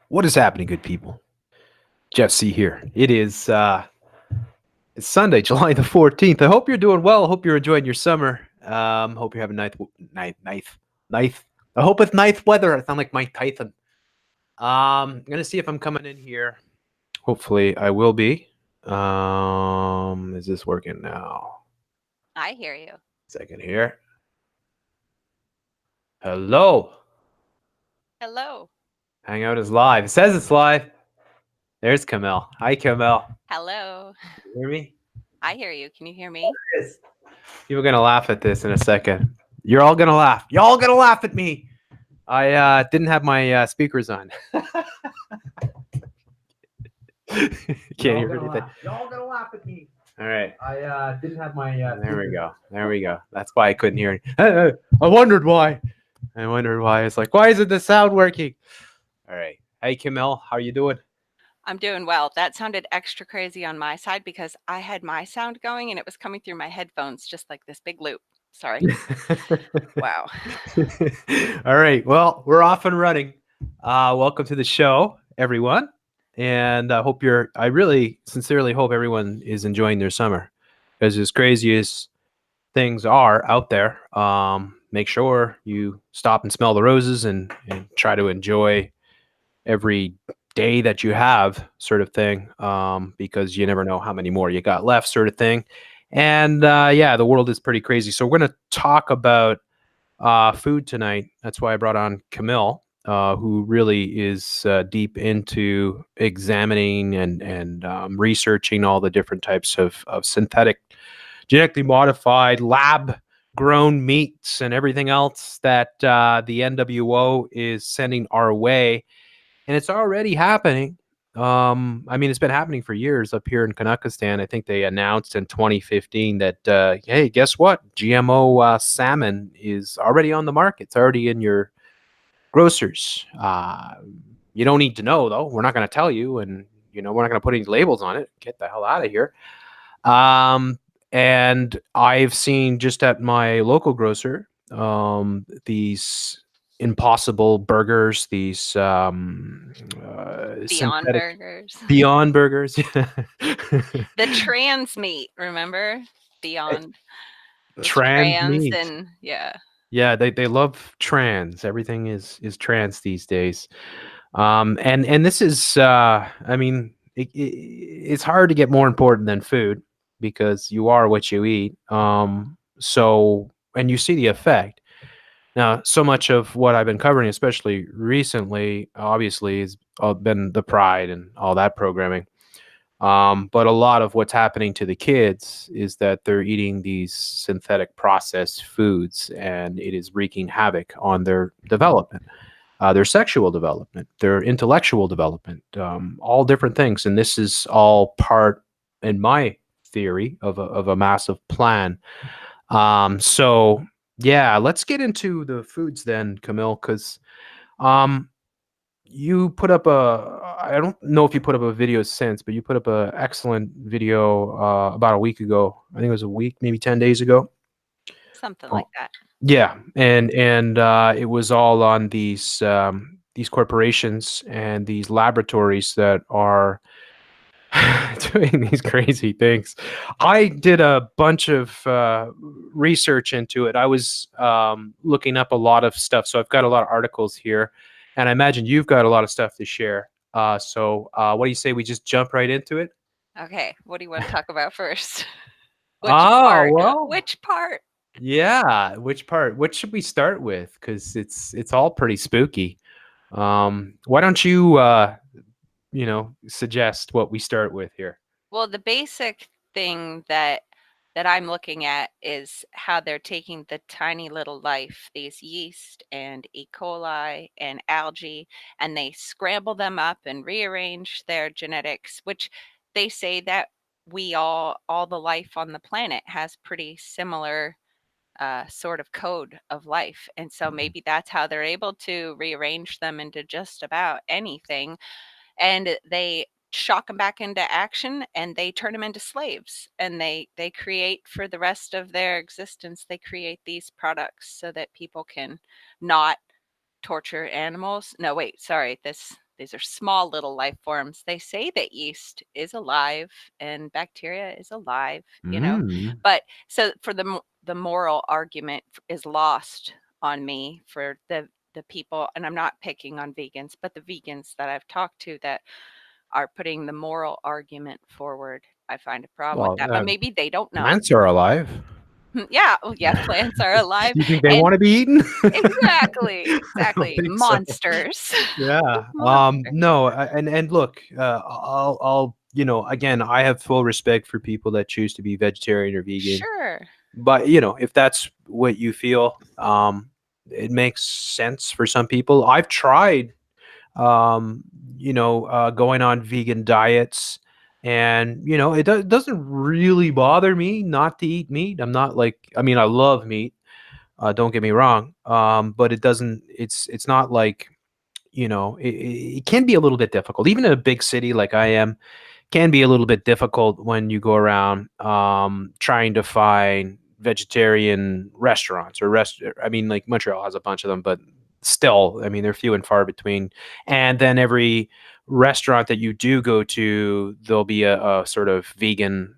What is happening, good people? Jeff C here. It's Sunday, July the 14th. I hope you're doing well. I hope you're enjoying your summer. Hope you're having ninth. I hope it's ninth weather. I sound like Mike Tyson. I'm gonna see if I'm coming in here. Hopefully, I will be. Is this working now? I hear you. Second here. Hello. Hello. Hangout is live. It says it's live. There's Camille. Hi, Camille. Hello. You hear me? I hear you. Can you hear me? Yes. People are gonna laugh at this in a second. You're all gonna laugh. Y'all gonna laugh at me. I didn't have my speakers on. Can't hear anything. Y'all gonna laugh at me. All right. I didn't have my. There we go. There we go. That's why I couldn't hear it. I wondered why. I wondered why. It's like, why isn't the sound working? All right. Hey, Camille, how you doing? I'm doing well. That sounded extra crazy on my side because I had my sound going and it was coming through my headphones just like this big loop. Sorry. Wow. All right. Well, we're off and running. Welcome to the show, everyone. And I really sincerely hope everyone is enjoying their summer, because as crazy as things are out there, make sure you stop and smell the roses and try to enjoy every day that you have, sort of thing, because you never know how many more you got left, sort of thing. And yeah, the world is pretty crazy. So we're going to talk about food tonight. That's why I brought on Camille, who really is deep into examining and researching all the different types of synthetic, genetically modified, lab grown meats and everything else that the NWO is sending our way. And it's already happening. I mean, it's been happening for years up here in Kanakistan. I think they announced in 2015 that, hey, guess what? GMO salmon is already on the market. It's already in your grocers. You don't need to know, though. We're not going to tell you, and we're not going to put any labels on it. Get the hell out of here. And I've seen just at my local grocer these impossible burgers, these Beyond synthetic Burgers. Beyond Burgers. The trans meat, remember? Beyond was Trans trans meat. and yeah. Yeah, they love trans. Everything is trans these days. And this is I mean, it's hard to get more important than food, because you are what you eat. So, and you see the effect. Now, so much of what I've been covering, especially recently, obviously, has been the Pride and all that programming. But a lot of what's happening to the kids is that they're eating these synthetic processed foods, and it is wreaking havoc on their development, their sexual development, their intellectual development, all different things. And this is all part, in my theory, of a massive plan. So yeah, let's get into the foods then, Camille, because um, you put up I don't know if you put up a video since, but you put up a excellent video about a week ago. I think it was a week, maybe 10 days ago. Something Oh, like that. yeah, and it was all on these corporations and these laboratories that are doing these crazy things. I did a bunch of research into it. I was looking up a lot of stuff, so I've got a lot of articles here, and I imagine you've got a lot of stuff to share. So what do you say we just jump right into it? Okay, what do you want to talk about first? Which Oh part? well, Which part? yeah. Which part? What should we start with? Because it's all pretty spooky. Why don't you suggest what we start with here? Well, the basic thing that I'm looking at is how they're taking the tiny little life, these yeast and E. coli and algae, and they scramble them up and rearrange their genetics, which they say that all the life on the planet has pretty similar sort of code of life. And so maybe that's how they're able to rearrange them into just about anything, and they shock them back into action and they turn them into slaves, and they create, for the rest of their existence, they create these products so that people can not torture animals. No, wait, sorry, this these are small little life forms. They say that yeast is alive and bacteria is alive, Mm. but so for the moral argument is lost on me for the people, and I'm not picking on vegans, but the vegans that I've talked to that are putting the moral argument forward. I find a problem with Well, that, but maybe they don't know. plants are alive. Yeah, well, yeah, plants are alive, You think they and want to be eaten? exactly, I don't exactly, think so. monsters. Yeah. Monsters. No, and look, again, I have full respect for people that choose to be vegetarian or vegan. Sure. But, if that's what you feel, it makes sense for some people. I've tried, um, going on vegan diets, and, doesn't really bother me not to eat meat. I'm not like, I mean, I love meat. Don't get me wrong. But it's not like, it can be a little bit difficult, even in a big city like I am. Can be a little bit difficult when you go around, trying to find vegetarian restaurants or I mean, like Montreal has a bunch of them, but still, I mean, they're few and far between. And then every restaurant that you do go to, there'll be a sort of vegan.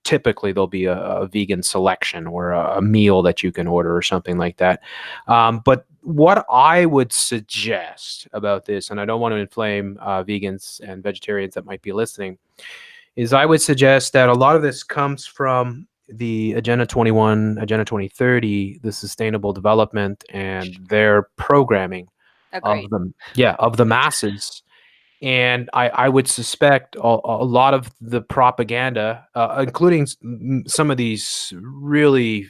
Typically, there'll be a vegan selection or a meal that you can order or something like that. But what I would suggest about this, and I don't want to inflame vegans and vegetarians that might be listening, is I would suggest that a lot of this comes from the Agenda 21, Agenda 2030, the sustainable development, and their programming of Agreed. them, yeah, of the masses. And I would suspect a lot of the propaganda, including some of these really,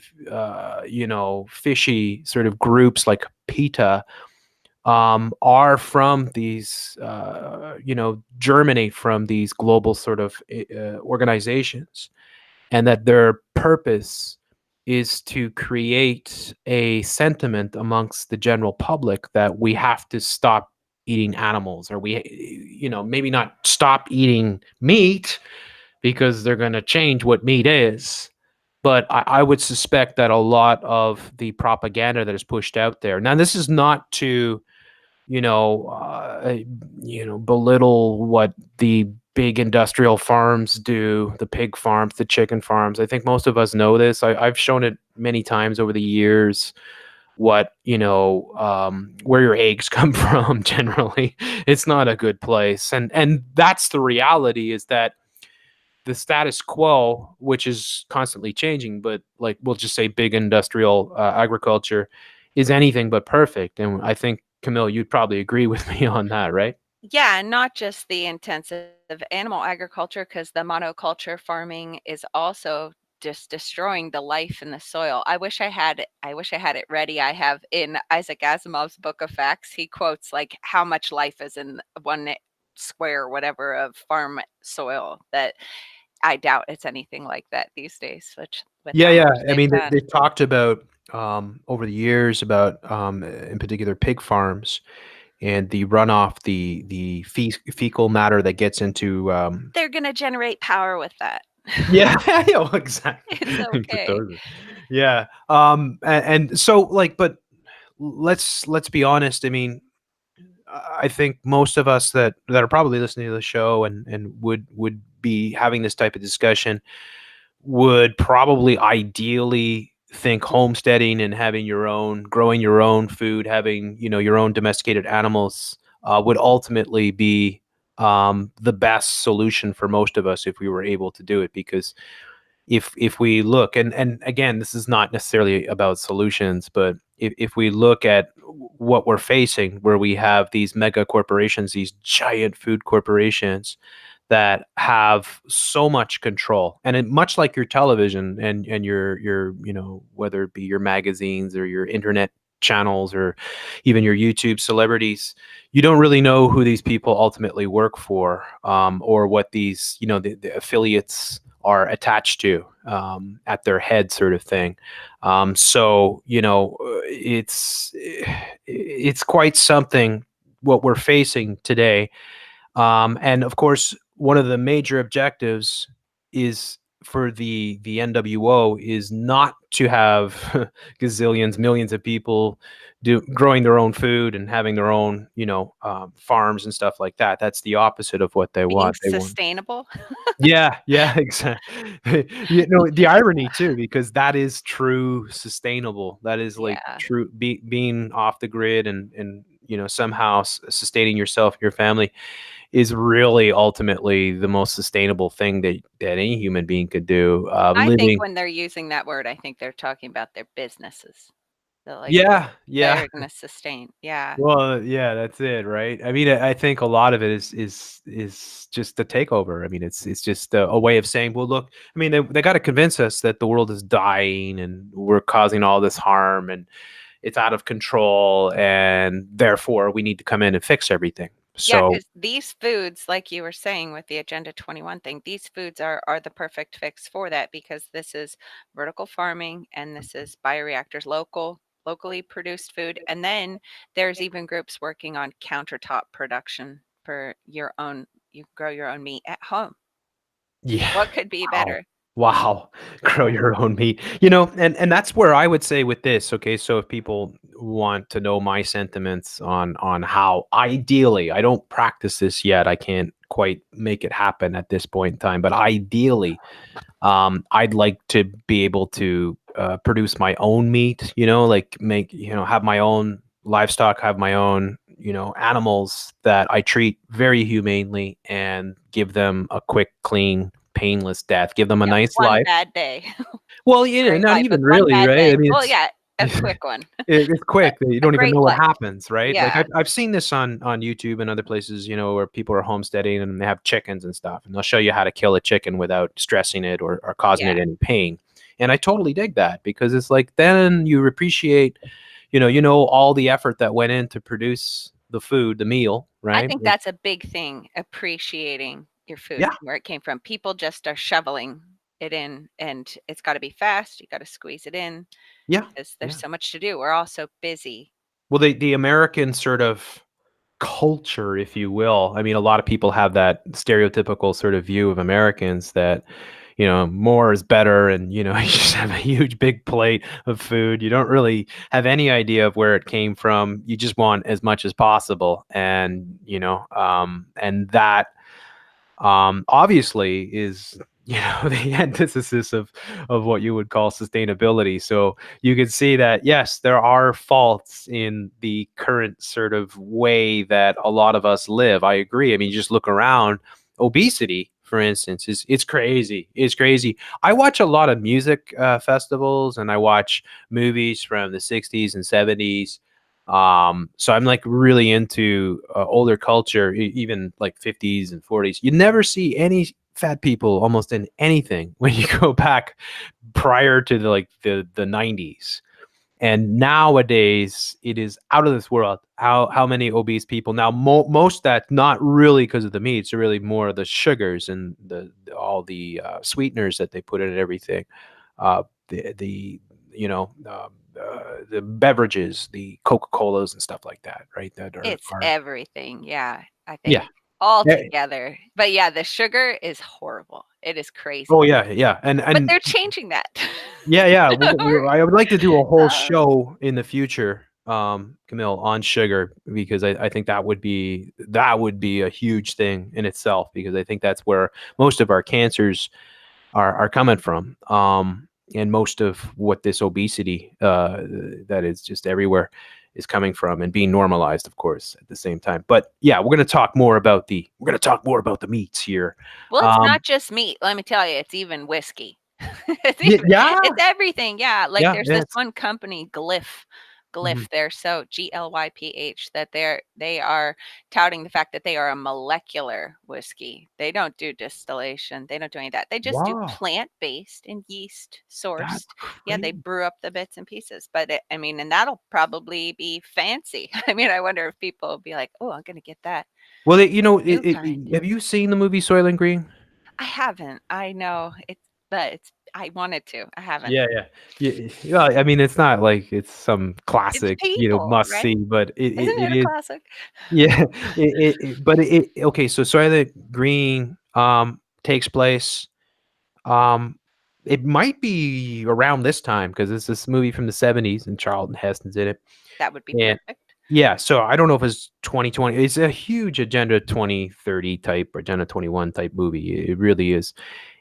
fishy sort of groups like PETA, are from these, germinate from these global sort of organizations, and that their purpose is to create a sentiment amongst the general public that we have to stop eating animals, or maybe not stop eating meat because they're going to change what meat is. But I would suspect that a lot of the propaganda that is pushed out there. Now, this is not to you know, uh, belittle what the big industrial farms do, the pig farms, the chicken farms. I think most of us know this. I've shown it many times over the years. What where your eggs come from. Generally, it's not a good place, and that's the reality. Is that the status quo, which is constantly changing, but like we'll just say big industrial agriculture, is anything but perfect. And I think, Camille, you'd probably agree with me on that, right? Yeah, not just the intensive animal agriculture, because the monoculture farming is also just destroying the life in the soil. I wish I had it ready. I have in Isaac Asimov's Book of Facts, he quotes like how much life is in one square, whatever, of farm soil, that I doubt it's anything like that these days, which with Yeah, how yeah. much I they've mean, done. they talked about over the years about in particular pig farms and the runoff, the fecal matter that gets into They're gonna generate power with that. yeah, yeah, exactly. It's In okay. ketosis. Yeah. And so like, but let's be honest. I mean, I think most of us that are probably listening to the show and would be having this type of discussion would probably ideally think homesteading and having your own, growing your own food, having your own domesticated animals would ultimately be the best solution for most of us if we were able to do it. Because if we look, and again, this is not necessarily about solutions, but if we look at what we're facing, where we have these mega corporations, these giant food corporations that have so much control, and much like your television and your whether it be your magazines or your internet channels or even your YouTube celebrities, you don't really know who these people ultimately work for, or what these the affiliates are attached to, at their head, sort of thing. So it's quite something what we're facing today. And of course, one of the major objectives is for the NWO is not to have gazillions, millions of people growing their own food and having their own, farms and stuff like that. That's the opposite of what they Being want. They want. sustainable. Yeah, yeah, exactly. The irony too, because that is true sustainable. That is like Yeah. true being off the grid and somehow sustaining yourself, your family is really ultimately the most sustainable thing that any human being could do. I think Living. when they're using that word, I think they're talking about their businesses. They're like, Yeah, yeah. they're gonna sustain. Yeah. Well, yeah, that's it, right? I mean, I think a lot of it is just the takeover. I mean, it's just a way of saying, well, look, I mean, they got to convince us that the world is dying and we're causing all this harm and it's out of control, and therefore we need to come in and fix everything. Yeah, So because these foods, like you were saying with the Agenda 21 thing, these foods are the perfect fix for that because this is vertical farming and this is bioreactors, locally produced food. And then there's even groups working on countertop production for your own, you grow your own meat at home. yeah, What could be wow. better? Wow. Grow Yeah. your own meat. And that's where I would say with this, okay, so if people want to know my sentiments on how ideally, I don't practice this yet. I can't quite make it happen at this point in time, but ideally, I'd like to be able to produce my own meat, like have my own livestock, have my own, animals that I treat very humanely and give them a quick, clean, painless death, give them a Yeah. nice One life. bad day. Well, Great not life with even one really, bad right? I day. mean, Well, yeah, a quick one, it's but quick. You a don't even great know what life. happens, right? Like Yeah. I've seen this on YouTube and other places, where people are homesteading and they have chickens and stuff, and they'll show you how to kill a chicken without stressing it or causing Yeah. it any pain. And I totally dig that because it's like then you appreciate, all the effort that went in to produce the food, the meal, I right? think that's a big thing, appreciating your food Yeah, and where it came from. People just are shoveling it in, and it's gotta be fast, you gotta squeeze it in yeah, because there's yeah. so much to do. We're all so busy. Well, the American sort of culture, if you will. I mean, a lot of people have that stereotypical sort of view of Americans that, more is better and, you just have a huge big plate of food. You don't really have any idea of where it came from. You just want as much as possible. And, and that obviously is the antithesis of what you would call sustainability. So you can see that yes, there are faults in the current sort of way that a lot of us live. I agree. I mean, you just look around. Obesity, for instance, is it's crazy. It's crazy. I watch a lot of music festivals and I watch movies from the 60s and 70s. So I'm like really into older culture, even like 50s and 40s. You never see any fat people almost in anything when you go back prior to the 90s. And nowadays it is out of this world how many obese people now. Most that not really because of the meat, it's really more of the sugars and all the sweeteners that they put in everything, the you know the beverages, the Coca-Colas and stuff like that, right? That It's are everything, yeah, I think yeah. all Eh, together. But yeah, the sugar is horrible. It is oh crazy. yeah, yeah, But and they're changing that. yeah, yeah. We're I would like to do a whole uh, show in the future, Camille, on sugar because I think that would be a huge thing in itself because I think that's where most of our cancers are coming from. And most of what this obesity that is just everywhere is coming from and being normalized, of course, at the same time. But yeah, we're gonna talk more about the meats here. well, it's Um, not just meat, let me tell you, it's even whiskey. It's yeah, even yeah, it's everything, yeah, like, yeah, there's yeah. this one company, Mhm. They're so GLYPH, that they are touting the fact that they are a molecular whiskey. They don't do distillation, they don't do any of that. They just do Wow, plant-based and yeast that's sourced. Yeah, they crazy. brew up the bits and pieces, but I mean, and that'll probably be fancy. I mean, I wonder if people will be like, "Oh, I'm gonna get that Well, new kind." have you seen the movie Soylent Green? I haven't. I know but I wanted to. I haven't. Yeah, yeah. Yeah, I mean, it's not like it's some It's classic, people, must right? see, but Isn't it it a is. classic? Yeah, but okay, so Soylent Green takes place. Um, it might be around this time because it's this movie from the 70s and Charlton Heston's in it. That would be And perfect. yeah, so I don't know if it's 2020. It's a huge Agenda 2030 type, Agenda 21 type movie. It really is.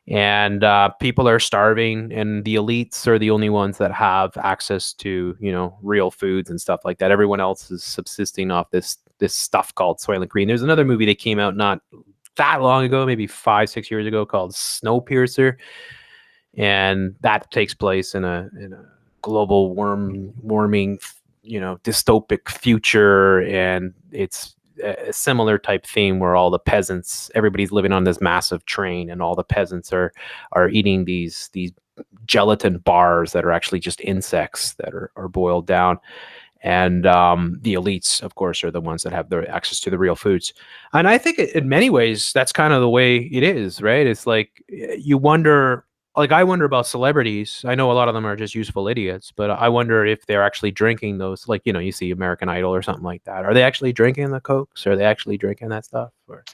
And people are starving, and the elites are the only ones that have access to, real foods and stuff like that. Everyone else is subsisting off this stuff called Soylent Green. There's another movie that came out not that long ago, maybe 5, 6 years ago, called Snowpiercer, and that takes place in a global warming, dystopic future, and it's a similar type theme where all the peasants, everybody's living on this massive train, and all the peasants are eating these gelatin bars that are actually just insects that are boiled down. And the elites, of course, are the ones that have the access to the real foods. And I think in many ways that's kind of the way it is, right? It's like you wonder, like I wonder about celebrities. I know a lot of them are just useful idiots, but I wonder if they're actually drinking those, like, you see American Idol or something like that. Are they actually drinking the Cokes? Are they actually drinking that stuff? Or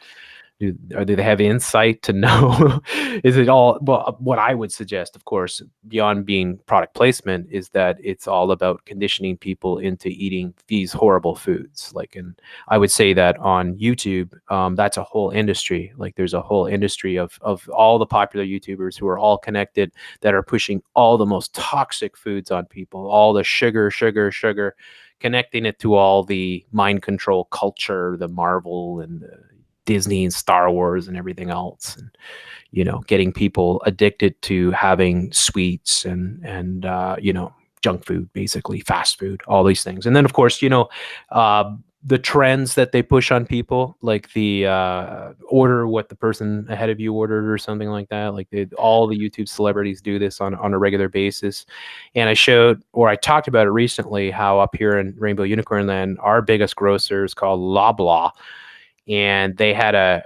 do they have insight to know? Is it all, well, what I would suggest, of course, beyond being product placement, is that it's all about conditioning people into eating these horrible foods. Like, and I would say that on YouTube, that's a whole industry. Like, there's a whole industry of all the popular YouTubers who are all connected, that are pushing all the most toxic foods on people, all the sugar, connecting it to all the mind control culture, the Marvel and the Disney and Star Wars and everything else, and getting people addicted to having sweets and junk food, basically fast food, all these things. And then, of course, the trends that they push on people, like the order what the person ahead of you ordered or something like that. Like all the YouTube celebrities do this on a regular basis. And I talked about it recently, how up here in Rainbow Unicorn Land, our biggest grocer is called Loblaw, and they had a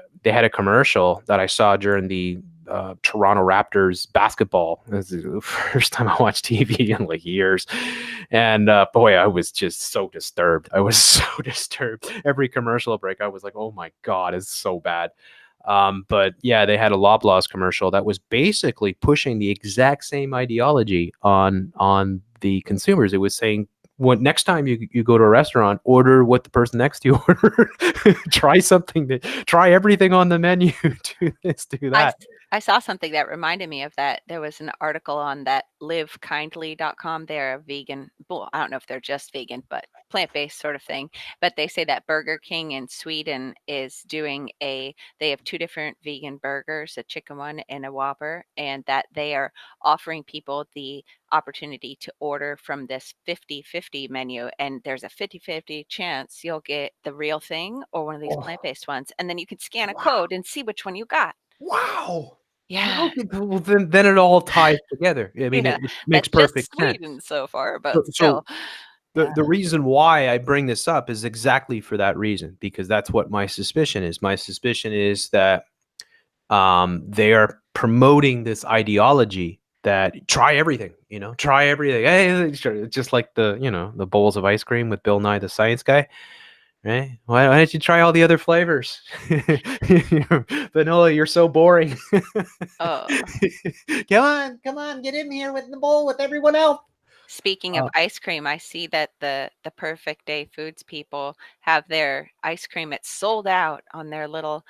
commercial that I saw during the Toronto Raptors basketball. This is the first time I watched TV in like years, and boy, I was just so disturbed. I was so disturbed. Every commercial break, I was like, "Oh my god, it's so bad." But yeah, they had a Loblaws commercial that was basically pushing the exact same ideology on the consumers. It was saying, when next time you go to a restaurant, order what the person next to you ordered. Try everything on the menu. Do this, do I that. I saw something that reminded me of that. There was an article on that livekindly.com. They're a vegan, well, I don't know if they're just vegan, but plant-based sort of thing. But they say that Burger King in Sweden is doing they have two different vegan burgers, a chicken one and a Whopper, and that they are offering people the opportunity to order from this 50/50 menu. And there's a 50/50 chance you'll get the real thing or one of these Oh, plant-based ones. And then you can scan a wow. code and see which one you got. Wow. Yeah. Well, then it all ties together. I mean, Yeah, it makes that's just perfect Sweden sense. so far, but So still. Yeah. the reason why I bring this up is exactly for that reason, because that's what my suspicion is. My suspicion is that they are promoting this ideology that try everything. Hey, sure, just like the bowls of ice cream with Bill Nye the Science Guy, right? Why don't you try all the other flavors? Vanilla, you're so boring. Oh, Come on, get in here with the bowl with everyone else. speaking of Uh, ice cream, I see that the Perfect Day Foods people have their ice cream. It's sold out on their little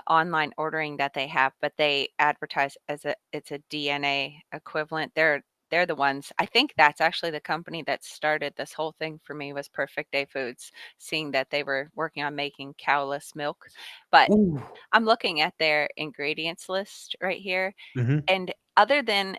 online ordering that they have, but they advertise as it's a DNA equivalent. They're the ones. I think that's actually the company that started this whole thing for me, was Perfect Day Foods, seeing that they were working on making cowless milk. But ooh. I'm looking at their ingredients list right here, Mhm. and other than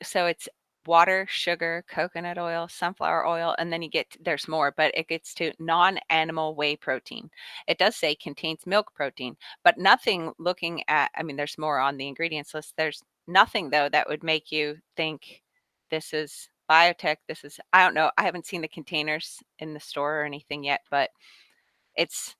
so it's water, sugar, coconut oil, sunflower oil, and then there's more, but it gets to non-animal whey protein. It does say contains milk protein, but nothing looking at, I mean, there's more on the ingredients list. There's nothing though that would make you think this is biotech. This is, I don't know. I haven't seen the containers in the store or anything yet, but it's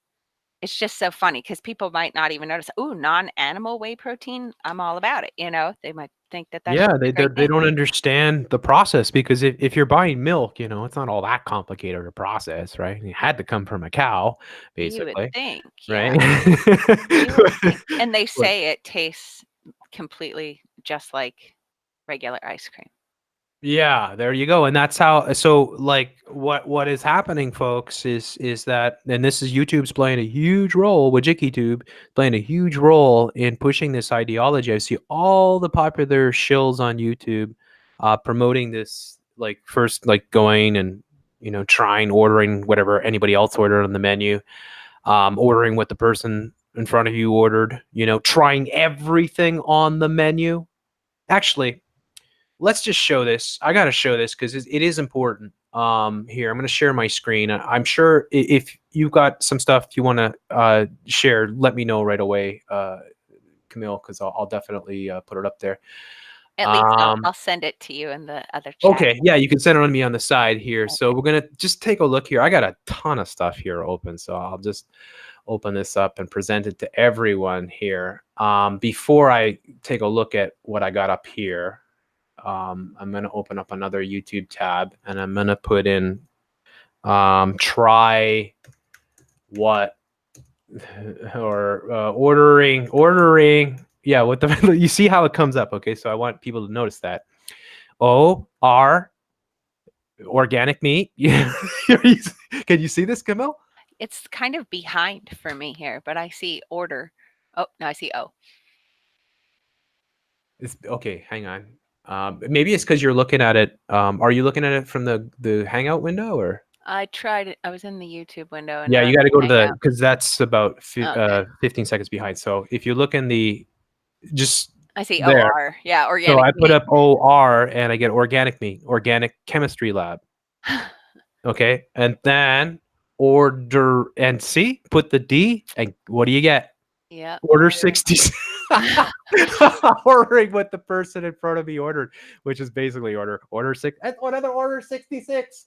it's just so funny because people might not even notice, "Ooh, non-animal whey protein, I'm all about it," you know? They might think that that's Yeah, just a great they thing. don't understand the process, because if you're buying milk, it's not all that complicated a process, right? It had to come from a cow, You would basically, think, yeah, right? you would think. And they But say it tastes completely just like regular ice cream. Yeah, there you go. And that's how, so like what is happening, folks, is that, and this is YouTube's playing a huge role with JikiTube, playing a huge role in pushing this ideology. I see all the popular shills on YouTube promoting this, like first like going and trying, ordering whatever anybody else ordered on the menu, ordering what the person in front of you ordered, trying everything on the menu. Actually, let's just show this. I got to show this because it is important. Here, I'm going to share my screen. I'm sure if you've got some stuff you want to share, let me know right away, Camille, because I'll definitely put it up there. At least I'll send it to you in the other chat. Okay, yeah, you can send it on me on the side here. Okay. So we're going to just take a look here. I got a ton of stuff here open, so I'll just open this up and present it to everyone here. Before I take a look at what I got up here, I'm going to open up another YouTube tab and I'm going to put in try what or ordering. Yeah, what the you see how it comes up. Okay, so I want people to notice that. OR organic meat. Yeah. Can you see this, Camille? It's kind of behind for me here, but I see order. Oh, no, I see O. It's okay. Hang on. Maybe it's because you're looking at it. Are you looking at it from the Hangout window or? I tried it. I was in the YouTube window. And yeah, you got to go to the, because because that's about 15 seconds behind. So if you look in the, just I see there. OR. Yeah, organic. So I put up OR and I get organic meat, organic chemistry lab. Okay, and then order and see, put the D, and what do you get? Yeah. Order 60. Ordering what the person in front of me ordered, which is basically order 6. Another order 66.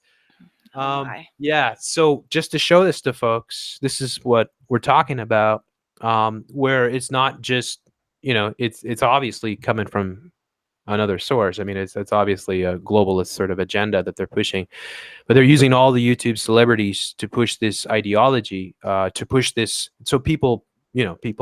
Yeah. So just to show this to folks, this is what we're talking about. Where it's not just, it's obviously coming from another source. I mean, it's obviously a globalist sort of agenda that they're pushing, but they're using all the YouTube celebrities to push this ideology, to push this. So people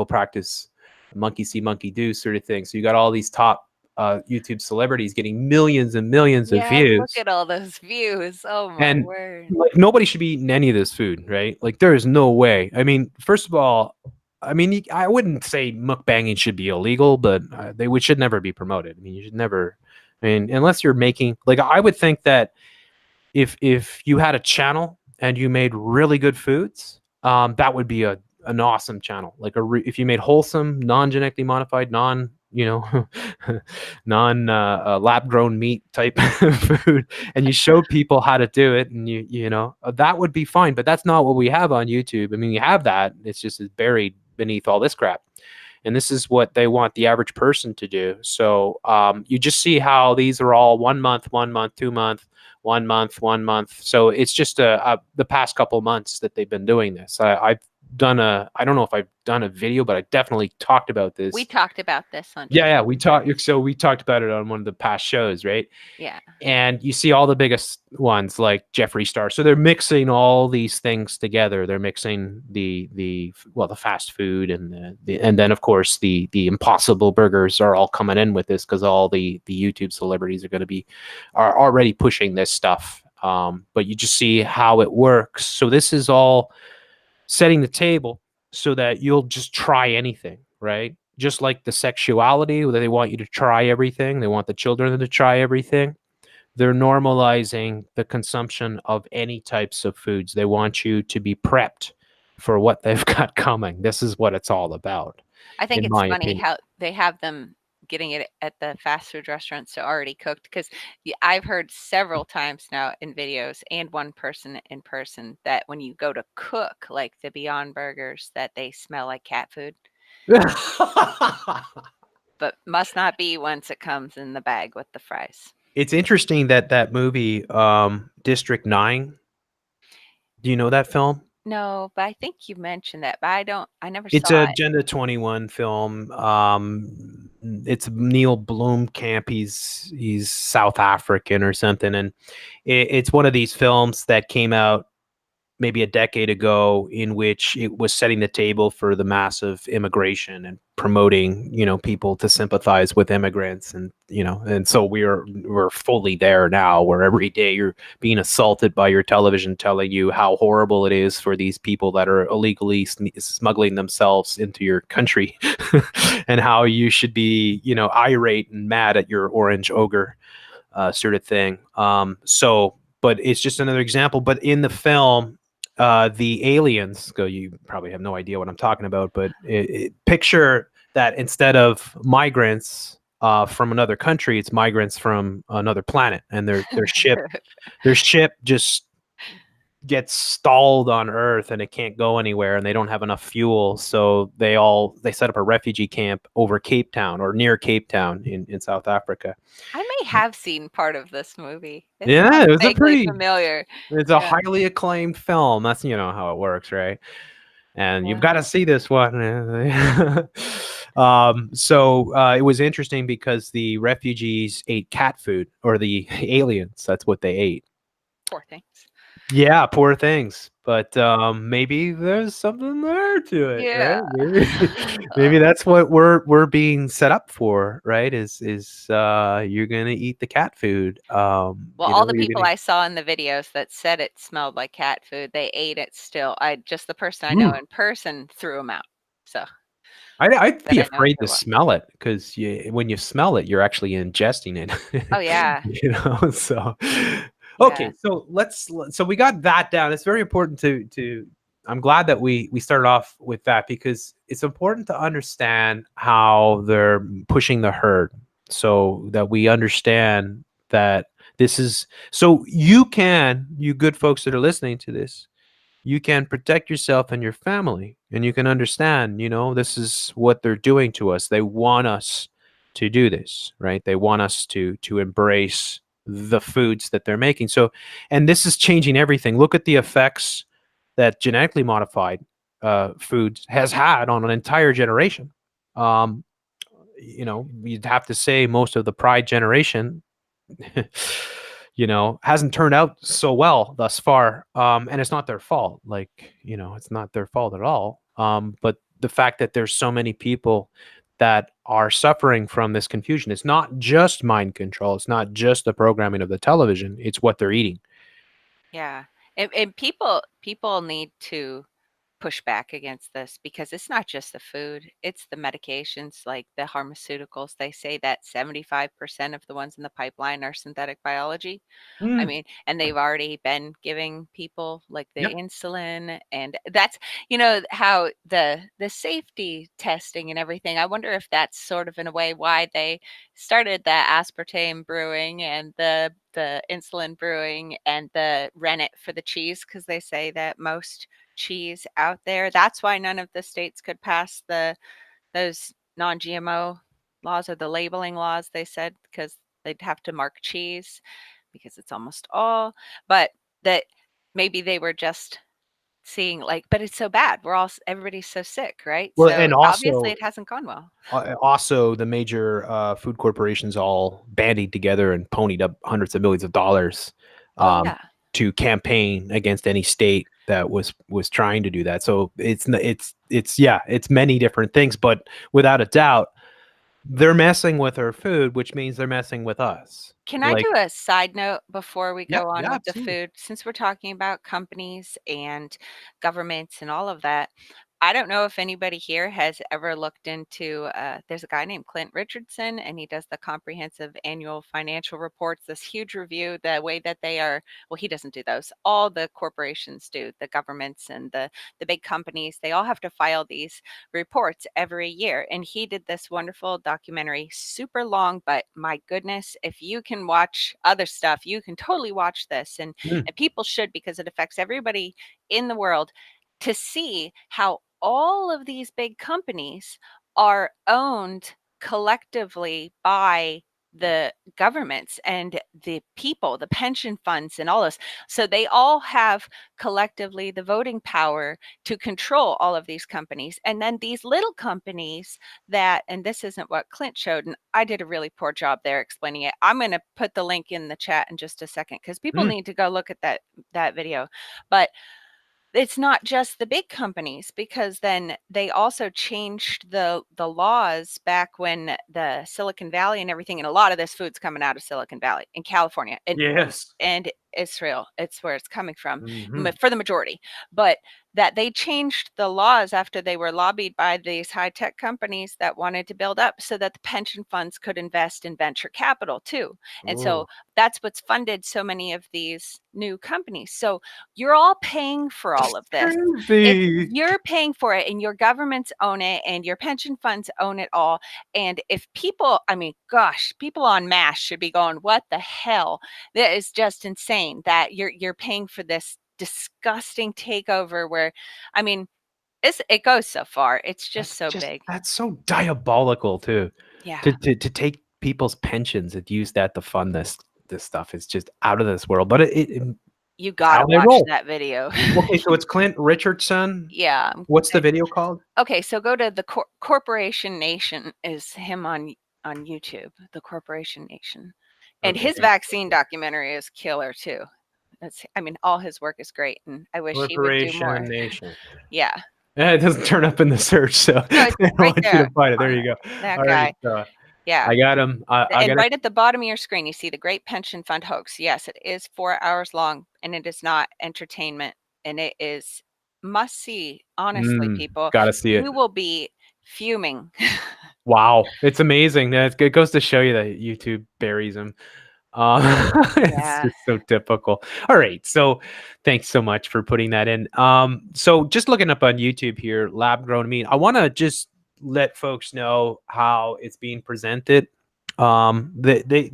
practice monkey see, monkey do sort of thing. So you got all these top YouTube celebrities getting millions and millions of views. Look at all those views. Oh my word. Like nobody should be eating any of this food, right? Like there is no way. I mean, first of all, I mean, I wouldn't say mukbanging should be illegal, but should never be promoted. I mean, you should never. I mean, unless you're making, like, I would think that if you had a channel and you made really good foods, that would be an awesome channel. Like if you made wholesome, non-genetically modified, non lab grown meat type food, and you showed people how to do it, and that would be fine. But that's not what we have on YouTube. I mean, you have that. It's just buried beneath all this crap. And this is what they want the average person to do. So you just see how these are all 1 month, 1 month, 2 month, 1 month, 1 month. So it's just the past couple months that they've been doing this. I don't know if I've done a video, but I definitely talked about this. We talked about this on we talked about it on one of the past shows, right? Yeah. And you see all the biggest ones like Jeffree Star. So they're mixing all these things together. They're mixing the fast food and and then of course the Impossible Burgers are all coming in with this, because all the YouTube celebrities are already pushing this stuff. But you just see how it works. So this is all setting the table so that you'll just try anything, right? Just like the sexuality, where they want you to try everything. They want the children to try everything. They're normalizing the consumption of any types of foods. They want you to be prepped for what they've got coming. This is what it's all about. I think it's funny how they have them getting it at the fast food restaurants so already cooked, because I've heard several times now in videos and one person in person that when you go to cook like the Beyond Burgers, that they smell like cat food. But must not be once it comes in the bag with the fries. It's interesting that movie, District 9. Do you know that film? No, but I think you mentioned that, but I never It's saw a it. Agenda 21 film. It's Neil Blomkamp. He's South African or something, and it's one of these films that came out maybe a decade ago, in which it was setting the table for the massive immigration and promoting, people to sympathize with immigrants. And, and so we're fully there now, where every day you're being assaulted by your television telling you how horrible it is for these people that are illegally smuggling themselves into your country and how you should be, irate and mad at your orange ogre, sort of thing. But it's just another example. But in the film, the aliens go. You probably have no idea what I'm talking about, but picture that instead of migrants from another country, it's migrants from another planet, and their ship just gets stalled on Earth and it can't go anywhere, and they don't have enough fuel, so they set up a refugee camp over Cape Town, or near Cape Town in South Africa. I may have seen part of this movie. It Yeah, sounds it was a vaguely pretty familiar. it's a Yeah, highly acclaimed film. That's how it works, right? And you've yeah. got to see this one. So it was interesting because the refugees ate cat food, or the aliens, that's what they ate. Poor things. Yeah, poor things. But maybe there's something there to it, Yeah. right? Maybe that's what we're being set up for, right? Is you're gonna eat the cat food. Well, all the You're people gonna. I saw in the videos that said it smelled like cat food, they ate it still. Just the person I know Mm. in person threw them out. So I'd that be I know afraid so to well. smell it, because when you smell it, you're actually ingesting Oh it. yeah. So Yeah. okay, so we got that down. It's very important to. I'm glad that we started off with that, because it's important to understand how they're pushing the herd, so that we understand that this is so you good folks that are listening to this, you can protect yourself and your family, and you can understand, this is what they're doing to us. They want us to do this, right? They want us to embrace the foods that they're making. So, and this is changing everything. Look at the effects that genetically modified foods has had on an entire generation. um you'd have to say most of the Pride generation hasn't turned out so well thus far. And it's not their fault. Like, it's not their fault at all. But the fact that there's so many people that are suffering from this confusion, it's not just mind control. It's not just the programming of the television. It's what they're eating. Yeah. And people need to push back against this, because it's not just the food, it's the medications, like the pharmaceuticals. They say that 75% of the ones in the pipeline are synthetic biology. I Mm, mean, and they've already been giving people like the yep. insulin, and that's, how the safety testing and everything. I wonder if that's sort of in a way why they started the aspartame brewing and the insulin brewing and the rennet for the cheese, because they say that most cheese out there, that's why none of the states could pass those non-GMO laws, or the labeling laws, they said, because they'd have to mark cheese because it's almost all. But that maybe they were just seeing, like, but it's so bad. Everybody's so sick, right? Well, So and obviously also, it hasn't gone well. the major food corporations all bandied together and ponied up hundreds of millions of dollars, Oh um, yeah. to campaign against any state that was trying to do that. So it's many different things, but without a doubt, they're messing with our food, which means they're messing with us. Can I Like, do a side note before we yeah, go on yeah, with the absolutely. food? Since we're talking about companies and governments and all of that, I don't know if anybody here has ever looked into, there's a guy named Clint Richardson, and he does the comprehensive annual financial reports, this huge review, the way that they are, well, he doesn't do those. All the corporations do, the governments and the big companies, they all have to file these reports every year. And he did this wonderful documentary, super long, but my goodness, if you can watch other stuff, you can totally watch this. Mm, And people should, because it affects everybody in the world, to see how all of these big companies are owned collectively by the governments and the people, the pension funds, and all this. So they all have collectively the voting power to control all of these companies. And then these little companies that, and this isn't what Clint showed, and I did a really poor job there explaining it. I'm going to put the link in the chat in just a second, because people mm. need to go look at that video. But it's not just the big companies, because then they also changed the laws back when the Silicon Valley and everything, and a lot of this food's coming out of Silicon Valley in California Yes. and Israel. It's where it's coming from Mhm. for the majority. But that they changed the laws after they were lobbied by these high tech companies that wanted to build up, so that the pension funds could invest in venture capital too. And so Oh, that's what's funded so many of these new companies. So you're all paying for all that's of this. It's crazy. you're paying for it, and your governments own it, and your pension funds own it all. And if people, I mean, gosh, people on mass should be going, "What the hell?" That is just insane that you're paying for this disgusting takeover where, I mean, it goes so far. It's just so big. That's so diabolical too. Yeah. To take people's pensions and use that to fund this stuff is just out of this world. But You it's how gotta they watch roll. that video. Okay, so it's Clint Richardson. Yeah. What's the video called? Okay, so go to the Corporation Nation is him on YouTube, the Corporation Nation. And Okay, his vaccine documentary is killer too. That's, I mean, all his work is great, and I wish he would do Corporation more. Nation. Yeah. Yeah, it doesn't turn up in the search, so No, I it's don't right want you there to find it. There on you go. that All right, guy. so Yeah. I got him. I And got it. right at the bottom of your screen, you see the Great Pension Fund hoax. Yes, it is 4 hours long, and it is not entertainment, and it is must see. Honestly, people, Got to see it. you will be fuming. Wow, it's amazing. It goes to show you that YouTube buries them. It's Yeah. just so typical. All right, so thanks so much for putting that in. So just looking up on YouTube here, lab grown meat. I want to just let folks know how it's being presented. They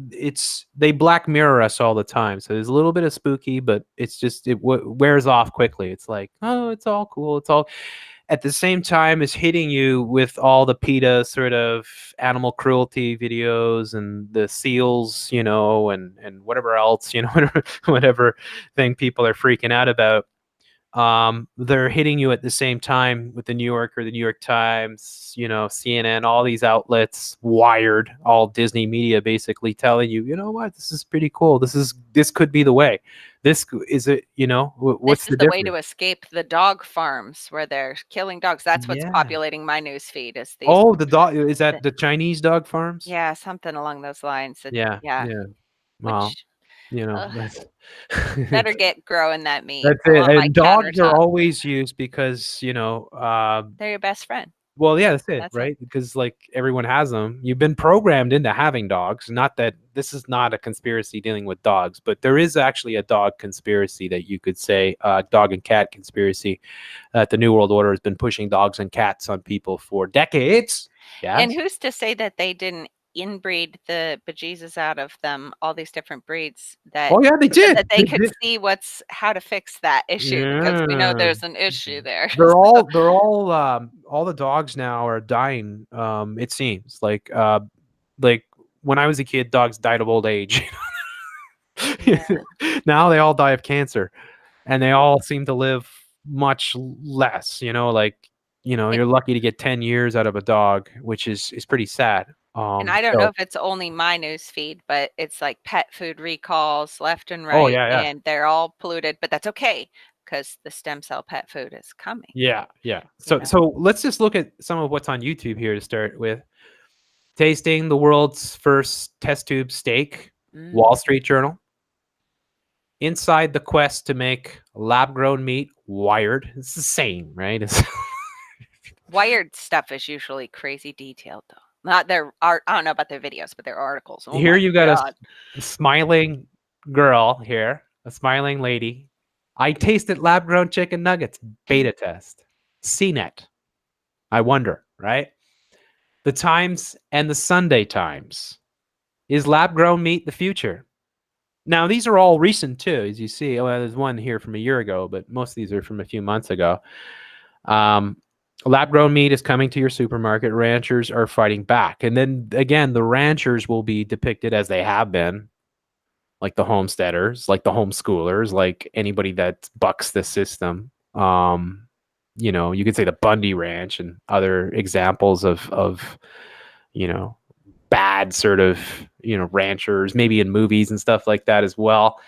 black mirror us all the time, so there's a little bit of spooky, but it's just wears off quickly. It's like, oh, it's all cool. It's all at the same time as hitting you with all the PETA sort of animal cruelty videos and the seals, and whatever else, whatever thing people are freaking out about. They're hitting you at the same time with the New Yorker, the New York Times, CNN, all these outlets, Wired, all Disney media, basically telling you, you know what, this is pretty cool. This could be the way. This is it. What's This is the the way to difference? escape the dog farms where they're killing dogs. That's what's Yeah. populating my news feed is these. Oh, the dog is The, that the Chinese dog farms? yeah, something along those lines. Yeah, Yeah, yeah. Well, which uh, that's better get growing that meat that's it. on my And dogs are countertop. always used because, They're your best friend. well, yeah, that's it, That's it. right? Because like everyone has them. You've been programmed into having dogs. Not that this is not a conspiracy dealing with dogs, but there is actually a dog conspiracy that you could say, dog and cat conspiracy, that the New World Order has been pushing dogs and cats on people for decades. And Yes. who's to say that they didn't inbreed the bejesus out of them, all these different breeds that Oh yeah, they so did. that they They could did. see how to fix that issue, because we know Yeah. there's an issue there. They're all the dogs now are dying. It seems like when I was a kid, dogs died of old age. Yeah. Now they all die of cancer, and they all seem to live much less. It, You're lucky to get 10 years out of a dog, which is pretty sad. and I don't know So if it's only my news feed, but it's like pet food recalls left and oh right, yeah, yeah. and they're all polluted, but that's okay because the stem cell pet food is coming, Yeah, yeah. you So know. so let's just look at some of what's on YouTube here to start with. Tasting the world's first test tube steak, Mm. Wall Street Journal. Inside the quest to make lab grown meat, Wired. It's the same, right? Wired stuff is usually crazy detailed though. Not their art. I don't know about their videos, but their articles. Oh Here my you got god. a smiling girl here, a smiling lady. I tasted lab grown chicken nuggets, beta test. CNET. I wonder, right? The Times and the Sunday Times. Is lab grown meat the future? Now, these are all recent too, as you see. Well, there's one here from a year ago, but most of these are from a few months ago. Um, Lab grown meat is coming to your supermarket. Ranchers are fighting back. And then again, the ranchers will be depicted as they have been, like the homesteaders, like the homeschoolers, like anybody that bucks the system. You could say the Bundy Ranch and other examples of you know, bad sort of, ranchers, maybe in movies and stuff like that as well.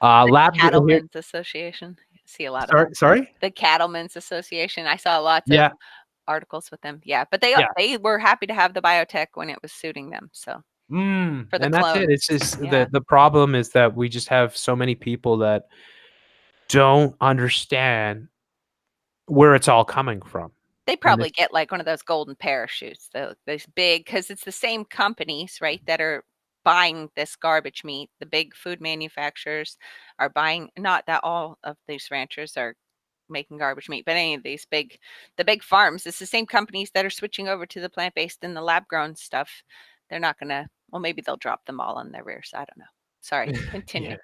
The Lab here, Cattlemen's Association. See a lot of Sorry, them. sorry. The Cattlemen's Association, I saw lots of Yeah, articles with them. Yeah, but they yeah. they were happy to have the biotech when it was suiting them. So for the And that's it. clones, It's just yeah, the problem is that we just have so many people that don't understand where it's all coming from. they And probably get like one of those golden parachutes, those big, because it's the same companies, right, that are buying this garbage meat. The big food manufacturers are buying. Not that all of these ranchers are making garbage meat, but any of these the big farms, it's the same companies that are switching over to the plant-based and the lab-grown stuff. They're not gonna, well, maybe they'll drop them all on their rears. I don't know. Sorry, yeah. continue.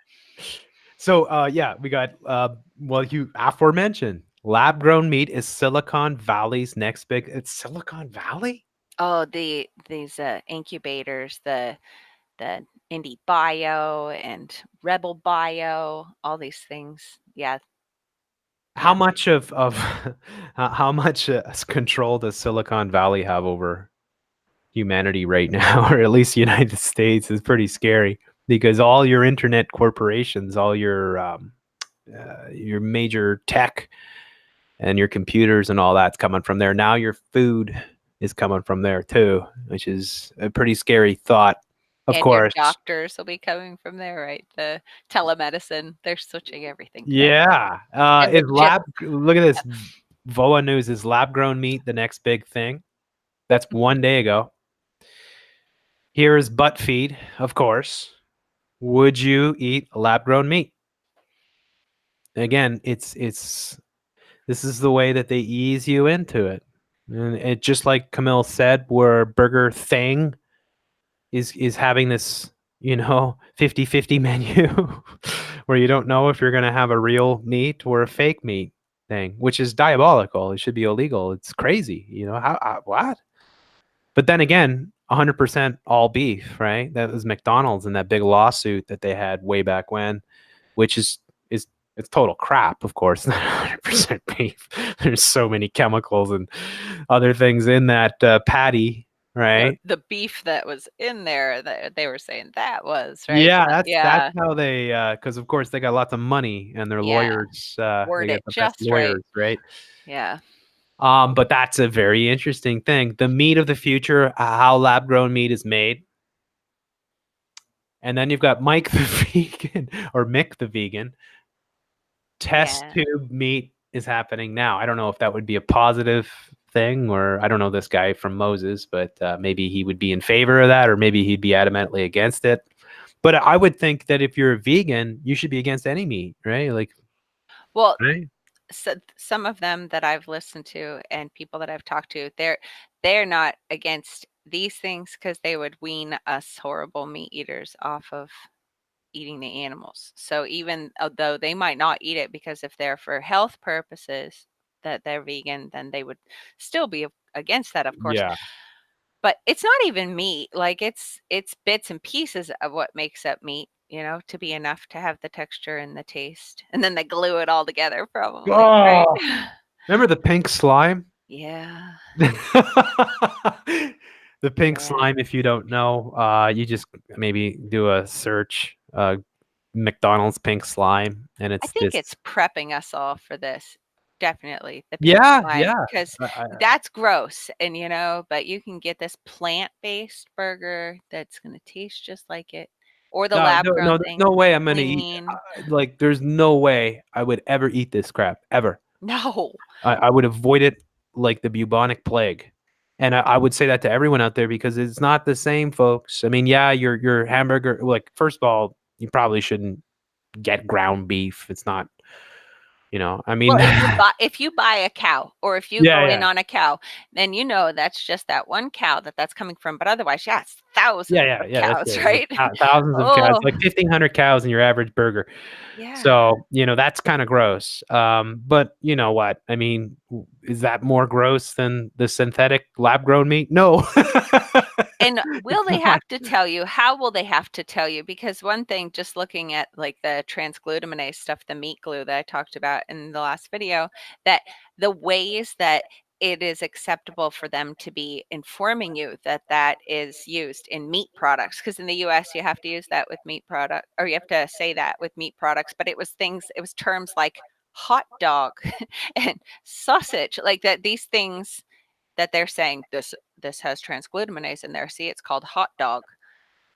So yeah, we got well, you aforementioned lab grown meat is Silicon Valley's next big. It's Silicon Valley. Oh, these incubators, the Indie Bio and Rebel Bio, all these things. Yeah, How yeah. much of how much control does Silicon Valley have over humanity right now, or at least the United States? Is pretty scary because all your internet corporations, all your major tech and your computers and all that's coming from there. Now your food is coming from there too, which is a pretty scary thought. Of And your course. doctors will be coming from there, right? The telemedicine, they're switching everything to that. Yeah. And the Is chip. lab look at this VOA News, is lab grown meat the next big thing? That's one day ago. Here is butt feed, of course. Would you eat lab grown meat? Again, it's this is the way that they ease you into it. And it just like Camille said, where Burger Thing is having this, 50-50 menu where you don't know if you're going to have a real meat or a fake meat thing, which is diabolical. It should be illegal. It's crazy. What? But then again, 100% all beef, right? That was McDonald's and that big lawsuit that they had way back when, which is it's total crap, of course. Not 100% beef. There's so many chemicals and other things in that patty, No, right? the beef that was in there, that they were saying that was, right? Yeah, But that's yeah, how they because of course they got lots of money and their yeah, lawyers they word got it the best just right. lawyers, right? Yeah. But that's a very interesting thing. The meat of the future, how lab grown meat is made. And then you've got Mike the vegan or Mick the vegan. Test Yeah. tube meat is happening now. I don't know if that would be a positive thing, or I don't know this guy from Moses, but maybe he would be in favor of that, or maybe he'd be adamantly against it. But I would think that if you're a vegan, you should be against any meat, right? Like, Well, right? so some of them that I've listened to and people that I've talked to, they're not against these things because they would wean us horrible meat eaters off of eating the animals. So even though they might not eat it because if they're for health purposes that they're vegan, then they would still be against that, of course. Yeah. But it's not even meat. Like it's bits and pieces of what makes up meat, to be enough to have the texture and the taste. And then they glue it all together probably, right? Oh, remember the pink slime? Yeah. The pink Yeah. slime, if you don't know, you just maybe do a search, McDonald's pink slime, and I it's think this. it's prepping us all for this. Definitely the pink Yeah, slime, yeah. because I that's gross. And but you can get this plant-based burger that's gonna taste just like it. Or the no, no, lab-grown no, there's thing. no way I'm gonna eat. Lean. Like, there's no way I would ever eat this crap ever. No. I would avoid it like the bubonic plague. And I would say that to everyone out there because it's not the same, folks. I mean, yeah, your hamburger. Like, first of all, you probably shouldn't get ground beef. It's not, I mean, Well, if you buy a cow or if you yeah, go in yeah, on a cow, then that's just that one cow that's coming from, but otherwise, yeah, it's yeah, thousands yeah, of yeah. That's cows, it. Like right? thousands of cows, Oh, like 1,500 cows in your average burger. yeah. So, that's kind of gross. But you know what? I mean, is that more gross than the synthetic lab grown meat? No. And will It's they not. have to tell you? How will they have to tell you? Because one thing, just looking at like the transglutamine stuff, the meat glue that I talked about in the last video, that the ways that it is acceptable for them to be informing you that that is used in meat products. Because in the US, you have to use that with meat product, or you have to say that with meat products. But it was terms like hot dog and sausage, like that. These things that they're saying this has transglutaminase in there. See, it's called hot dog.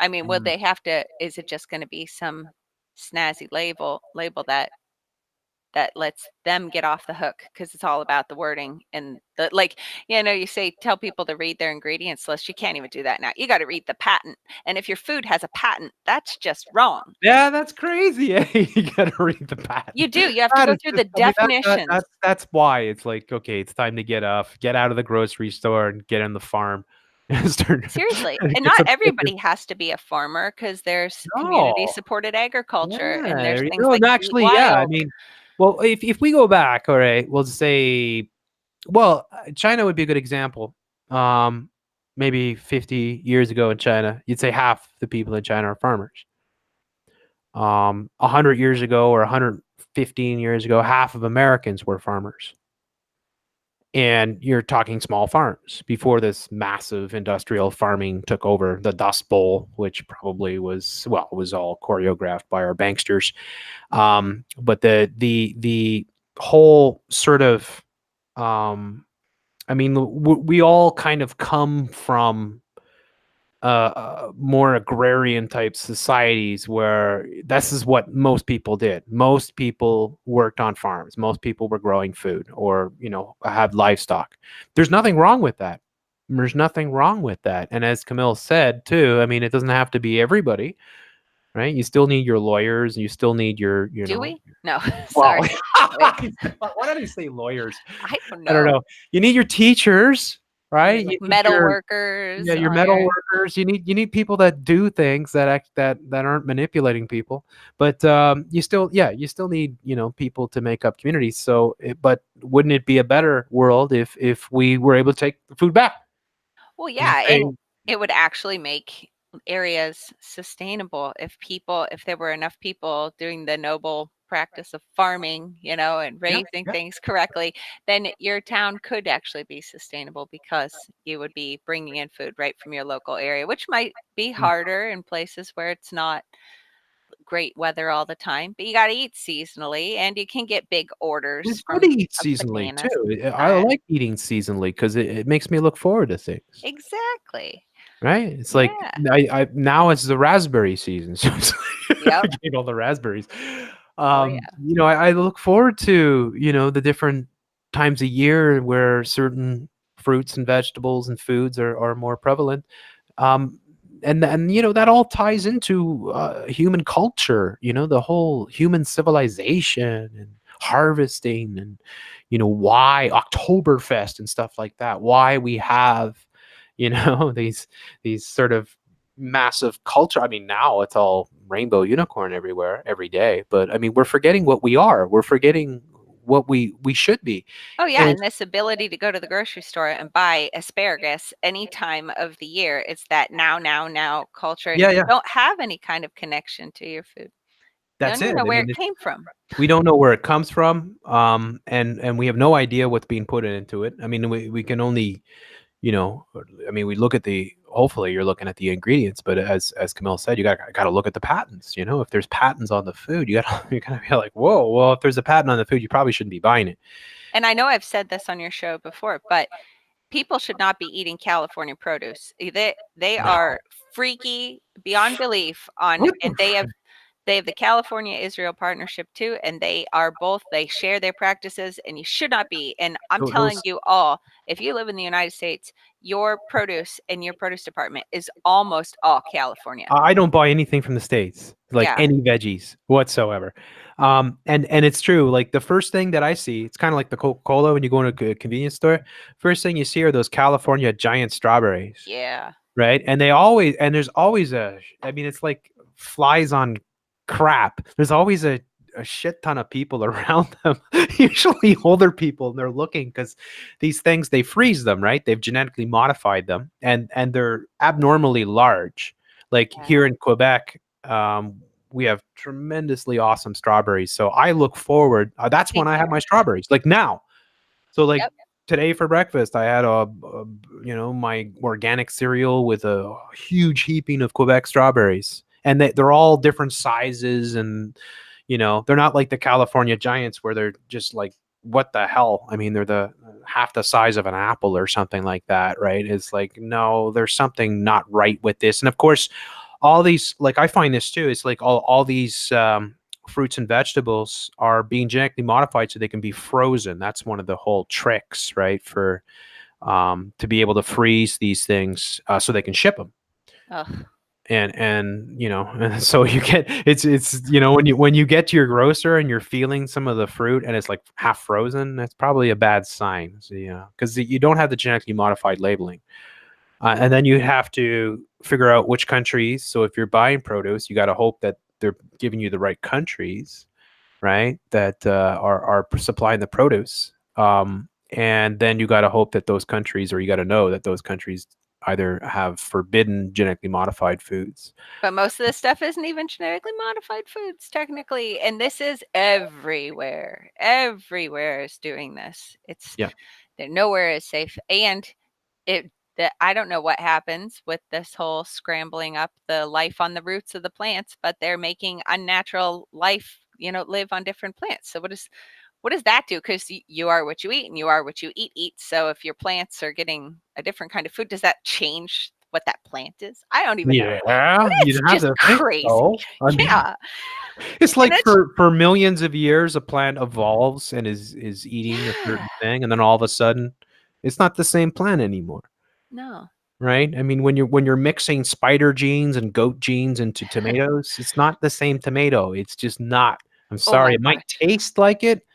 I mean, will Mm. they have to? Is it just going to be some snazzy label that lets them get off the hook because it's all about the wording and the like, you say tell people to read their ingredients list. You can't even do that now. You got to read the patent. And if your food has a patent, that's just wrong. Yeah, that's crazy. You gotta read the You patent. do. You have to That go is through just, the I mean, definitions. that's why it's like, okay, it's time to get out of the grocery store and get on the farm and start Seriously. and And get not some chicken. everybody has to be a farmer because there's community No. supported agriculture and Yeah, there's things no, like and Eat actually, yeah, I Wild. mean, well, if we go back, all right, we'll say, well, China would be a good example. Um, Maybe 50 years ago in China, you'd say half the people in China are farmers. 100 years ago or 115 years ago, half of Americans were farmers. And you're talking small farms before this massive industrial farming took over, the Dust Bowl, which probably was, well, it was all choreographed by our banksters. But the whole sort of, I mean, we all kind of come from more agrarian type societies where this is what most people did. Most people worked on farms. Most people were growing food or, had livestock. There's nothing wrong with that. There's nothing wrong with that. And as Camille said too, I mean, it doesn't have to be everybody, right? You still need your lawyers. You still need your, Do we? No, well, sorry. Wait, why did I say lawyers? I don't I don't know. know. You need your teachers, right? You Like need metal your, workers yeah, your on metal your workers. You need people that do things that that aren't manipulating people. But you still need people to make up communities. So, but wouldn't it be a better world if we were able to take the food back Well, and yeah, say, and it would actually make areas sustainable if there were enough people doing the noble practice of farming, and yeah, raising yeah, things correctly, then your town could actually be sustainable because you would be bringing in food right from your local area, which might be mm. harder in places where it's not great weather all the time, but you got to eat seasonally and you can get big It's orders good to from eat of seasonally bananas too. I and like eating seasonally because it makes me look forward to things. exactly. Right? It's like Yeah. I now it's the raspberry season, so it's Yep. like getting all the raspberries. Oh yeah. I look forward to, the different times a year where certain fruits and vegetables and foods are more prevalent. Um, and that all ties into human culture, the whole human civilization and harvesting and why Oktoberfest and stuff like that, why we have these sort of massive culture. I mean, now it's all rainbow unicorn everywhere every day, but I mean, we're forgetting what we are. We're forgetting what we should be. Oh yeah, And and this ability to go to the grocery store and buy asparagus any time of the year. It's that now culture. And yeah, if you yeah, don't have any kind of connection to your food, you don't that's even it. know I where mean, it came from. we don't know where it comes from, and we have no idea what's being put into it. I mean, we can only, I mean, we look at the. Hopefully, you're looking at the ingredients, but as Camille said, you got to look at the patents. If there's patents on the food, you gotta be like, whoa. Well, if there's a patent on the food, you probably shouldn't be buying it. And I know I've said this on your show before, but people should not be eating California produce. They No, are freaky beyond belief what and they have the California Israel partnership too, and they share their practices, and you should not be. And I'm telling those you all, if you live in the United States, your produce and your produce department is almost all California. I don't buy anything from the States, like Yeah, any veggies whatsoever. And it's true. Like the first thing that I see, it's kind of like the Coca-Cola when you go into a convenience store. First thing you see are those California giant strawberries, yeah, right? And there's always I mean, it's like flies on crap. There's always a shit ton of people around them, usually older people, and they're looking because these things, they freeze them, right? They've genetically modified them, and they're abnormally large. Like yeah. here in Quebec, we have tremendously awesome strawberries. So I look forward. That's when Thank I you. have my strawberries, like now. So like Yep. today for breakfast, I had my organic cereal with a huge heaping of Quebec strawberries, and they're all different sizes and they're not like the California Giants where they're just like, what the hell? I mean, they're the half the size of an apple or something like that, right? It's like, no, there's something not right with this. And of course, all these, like, I find this too, it's like all these fruits and vegetables are being genetically modified so they can be frozen. That's one of the whole tricks, right? For to be able to freeze these things so they can ship them. Ugh. And and so you get it's when you get to your grocer and you're feeling some of the fruit and it's like half frozen, that's probably a bad sign. So, because you don't have the genetically modified labeling. And then you have to figure out which countries. So if you're buying produce, you got to hope that they're giving you the right countries, right? That are supplying the produce. And then you got to hope that those countries, or you got to know that those countries either have forbidden genetically modified foods. But most of this stuff isn't even genetically modified foods, technically. And this is everywhere. Everywhere is doing this. Yeah. Nowhere is safe. And I don't know what happens with this whole scrambling up the life on the roots of the plants, but they're making unnatural life, live on different plants. So what does that do? Because you are what you eat, and you are what you eat. So if your plants are getting a different kind of food, does that change what that plant is? I don't even know. Yeah, It's you'd have just to think crazy. so. I mean, Yeah. it's And like it's for millions of years, a plant evolves and is eating a yeah. certain thing, and then all of a sudden, it's not the same plant anymore, No. right? I mean, when you're mixing spider genes and goat genes into tomatoes, it's not the same tomato. It's just not. I'm Oh sorry. my It might gosh. taste like it,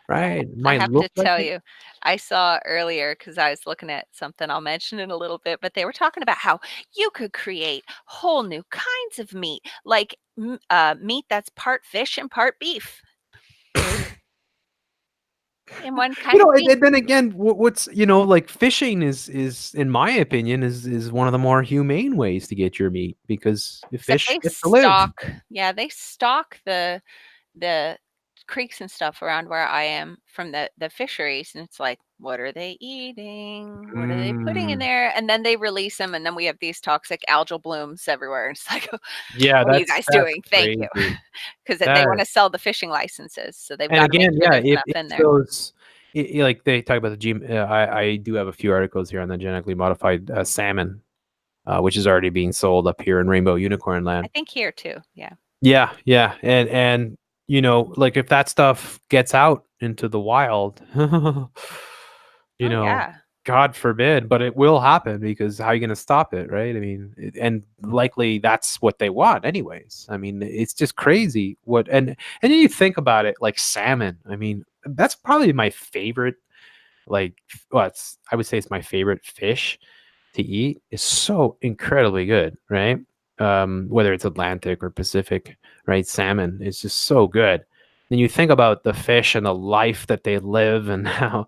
right? It I might have look to like tell it. you, I saw earlier because I was looking at something, I'll mention in a little bit, but they were talking about how you could create whole new kinds of meat, like meat that's part fish and part beef in one kind of meat. And then again, what's like fishing is in my opinion is one of the more humane ways to get your meat because the Except fish they get to live. stock, yeah, they stock the creeks and stuff around where I am from the fisheries, and it's like, what are they eating? What are they putting in Mm, there? And then they release them, and then we have these toxic algal blooms everywhere. And it's like, yeah, what are you that's guys that's doing? Thank you, crazy. because they That want to sell the fishing licenses, so they've and got to make again, sure yeah, there's if enough in there. those like they talk about the I do have a few articles here on the genetically modified salmon, which is already being sold up here in Rainbow Unicorn I Land. think here too. Yeah. Yeah, yeah, and like if that stuff gets out into the wild, you Oh know, yeah. God forbid, but it will happen because how are you going to stop it, right? I mean, and likely that's what they want, anyways. I mean, it's just crazy what and then you think about it, like salmon. I mean, that's probably my favorite. Like, well, I would say it's my favorite fish to eat is so incredibly good, right? Whether it's Atlantic or Pacific, right? Salmon is just so good. Then you think about the fish and the life that they live and how,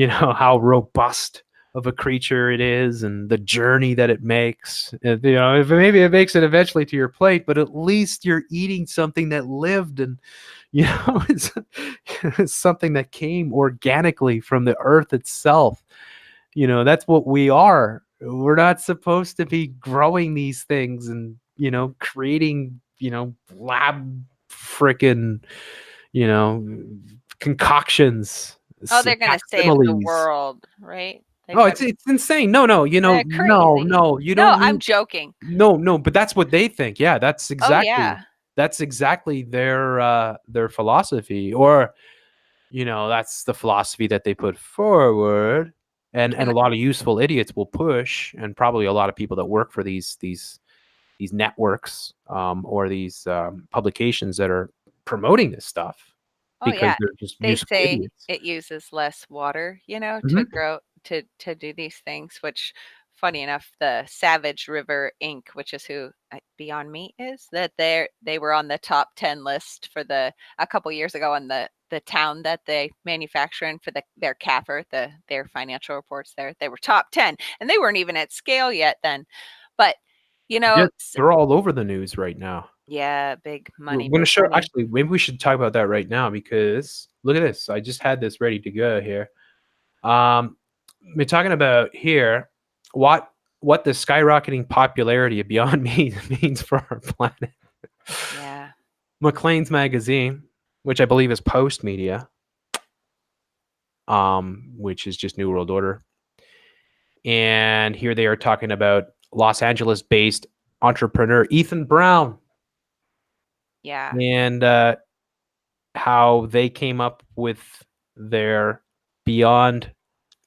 how robust of a creature it is and the journey that it makes. And, if maybe it makes it eventually to your plate, but at least you're eating something that lived and, it's, it's something that came organically from the earth itself. That's what we are. We're not supposed to be growing these things and creating lab frickin' you know concoctions, Oh, they're gonna save the facsimiles. world, right? They've Oh, got it's insane. No, no, they're no, crazy. no, you No, don't I'm need. joking. No, no, but that's what they think. Yeah, Oh yeah. that's exactly their philosophy, or that's the philosophy that they put forward, and And a lot of useful idiots will push, and probably a lot of people that work for these networks, or these publications that are promoting this stuff oh because yeah, they're just they useful say idiots. it uses less water, to Mhm. grow to do these things, which funny enough, the Savage River Inc., which is who Beyond Meat is, that they were on the top 10 list for a couple years ago on the town that they manufacture in for their CAFR, their financial reports there. They were top 10 and they weren't even at scale yet then. But Yeah, they're all over the news right now. yeah, big We're money, gonna big show. money. Actually, maybe we should talk about that right now because look at this. I just had this ready to go here. Um, we're talking about here what the skyrocketing popularity of Beyond Meat means for our planet. Yeah. Maclean's Magazine, which I believe is Post Media, which is just New World Order. And here they are talking about Los Angeles-based entrepreneur Ethan Brown Yeah. and how they came up with their Beyond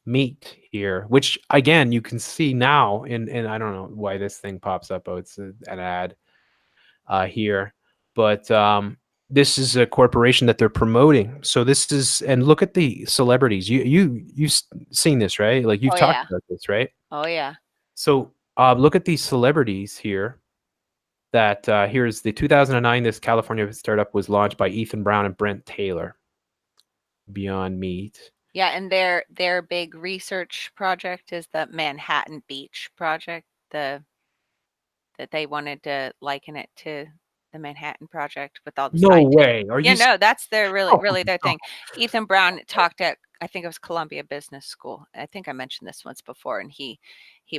Meat here, which again you can see now. And I don't know why this thing pops up. Oh, it's an ad here, but this is a corporation that they're promoting. So this is, and look at the celebrities. You've seen this, right? Like you've Oh talked yeah. about this, right? Oh yeah. So look at these celebrities here. That here's the 2009. This California startup was launched by Ethan Brown and Brent Taylor. Beyond Meat. Yeah, and their big research project is the Manhattan Beach project, that they wanted to liken it to the Manhattan Project with all the No scientists. way. Are Yeah, you? no, that's their Oh, really their no. thing. Ethan Brown talked at, I think it was Columbia Business School. I think I mentioned this once before, and he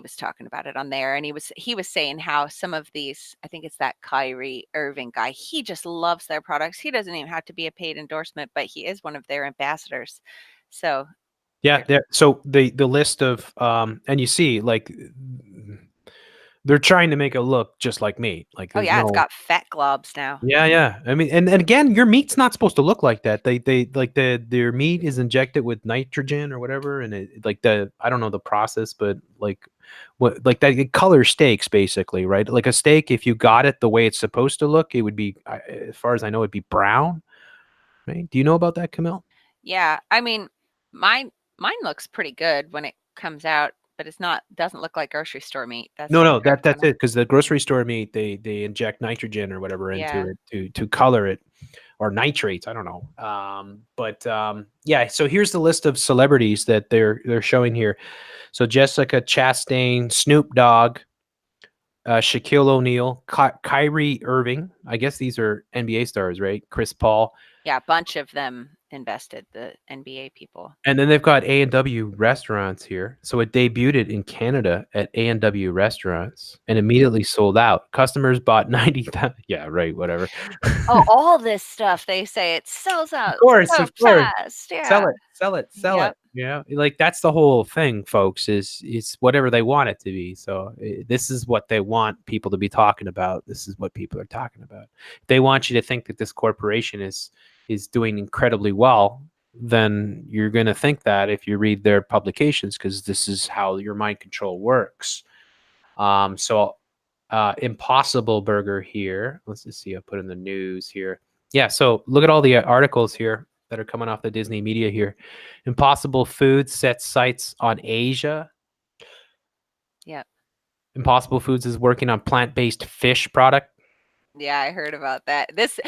was talking about it on there, and he was saying how some of these, I think it's that Kyrie Irving guy, he just loves their products. He doesn't even have to be a paid endorsement, but he is one of their ambassadors. So Yeah. There. So the list of and you see like they're trying to make it look just like meat. Like oh there's yeah, it's no. got fat globs now. Yeah, yeah. I mean, and again, your meat's not supposed to look like that. They like their meat is injected with nitrogen or whatever, and it like the I don't know the process, but like what like that it color steaks basically, right? Like a steak, if you got it the way it's supposed to look, it would be, as far as I know, it'd be brown, right? Do you know about that, Camille? Yeah, I mean, mine looks pretty good when it comes out, but it's not doesn't look like grocery store meat. That's No, for no, sure. that's it. Because the grocery store meat, they inject nitrogen or whatever into Yeah. it to color it, or nitrates. I don't know. But yeah. So here's the list of celebrities that they're showing here. So Jessica Chastain, Snoop Dogg, Shaquille O'Neal, Kyrie Irving. I guess these are NBA stars, right? Chris Paul. Yeah, a bunch of them invested, the NBA people. And then they've got A&W restaurants here. So it debuted in Canada at A&W restaurants and immediately sold out. Customers bought 90,000. Yeah, right, whatever. Oh, all this stuff, they say it sells Of out course, so of course. fast. Sell Yeah. it, sell it, sell it. Yep. Yeah, like that's the whole thing, folks. Is whatever they want it to be. So this is what they want people to be talking about. This is what people are talking about. They want you to think that this corporation is doing incredibly well. Then you're going to think that if you read their publications, because this is how your mind control works. So Impossible Burger here. Let's just see. I put in the news here. Yeah. So look at all the articles here that are coming off the Disney media here. Impossible Foods sets sights on Asia. Yep. Impossible Foods is working on plant-based fish product. Yeah, I heard about that. This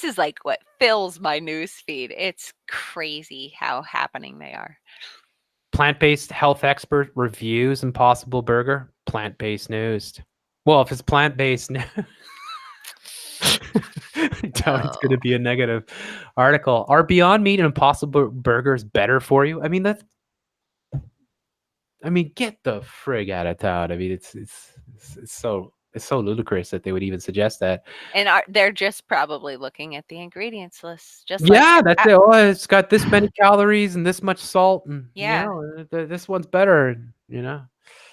is like what fills my news feed. It's crazy how happening they are. Plant-based health expert reviews Impossible Burger. Plant-based news. Well, if it's plant-based, I doubt it's going to Oh. be a negative article. Are Beyond Meat and Impossible Burgers better for you? I mean, get the frig out of town. I mean, it's so ludicrous that they would even suggest that. And they're just probably looking at the ingredients list, just like Yeah, that's it. Oh, it's got this many calories and this much salt, and yeah. this one's better.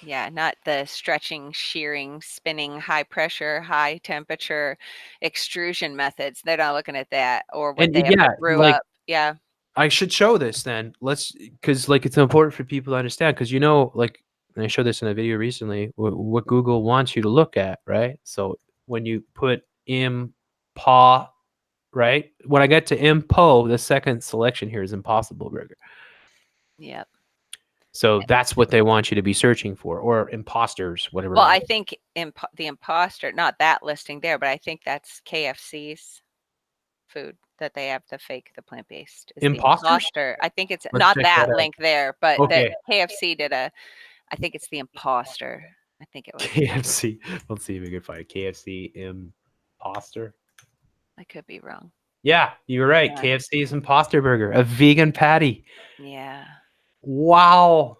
Yeah, not the stretching, shearing, spinning, high pressure, high temperature extrusion methods. They're not looking at that, or what And they have yeah, to brew like up. Yeah. I should show this then. Because like it's important for people to understand. Because like, and I showed this in a video recently. What Google wants you to look at, right? So when you put impa, right? When I get to impo, the second selection here is Impossible Burger. Yep. So that's what they want you to be searching for, or imposters, whatever. Well, I think the imposter, not that listing there, but I think that's KFC's food that they have, the plant-based is the Imposters? imposter. I think it's Let's not check that that out. link there, but the Okay. KFC did I think it's the imposter. I think it was. KFC. Let's see if we can find a KFC imposter. I could be wrong. Yeah, you were right. Yeah. KFC's Imposter Burger, a vegan patty. Yeah. Wow.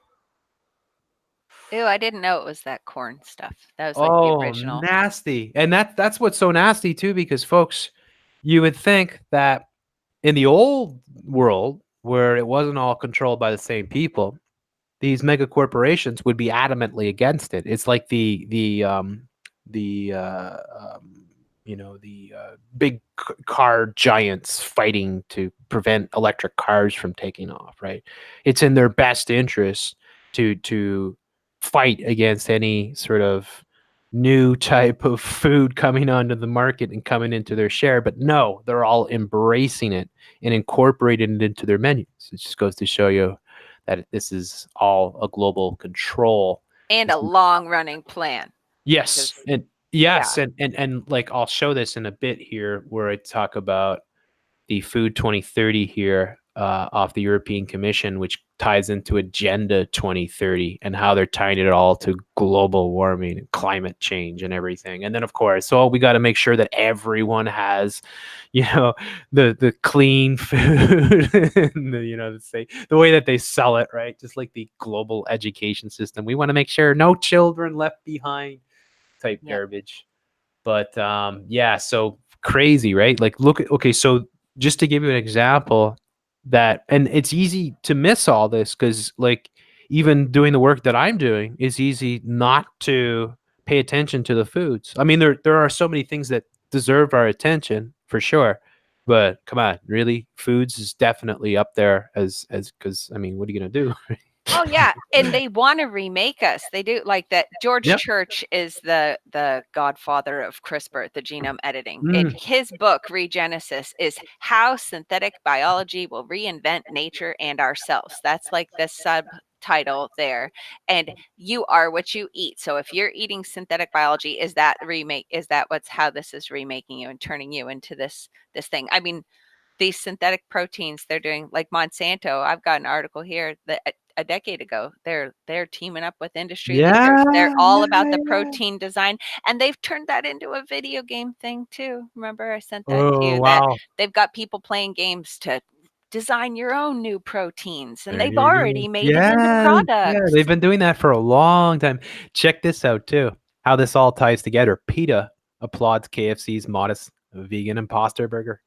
Ew, I didn't know it was that corn stuff. That was like the Oh, original. nasty. And that's what's so nasty too, because folks, you would think that in the old world, where it wasn't all controlled by the same people, these mega corporations would be adamantly against it. It's like the big car giants fighting to prevent electric cars from taking off, right? It's in their best interest to fight against any sort of new type of food coming onto the market and coming into their share. But no, they're all embracing it and incorporating it into their menus. It just goes to show you that this is all a global control. And It's a long running plan. Yes, Because and yeah. yes, and like I'll show this in a bit here, where I talk about the Food 2030 here off the European Commission, which ties into Agenda 2030 and how they're tying it all to global warming and climate change and everything. And then, of course, so we got to make sure that everyone has, the clean food and the way that they sell it, right? Just like the global education system, we want to make sure no children left behind type Yep. garbage. But yeah, so crazy, right? Like, look at, okay, so just to give you an example, that, and it's easy to miss all this because, like, even doing the work that I'm doing, is easy not to pay attention to the foods. I mean, there are so many things that deserve our attention for sure, but come on, really, foods is definitely up there as because I mean, what are you gonna do? Oh yeah, and they want to remake us. They do, like that. George Yep. Church is the godfather of CRISPR, the genome editing. And Mm. his book Regenesis is how synthetic biology will reinvent nature and ourselves. That's like the subtitle there. And you are what you eat. So if you're eating synthetic biology, is that what's how this is remaking you and turning you into this thing? I mean, these synthetic proteins they're doing, like Monsanto. I've got an article here that a decade ago they're teaming up with industry leaders. Yeah, They're all yeah, about the yeah. protein design, and they've turned that into a video game thing too. Remember I sent that to Oh, you, that wow. they've got people playing games to design your own new proteins, and There they've you go. already made it into Yeah, yeah, products. they've been doing that for a long time. Check this out too, how this all ties together. PETA applauds KFC's modest vegan imposter burger.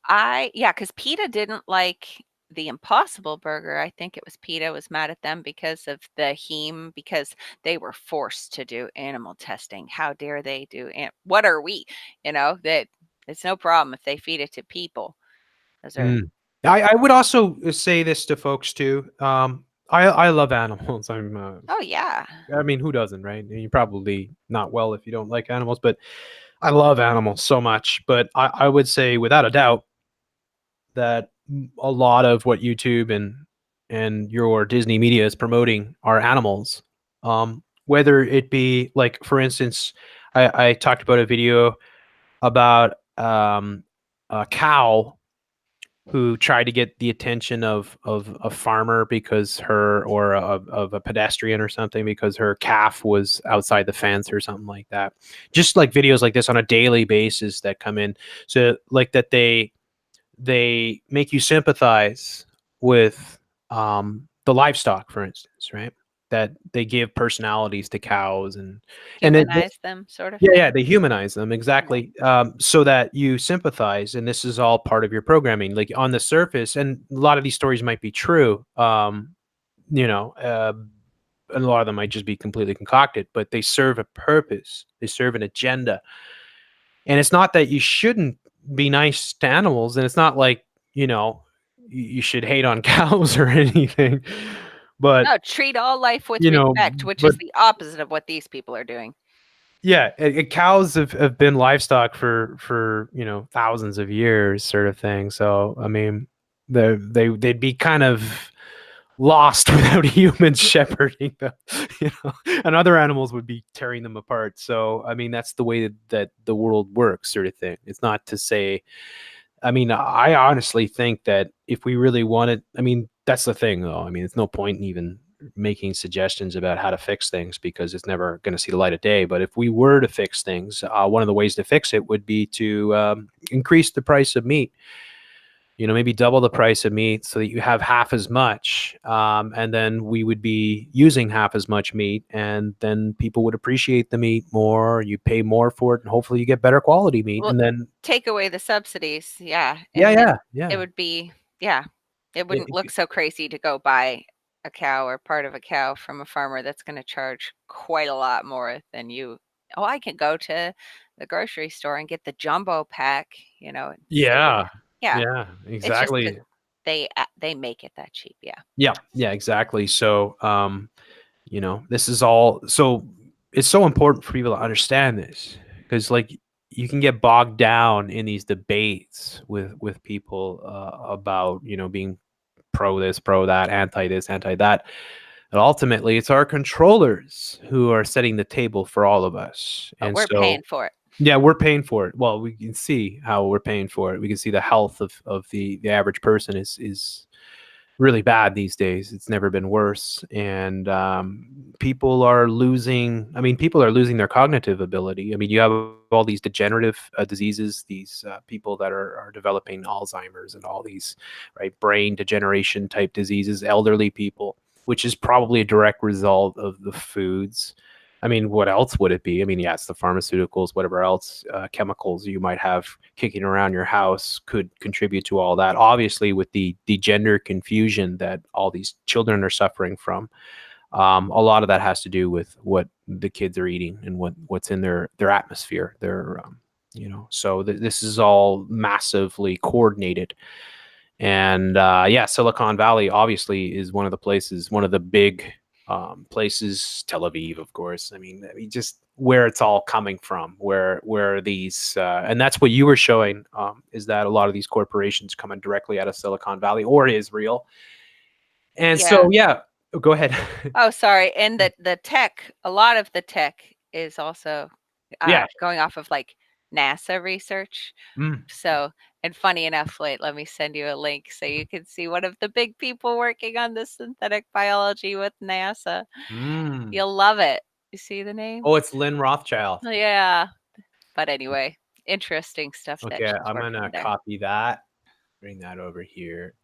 Yeah, because PETA didn't like the Impossible Burger. I think it was PETA was mad at them because of the heme, because they were forced to do animal testing. How dare they do? What are we? That it's no problem if they feed it to people. Those are. Mm. I would also say this to folks too. I love animals. Oh yeah. I mean, who doesn't, right? And you're probably not well if you don't like animals, but I love animals so much. But I would say without a doubt that a lot of what YouTube and your Disney media is promoting are animals. Whether it be, like, for instance, I talked about a video about a cow who tried to get the attention of a farmer because her, or of a pedestrian or something, because her calf was outside the fence or something like that. Just like videos like this on a daily basis that come in, so like that they make you sympathize with the livestock, for instance, right? That they give personalities to cows, and Humanize them, sort of yeah, thing. yeah, they humanize them, Yeah. exactly, so that you sympathize, and this is all part of your programming. Like, on the surface, and a lot of these stories might be true, you know, uh, and a lot of them might just be completely concocted, but they serve a purpose. They serve an agenda. And it's not that you shouldn't be nice to animals, and it's not like, you should hate on cows or anything. But, No, treat all life with you know, respect, which but is the opposite of what these people are doing. yeah, cows have been livestock for thousands of years, sort of thing. So I mean, they'd be kind of lost without humans shepherding them, and other animals would be tearing them apart. So I mean, that's the way that the world works, sort of thing. It's not to say, I mean, I honestly think that if we really wanted, I mean, that's the thing, though. I mean, it's no point in even making suggestions about how to fix things because it's never going to see the light of day. But if we were to fix things, one of the ways to fix it would be to increase the price of meat. maybe double the price of meat so that you have half as much. And then we would be using half as much meat, and then people would appreciate the meat more. You pay more for it, and hopefully you get better quality meat. Well, And then, take away the subsidies, yeah, yeah, and yeah, then it yeah. would be, yeah, it wouldn't It- look so crazy to go buy a cow or part of a cow from a farmer that's going to charge quite a lot more than you. Oh, I can go to the grocery store and get the jumbo pack, and save it. yeah, Yeah, yeah, it's just because exactly. they make it that cheap. Yeah. Yeah, yeah, exactly. So, this is all so it's so important for people to understand this, because like you can get bogged down in these debates with people about being pro this, pro that, anti this, anti that. And ultimately, it's our controllers who are setting the table for all of us. But And we're paying so, for it. yeah, we're paying for it. Well, we can see how we're paying for it. We can see the health of the average person is really bad these days. It's never been worse, and people are losing. I mean, people are losing their cognitive ability. I mean, you have all these degenerative diseases. These people that are developing Alzheimer's and all these brain degeneration type diseases. Elderly people, which is probably a direct result of the foods. I mean, what else would it be? I mean, yes, the pharmaceuticals, whatever else chemicals you might have kicking around your house could contribute to all that. Obviously, with the gender confusion that all these children are suffering from, a lot of that has to do with what the kids are eating and what's in their atmosphere. So this is all massively coordinated. And yeah, Silicon Valley obviously is one of the places, one of the big places. Tel Aviv, of course. I mean, just where it's all coming from, where these, and that's what you were showing, is that a lot of these corporations coming directly out of Silicon Valley or Israel. And Yeah. so, yeah, go ahead. Oh, sorry. And the tech, a lot of the tech is also Yeah. going off of like NASA research. Mm, So, and funny enough, wait, let me send you a link so you can see one of the big people working on this synthetic biology with NASA. mm. You'll love it. You see the name? Oh, it's Lynn Rothschild. Yeah. But anyway, interesting stuff that Okay, she's I'm working gonna there. copy that. Bring that over here.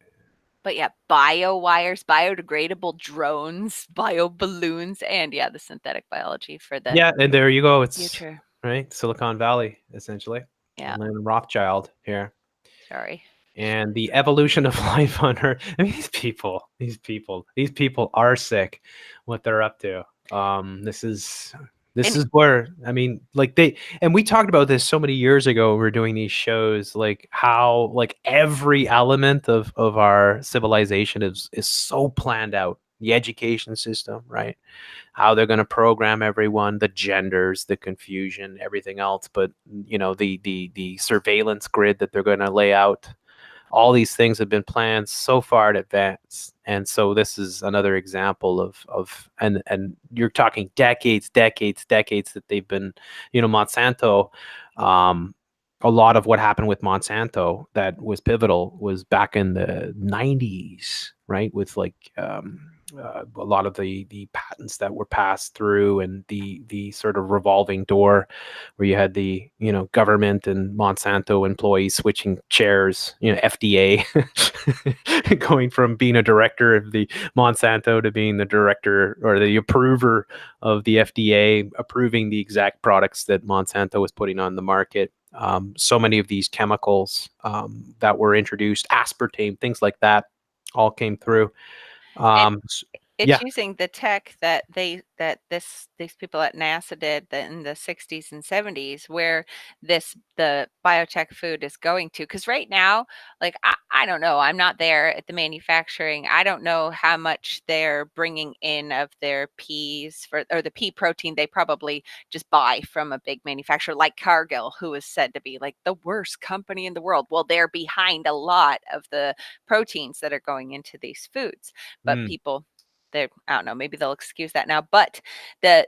But yeah, bio wires, biodegradable drones, bio balloons, and yeah, the synthetic biology for the Yeah, and there you go. It's future. right, Silicon Valley, essentially. Yeah, Lynn Rothschild here. sorry. And the evolution of life on Earth. I mean, these people are sick. What they're up to. This And is where, I mean, like and we talked about this so many years ago. When we were doing these shows, like how like every element of our civilization is so planned out. The education system, right? How they're going to program everyone, the genders, the confusion, everything else. But the surveillance grid that they're going to lay out, all these things have been planned so far in advance. And so this is another example of and you're talking decades that they've been, Monsanto. um a lot of what happened with Monsanto that was pivotal was back in the 90s, right? With like a lot of the patents that were passed through, and the sort of revolving door where you had the government and Monsanto employees switching chairs, FDA going from being a director of the Monsanto to being the director or the approver of the FDA, approving the exact products that Monsanto was putting on the market. So many of these chemicals that were introduced, aspartame, things like that, all came through. and um, it's yeah. using the tech that these people at NASA did in the 60s and 70s, where the biotech food is going to. Because right now, like I don't know, I'm not there at the manufacturing. I don't know how much they're bringing in of their peas or the pea protein they probably just buy from a big manufacturer like Cargill, who is said to be like the worst company in the world. Well, they're behind a lot of the proteins that are going into these foods, but Mm. people, they, I don't know, maybe they'll excuse that now, but the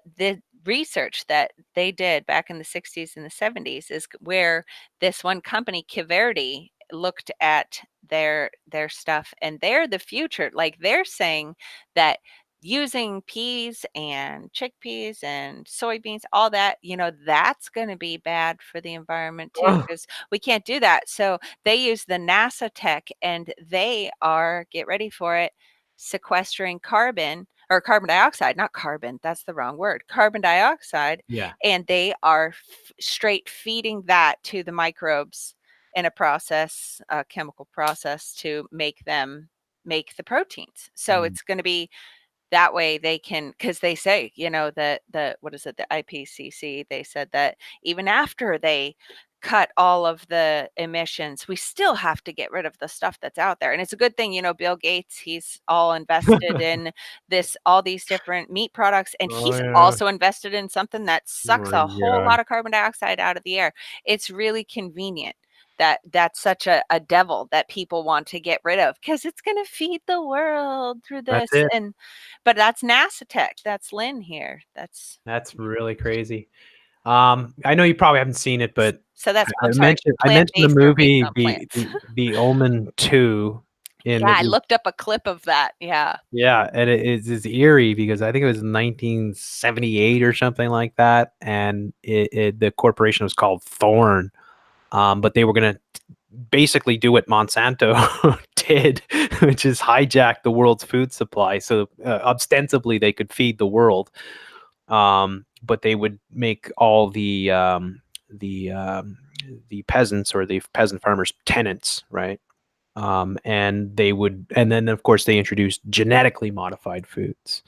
research that they did back in the 60s and the 70s is where this one company, Kiverdi, looked at their stuff, and they're the future. Like they're saying that using peas and chickpeas and soybeans, all that, that's going to be bad for the environment too, Oh, because we can't do that. So they use the NASA tech, and they are, get ready for it, sequestering carbon or carbon dioxide, not carbon, that's the wrong word, carbon dioxide. yeah. And they are straight feeding that to the microbes in a process, a chemical process, to make them make the proteins. So Mm. it's going to be that way they can, because they say, that the what is it, the IPCC, they said that even after they cut all of the emissions, we still have to get rid of the stuff that's out there. And it's a good thing, Bill Gates, he's all invested in all these different meat products, and Oh he's yeah. also invested in something that Oh sucks my a whole God. lot of carbon dioxide out of the air. It's really convenient that that's such a devil that people want to get rid of, because it's going to feed the world through That's this. it. And but that's NASA tech. That's Lynn here. That's That's really crazy. I know you probably haven't seen it, but so that's, I I'm sorry, mentioned the plant-based or based movie on plants. the Omen 2, and Yeah, it I was, looked up a clip of that. Yeah. yeah, and it's eerie because I think it was 1978 or something like that, and the corporation was called Thorn, but they were gonna basically do what Monsanto did, which is hijack the world's food supply, so ostensibly they could feed the world, but they would make all the um, the peasants or the peasant farmers tenants, right? And they would, and then of course they introduced genetically modified foods.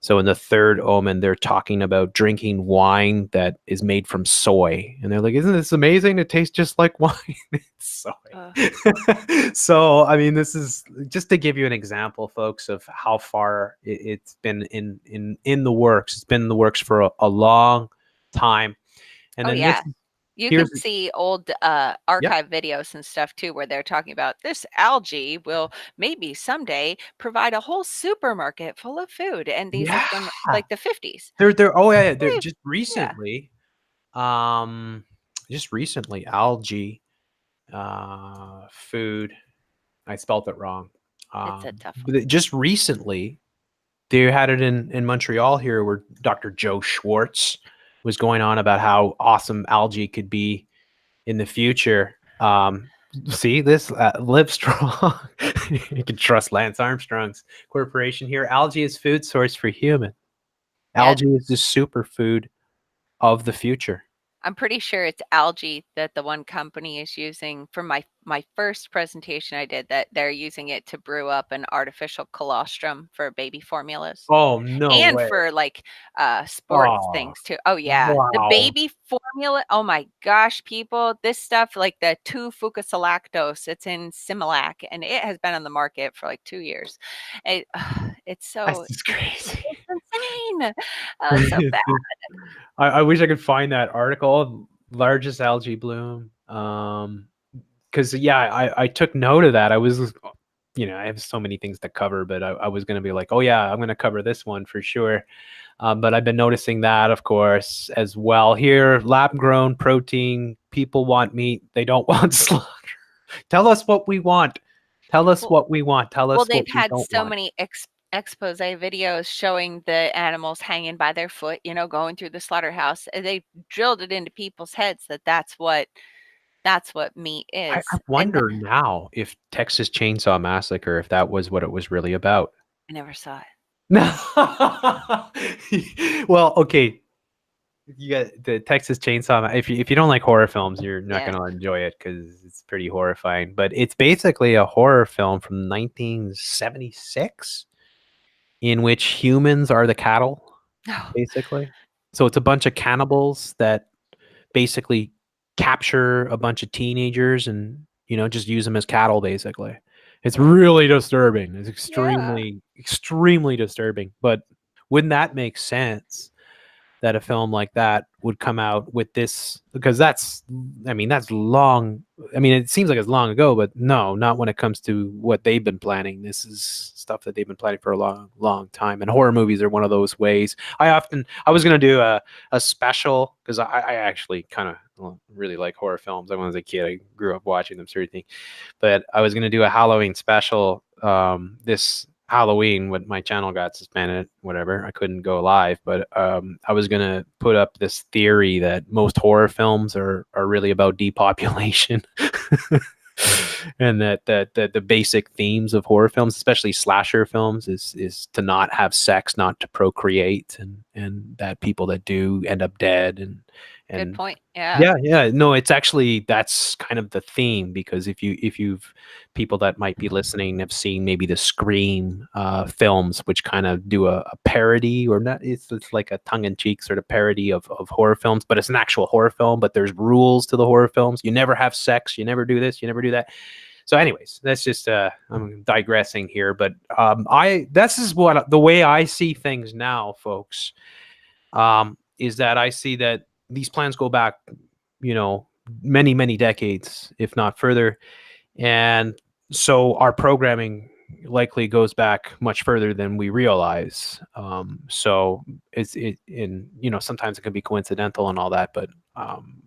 So in the third Omen, they're talking about drinking wine that is made from soy, and they're like, "Isn't this amazing? It tastes just like wine." It's Uh, soy. So I mean, this is just to give you an example, folks, of how far it's been in the works. It's been in the works for a long time, and oh then yeah. this You here's can see old yep, archive videos and stuff too, where they're talking about this algae will maybe someday provide a whole supermarket full of food. And these are yeah. from like the 50s. They're oh yeah, they're We've- Yeah, um just recently algae food. I spelt it wrong. it's a tough one. But just recently they had it in Montreal here where Dr. Joe Schwartz was going on about how awesome algae could be in the future. See this live strong. You can trust Lance Armstrong's corporation here. Algae is food source for human. Yeah, Algae is the superfood of the future. I'm pretty sure it's algae that the one company is using for my first presentation I did, that they're using it to brew up an artificial colostrum for baby formulas. Oh, no And way. for like sports Oh, things too. Oh yeah. The wow. baby formula. Oh my gosh, people. This stuff, like the 2-fucosilactose, it's in Similac, and it has been on the market for like 2 years. It, it's That's so just crazy. it's insane. Oh, it's so bad. I wish I could find that article, largest algae bloom. Because yeah, I took note of that. I was, I have so many things to cover, but I was gonna be like, oh yeah, I'm gonna cover this one for sure. But I've been noticing that, of course, as well. Here, lab grown protein. People want meat. They don't want slaughter. Tell us what we want. Tell us Well, what we want. Tell Well, us they've what we had don't so want. many expose videos showing the animals hanging by their foot, going through the slaughterhouse. And they drilled it into people's heads that that's what meat I is. And wonder now if Texas Chainsaw Massacre, if that was what it was really about. I never saw it. No. Well, okay. You got the Texas Chainsaw. If you don't like horror films, you're not Yeah. going to enjoy it because it's pretty horrifying. But it's basically a horror film from 1976 in which humans are the cattle, No. basically. So it's a bunch of cannibals that basically capture a bunch of teenagers and just use them as cattle basically. It's really disturbing. It's Yeah. extremely disturbing, but wouldn't that make sense that a film like that would come out with this, because that's long. I mean, it seems like it's long ago, but no, not when it comes to what they've been planning. This is stuff that they've been planning for a long time, and horror movies are one of those ways. I was going to do a special because I actually kind of really like horror films. When I was a kid, I grew up watching them, sort of thing. But I was going to do a Halloween special this Halloween when my channel got suspended, whatever. I couldn't go live, but I was gonna put up this theory that most horror films are really about depopulation. And that the basic themes of horror films, especially slasher films, is to not have sex, not to procreate, and that people that do end up dead. Good And point. Yeah. yeah, no, it's actually that's kind of the theme, because if you've people that might be listening have seen maybe the Scream films, which kind of do a parody, or not, it's like a tongue-in-cheek sort of parody of horror films, but it's an actual horror film, but there's rules to the horror films. You never have sex, you never do this, you never do that. So anyways, that's just I'm digressing here, but I this is what the way I see things now, folks, is that I see that these plans go back, you know, many decades, if not further. And so our programming likely goes back much further than we realize. So in, you know, sometimes it can be coincidental and all that, but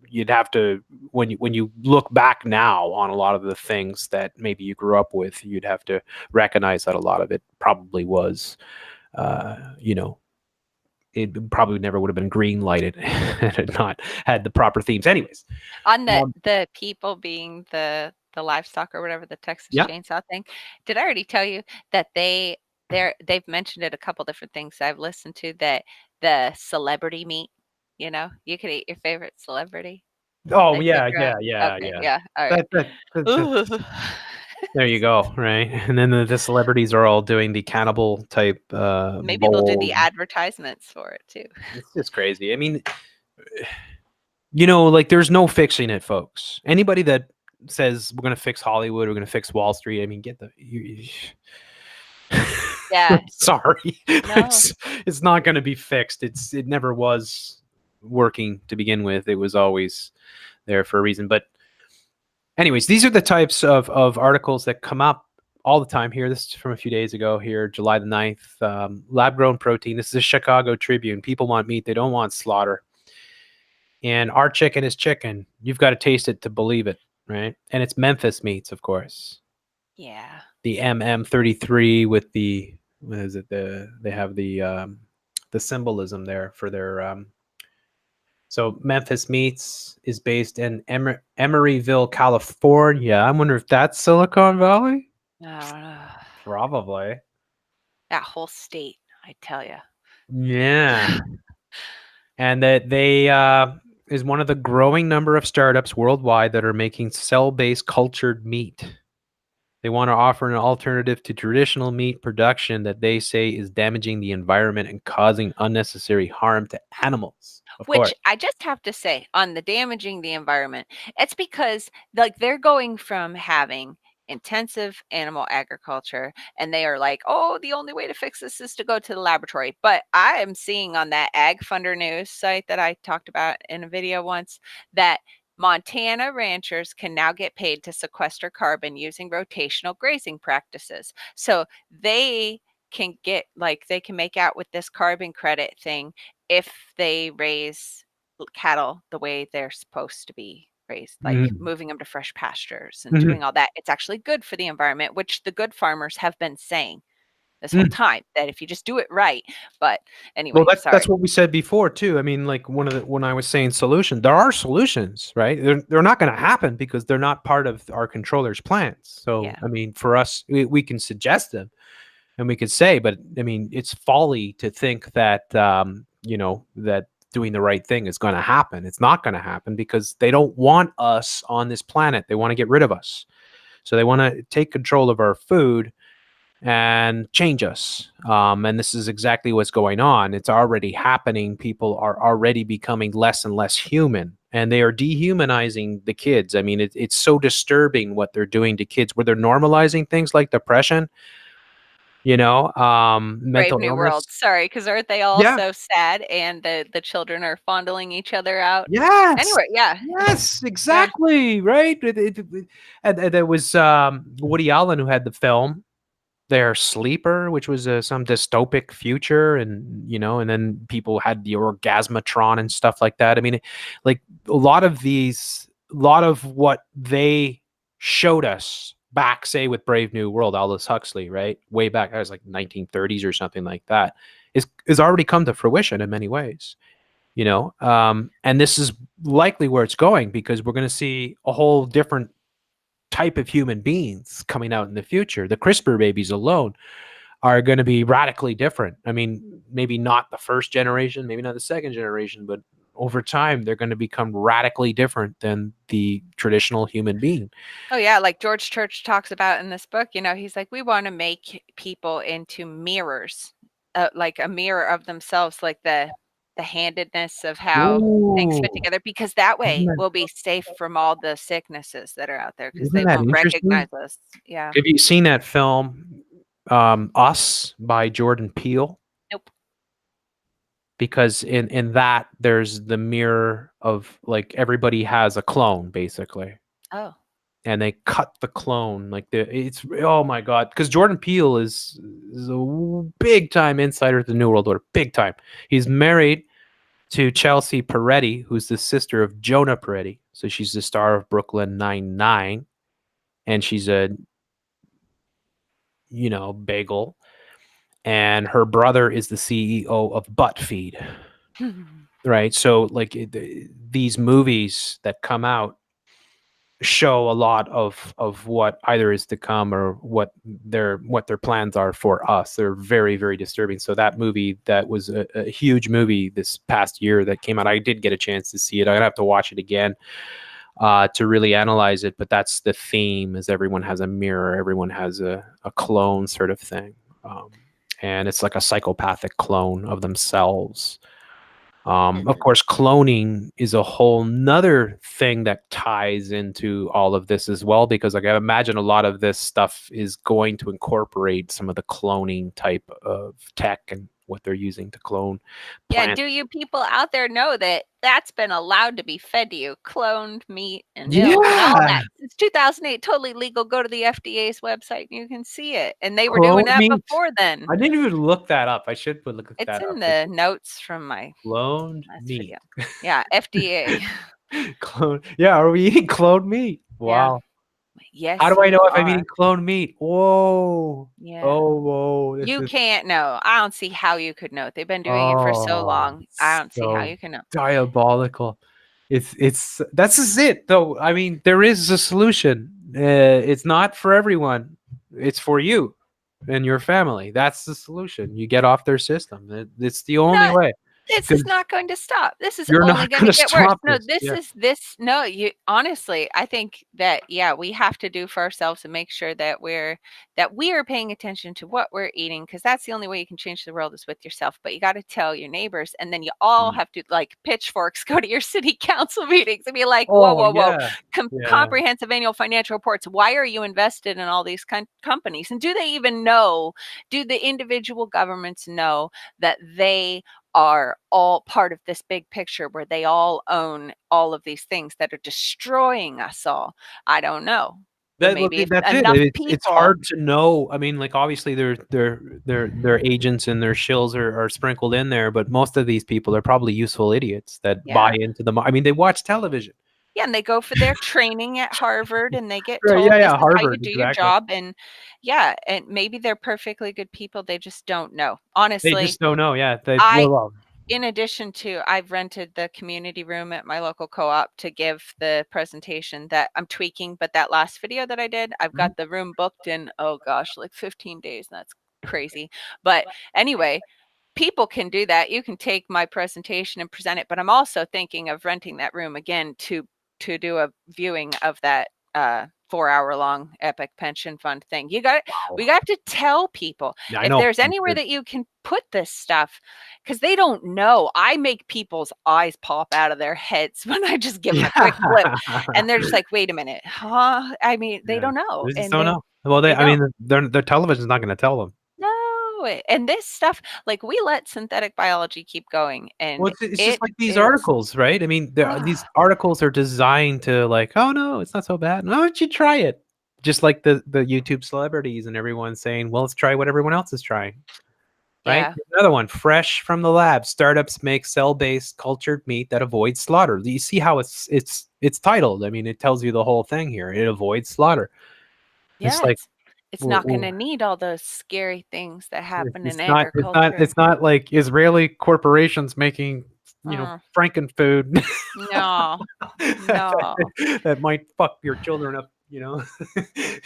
you'd have to, when you look back now on a lot of the things that maybe you grew up with, you'd have to recognize that a lot of it probably was, you know, it probably never would have been green lighted had it not had the proper themes. Anyways, On um, the people being the livestock or whatever, the Texas yeah. Chainsaw thing, did I already tell you that they've mentioned it a couple different things I've listened to, that the celebrity meat, you know, you could eat your favorite celebrity. Oh They yeah, figure out. yeah, yeah, Okay, yeah. yeah, all right. That's Ooh. there you go, right? And then the celebrities are all doing the cannibal type Maybe they'll do bowl. the advertisements for it too. It's just crazy. I mean, you know, like there's no fixing it, folks. Anybody that says we're gonna fix Hollywood, we're gonna fix Wall Street, I mean, get the Yeah, sorry. no. It's not gonna be fixed. It never was working to begin with. It was always there for a reason. But anyways, these are the types of articles that come up all the time here. This is from a few days ago here, July the 9th. Lab grown protein. This is a Chicago Tribune. People want meat. They don't want slaughter. And our chicken is chicken. You've got to taste it to believe it, right? And it's Memphis meats, of course. Yeah. The MM33 with the, what is it? They have the symbolism there for their so Memphis Meats is based in Emeryville, California. I wonder if that's Silicon Valley. I don't know. Probably. That whole state, I tell you. Yeah. And that they is one of the growing number of startups worldwide that are making cell-based cultured meat. They want to offer an alternative to traditional meat production that they say is damaging the environment and causing unnecessary harm to animals. Of course. Which I just have to say, on the damaging the environment, it's because like they're going from having intensive animal agriculture, and they are like, oh, the only way to fix this is to go to the laboratory. But I am seeing on that Ag Funder News site that I talked about in a video once that Montana ranchers can now get paid to sequester carbon using rotational grazing practices. So they can get, like, they can make out with this carbon credit thing if they raise cattle the way they're supposed to be raised, like Mhm. moving them to fresh pastures and Mhm. doing all that. It's actually good for the environment, which the good farmers have been saying this whole Mhm. time, that if you just do it right. But Well, anyway, that's sorry. what we said before too. I mean, like one of the when I was saying solution, there are solutions, right? They're not going to happen because they're not part of our controller's plans. So, Yeah. I mean, for us, we can suggest them and we could say, but I mean, it's folly to think that you know, that doing the right thing is going to happen. It's not going to happen because they don't want us on this planet. They want to get rid of us. So they want to take control of our food and change us. And this is exactly what's going on. It's already happening. People are already becoming less and less human, and they are dehumanizing the kids. I mean, it's so disturbing what they're doing to kids, where they're normalizing things like depression, you know, Brave mental New World. illness. Sorry, because aren't they all Yeah. so sad, and the children are fondling each other out? Yes. Anyway, yeah. Yes, Yeah. exactly. Right. And there was Woody Allen who had the film their Sleeper, which was some dystopic future, and you know, and then people had the orgasmatron and stuff like that. I mean, like a lot of what they showed us back, say with Brave New World, Aldous Huxley, right? Way back, that was like 1930s or something like that, is already come to fruition in many ways. And this is likely where it's going, because we're going to see a whole different type of human beings coming out in the future. The CRISPR babies alone are going to be radically different. I mean, maybe not the first generation, maybe not the second generation, but over time, they're going to become radically different than the traditional human being. Oh yeah, like George Church talks about in this book, he's like, we want to make people into mirrors, like a mirror of themselves, like the handedness of how things fit Ooh, together, because that isn't way that, we'll be safe from all the sicknesses that are out there because isn't they that won't interesting? recognize us. Yeah. Have you seen that film, Us by Jordan Peele? Nope. Because in that, there's the mirror of, like, everybody has a clone basically, Oh. and they cut the clone, like, it's, oh my god, because Jordan Peele is a big time insider to the New World Order, big time. He's married to Chelsea Peretti, who's the sister of Jonah Peretti, so she's the star of Brooklyn Nine-Nine, and she's a bagel, and her brother is the CEO of ButtFeed, right? So, like, these movies that come out show a lot of what either is to come, or what their plans are for us. They're very, very disturbing. So that movie, that was a huge movie this past year that came out. I did get a chance to see it. I'd have to watch it again to really analyze it. But that's the theme: is everyone has a mirror, everyone has a clone sort of thing, and it's like a psychopathic clone of themselves. Of course, cloning is a whole nother thing that ties into all of this as well, because, like, I imagine a lot of this stuff is going to incorporate some of the cloning type of tech and what they're using to clone Yeah, plants. do you people out there know that that's been allowed to be fed to you? Cloned meat and milk and all Yeah, that. Since 2008, totally legal. Go to the FDA's website and you can see it. And they were doing cloned that meat. before then. I didn't even look that up. I should look It's that in up. the notes from my Cloned last meat. video. Yeah, FDA. Clone. Yeah, are we eating cloned meat? Yeah. Wow. How Yes, do I know you if I'm are. eating cloned meat? Whoa. Yeah. Oh, whoa. This You is, can't know. I don't see how you could know. They've been doing it for so oh, long. I don't see how so you can know. diabolical. It's that's just it though. I mean, there is a solution. It's not for everyone. It's for you and your family. That's the solution. You get off their system. It's the only No, way, this is because not going to stop. This is you're only not going going to to get worse. stop No, this. Yeah. no, you honestly, I think that, yeah, we have to do for ourselves and make sure that we are paying attention to what we're eating, because that's the only way you can change the world is with yourself. But you got to tell your neighbors, and then you all Mm. have to, like pitchforks, go to your city council meetings and be like, whoa, Oh whoa, whoa, yeah. Yeah. comprehensive annual financial reports. Why are you invested in all these companies? And do they even know? Do the individual governments know that they are all part of this big picture where they all own all of these things that are destroying us all? I don't know. But Well, maybe if that's it. enough It's people, hard to know. I mean, like, obviously their agents and their shills are sprinkled in there, but most of these people are probably useful idiots that buy yeah. into them. I mean, they watch television. Yeah, and they go for their training at Harvard and they get Right. Yeah. told this Yeah. is how you Harvard. do your Exactly. job. And yeah, and maybe they're perfectly good people. They just don't know. They Honestly, just don't know. Yeah. They I well. in addition to, I've rented the community room at my local co-op to give the presentation that I'm tweaking, but that last video that I did, I've Mhm. got the room booked in, oh gosh, like 15 days. And that's crazy. But anyway, people can do that. You can take my presentation and present it, but I'm also thinking of renting that room again to do a viewing of that 4-hour long epic pension fund thing. We Wow. got to tell people Yeah, I if know. there's anywhere that you can put this stuff, because they don't know. I make people's eyes pop out of their heads when I just give them a quick blip, and they're just like, wait a minute, huh? I mean, they Yeah. don't know, They just and don't they know. Well, they I don't. mean, their television's not going to tell them. No, and this stuff, like, we let synthetic biology keep going, Well, and it's just it like these is articles, right? I mean, these ah, articles are designed to, like, oh no, it's not so bad. Why don't you try it? Just like the YouTube celebrities and everyone saying, well, let's try what everyone else is trying, right? yeah. Another one, fresh from the lab. Startups make cell-based cultured meat that avoids slaughter. You see how it's titled. I mean, it tells you the whole thing here. It avoids slaughter. It's Yeah, like it's we're, not we're, gonna need all those scary things that happen in it's not it's not agriculture. it's not like Israeli corporations making Uh, frankenfood no, no. that might fuck your children up, you know.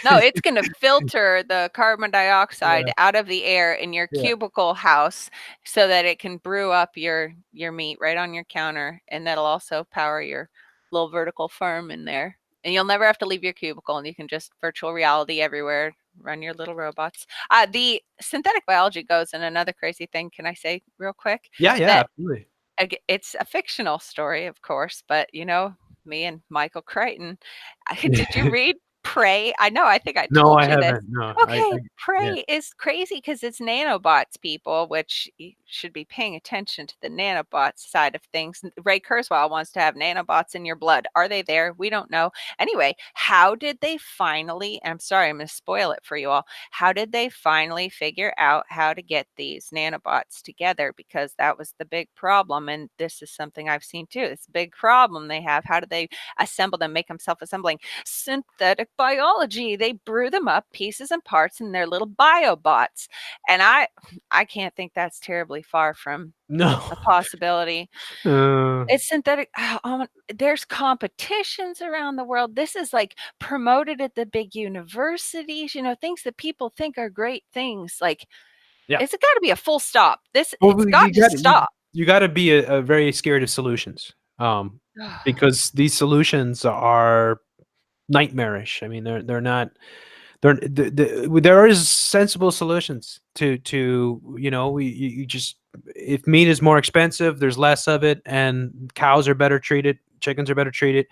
No, it's gonna filter the carbon dioxide Yeah, out of the air in your yeah. cubicle house so that it can brew up your meat right on your counter, and that'll also power your little vertical farm in there. And you'll never have to leave your cubicle, and you can just virtual reality everywhere, run your little robots. The synthetic biology goes in another crazy thing. Can I say real quick Yeah, yeah, that absolutely. it's a fictional story, of course, but me and Michael Crichton. Did you read Prey? I know, I think I No, told I you this. haven't. No, Okay, yeah. Prey is crazy because it's nanobots, people, which you should be paying attention to the nanobots side of things. Ray Kurzweil wants to have nanobots in your blood. Are they there? We don't know. Anyway, how did they finally, I'm sorry, I'm going to spoil it for you all. How did they finally figure out how to get these nanobots together? Because that was the big problem. And this is something I've seen too. It's a big problem they have. How do they assemble them, make them self-assembling? Synthetic biology. They brew them up pieces and parts in their little biobots. And I can't think that's terribly far from No. a possibility. Uh, It's synthetic. There's competitions around the world. This is like promoted at the big universities, things that people think are great things. Like, yeah. it's got to be a full stop. Well, It's got you to got stop. you got to be a very scared of solutions, because these solutions are nightmarish. I mean, they're not. There is sensible solutions to you just, if meat is more expensive, there's less of it, and cows are better treated, chickens are better treated,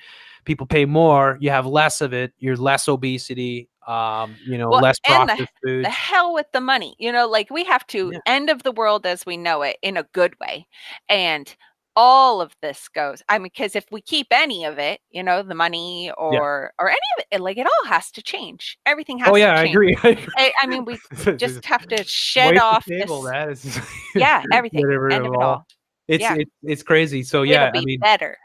people pay more, you have less of it, you're less obesity, Well, less and the processed the foods. hell with the money. Like we have to Yeah, end of the world as we know it in a good way. And all of this goes. I mean, because if we keep any of it, the money yeah. or any of it, like it all has to change. Everything Oh has to yeah, I change. agree. I agree. I mean, we The just have to shed Wait to off table this. that is Yeah, get everything. rid End of of it all. all. It's Yeah, it's it's crazy. So it'll yeah, I be mean, better.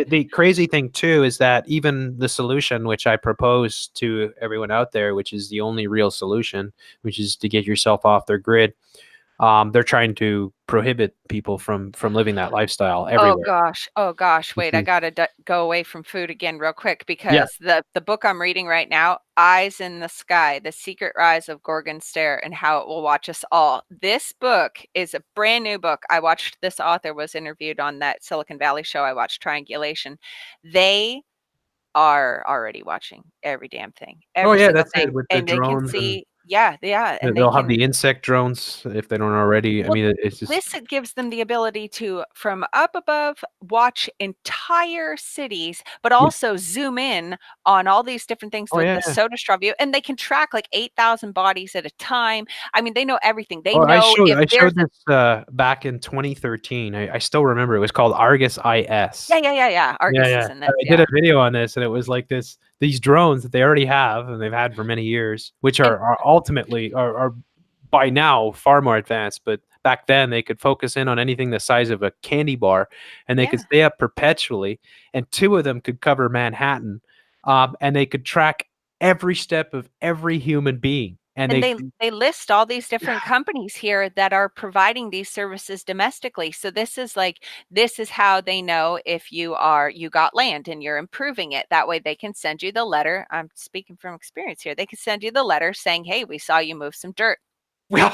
the crazy thing too is that even the solution which I propose to everyone out there, which is the only real solution, which is to get yourself off their grid, they're trying to prohibit people from living that lifestyle Oh everywhere. gosh. Oh gosh. Which Wait, I is, gotta go away from food again real quick yeah. because the book I'm reading right now, Eyes in the Sky: The Secret Rise of Gorgon Stare and How It Will Watch Us All. This book is a brand new book. I watched this author was interviewed on that Silicon Valley show I watched, Triangulation. They are already watching every damn thing, Oh every yeah, single that's it thing, with the and they can drones, and see, yeah, yeah, and they they'll have can. the insect drones if they don't already. I Well, mean, it's just. this it gives them the ability to, from up above, watch entire cities, but Yeah. also zoom in on all these different things Oh with yeah, the yeah. soda straw view, and they can track like 8,000 bodies at a time. I mean, they know everything. They Oh, know if I there's showed a this back in 2013. I still remember. It was called Argus yeah, IS. yeah, yeah, yeah. Yeah, Argus yeah. is in I this, did yeah. a video on this, and it was like these drones that they already have and they've had for many years, which And are ultimately are by now far more advanced. But back then, they could focus in on anything the size of a candy bar, and they could yeah. stay up perpetually. And two of them could cover Manhattan, and they could track every step of every human being. And And they, they list all these different companies here that are providing these services domestically. So this is how they know if you got land and you're improving it. That way they can send you the letter. I'm speaking from experience here. They can send you the letter saying, "Hey, we saw you move some dirt." well,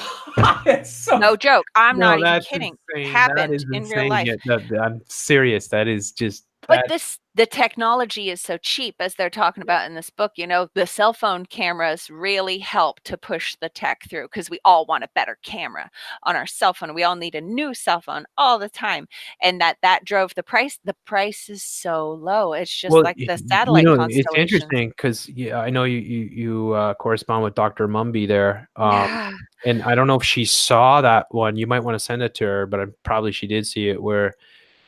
it's so. No joke. I'm not No, even that's kidding. insane. That Happened is in real insane. life. Yeah, I'm serious. That is just But that. the technology is so cheap, as they're talking about in this book. The cell phone cameras really help to push the tech through because we all want a better camera on our cell phone. We all need a new cell phone all the time. And that drove the price. The price is so low. It's just Well, like the satellite it's constellations. interesting because, yeah, I know you correspond with Dr. Mumby there, Yeah. and I don't know if she saw that one. You might want to send it to her, but probably she did see it, where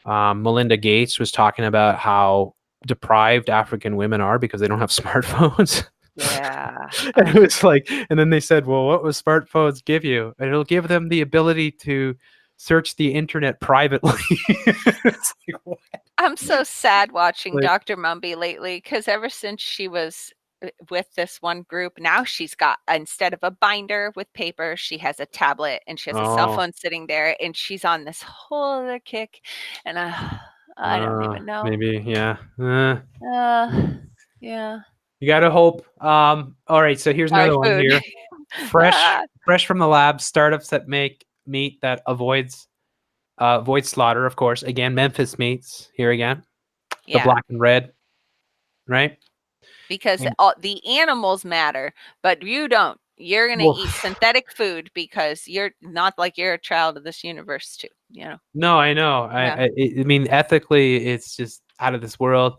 Melinda Gates was talking about how deprived African women are because they don't have smartphones. Yeah. And it was like, and then they said, well, what will smartphones give you? And it'll give them the ability to search the internet privately. It's like, what? I'm so sad watching Like, Dr. Mumby lately because ever since she was with this one group. Now she's got, instead of a binder with paper, she has a tablet and she has a cell phone sitting there, and she's on this whole other kick. And I don't even know. Maybe, yeah. Yeah. You gotta hope. All right, so here's Sorry, another one food. here. Fresh from the lab, startups that make meat that avoids slaughter, of course. Again, Memphis meats here again. The Yeah. black and red, right? Because And, the animals matter, but you don't. You're going to well, eat synthetic food because you're not, like, you're a child of this universe too, you know? no, I know. Yeah. I mean, ethically, it's just out of this world.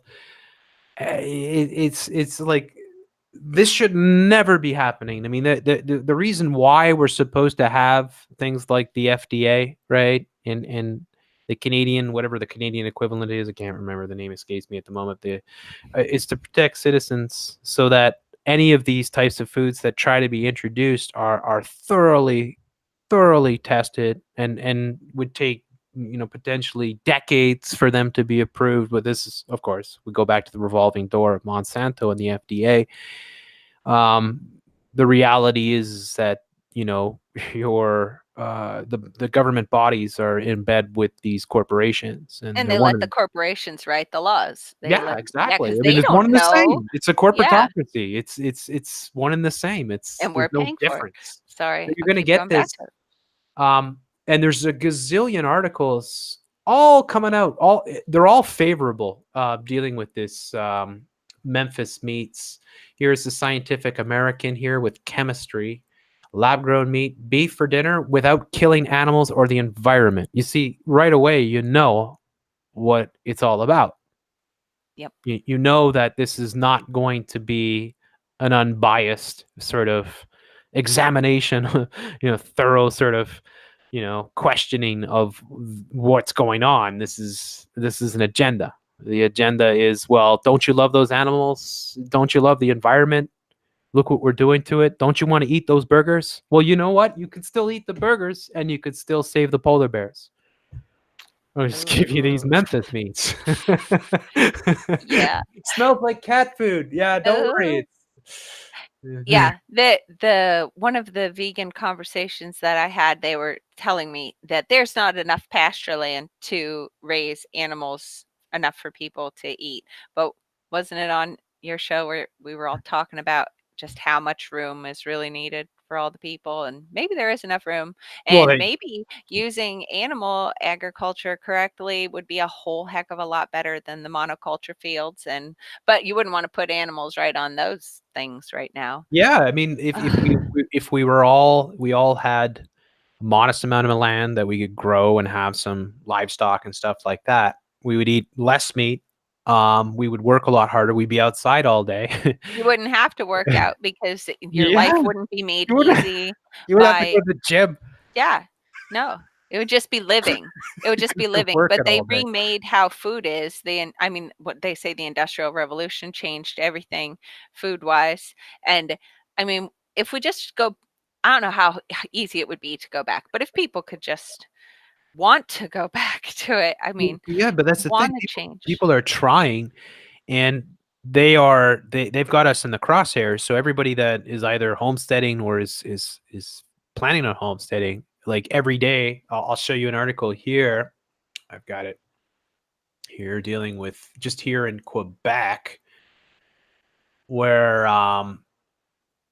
It's like this should never be happening. I mean, the reason why we're supposed to have things like the FDA, right, and the Canadian, whatever the Canadian equivalent is, I can't remember, the name escapes me at the moment. Is to protect citizens so that any of these types of foods that try to be introduced are thoroughly tested and would take potentially decades for them to be approved. But this is, of course, we go back to the revolving door of Monsanto and the FDA. The reality is that your the government bodies are in bed with these corporations, and And they're they let the wondering. corporations write the laws. Yeah, exactly. Because I mean, they it's one don't and the know. same. It's a Yeah. corporatocracy. It's one and the same. And There's we're no paying for it. difference. So Sorry, you're I'll gonna keep get going back this. to it. And there's a gazillion articles all coming out. They're all favorable dealing with this Memphis meats. Here's the Scientific American here with chemistry. Lab-grown meat, beef for dinner without killing animals or the environment. You see, right away, you know what it's all about. Yep. You know that this is not going to be an unbiased sort of examination, thorough sort of, questioning of what's going on. This is an agenda. The agenda is, well, don't you love those animals? Don't you love the environment? Look what we're doing to it. Don't you want to eat those burgers? Well, you know what? You can still eat the burgers and you could still save the polar bears. I'll just give you these Ooh. Memphis meats. Yeah. Smells like cat food. Yeah, don't worry. Yeah, the one of the vegan conversations that I had, they were telling me that there's not enough pasture land to raise animals enough for people to eat. But wasn't it on your show where we were all talking about just how much room is really needed for all the people? And maybe there is enough room, Well, and maybe using animal agriculture correctly would be a whole heck of a lot better than the monoculture fields. And but you wouldn't want to put animals right on those things right now. yeah. I mean, if we were all we all had a modest amount of land that we could grow and have some livestock and stuff like that, we would eat less meat. We would work a lot harder. We'd be outside all day. You wouldn't have to work out because your Yeah, life wouldn't be made you would easy you would have to go by to the gym. yeah, no, it would just be living. It would just be You're living, but working they all day. remade how food is. I mean, what they say, the Industrial Revolution changed everything food-wise, and, I mean, if we just go, I don't know how easy it would be to go back, but if people could just want to go back to it, I mean, Yeah, but that's the thing. wanna change. People are trying, and they've got us in the crosshairs. So everybody that is either homesteading or is planning on homesteading, like every day, I'll show you an article here. I've got it here dealing with just here in Quebec, where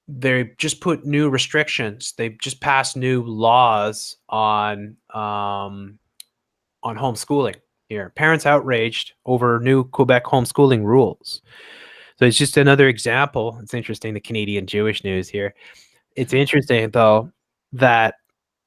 they just put new restrictions. They've just passed new laws on homeschooling here. Parents outraged over new Quebec homeschooling rules. So it's just another example. It's interesting, the Canadian Jewish news here. It's interesting though that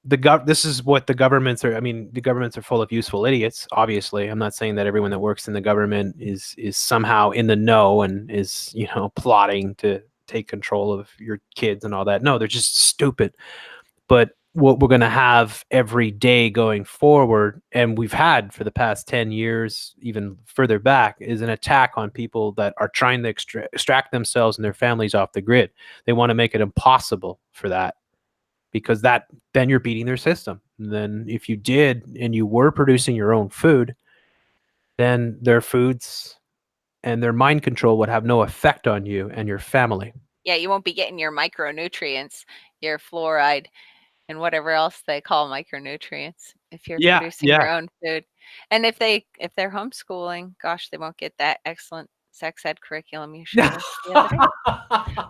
this is what the governments are. I mean, the governments are full of useful idiots. Obviously, I'm not saying that everyone that works in the government is somehow in the know and is plotting to take control of your kids and all that. No, they're just stupid. But what we're going to have every day going forward, and we've had for the past 10 years, even further back, is an attack on people that are trying to extract themselves and their families off the grid. They want to make it impossible for that, because then you're beating their system. And then if you did and you were producing your own food, then their foods and their mind control would have no effect on you and your family. Yeah, you won't be getting your micronutrients, your fluoride, and whatever else they call micronutrients if you're Yeah, producing yeah. your own food. And if they're homeschooling, gosh, they won't get that excellent sex ed curriculum you showed us the other day.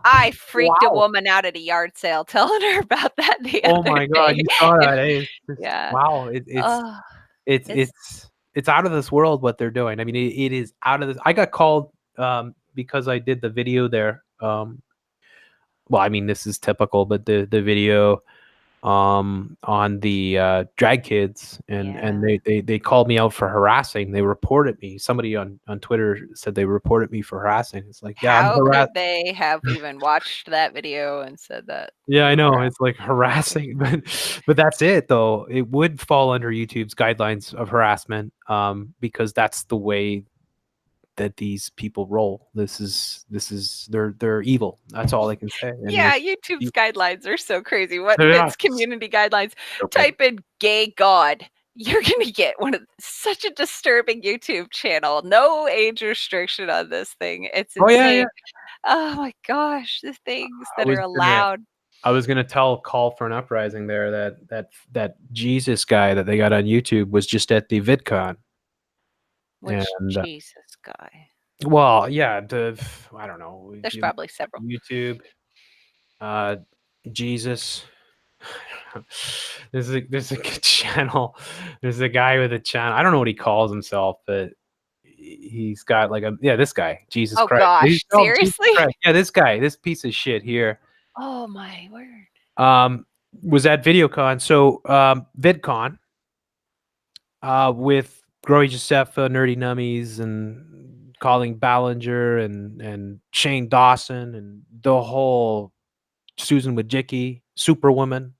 I freaked a Wow. woman out at a yard sale telling her about that the Oh other my God, day. you saw that, eh? Yeah. Wow, Oh, it's it's it's it's out of this world what they're doing. I mean, it is out of this. I got called because I did the video there. Well, I mean, this is typical, but the video on the drag kids, and yeah. they called me out for harassing. They reported me. Somebody on Twitter said they reported me for harassing. It's like, yeah, I'm How harassed. could they have even watched that video and said that Yeah, I you were know. It's like harassing? harassing, but that's it though. It would fall under YouTube's guidelines of harassment, because that's the way that these people roll. This is they're evil. That's all I can say. And Yeah, it's YouTube's you, guidelines are so crazy. What yeah, fits community guidelines? stupid. Type in gay god. You're gonna get such a disturbing YouTube channel. No age restriction on this thing. It's Oh yeah, yeah. insane. Oh my gosh, the things I that are was gonna allowed. I was gonna tell Call for an Uprising there that Jesus guy that they got on YouTube was just at the VidCon, Which and Jesus guy? well, yeah, I don't know if There's you probably several. YouTube, uh, Jesus. There's a good channel. There's a guy with a channel. I don't know what he calls himself, but he's got like this guy, Jesus Oh Christ. He's gosh, called Jesus seriously? Christ. Yeah, this guy, this piece of shit here, Oh my word. um, was at VideoCon. So VidCon, with Growy Josefa, Nerdy Nummies, and Colin Ballinger, and Shane Dawson, and the whole Susan Wojcicki, Superwoman,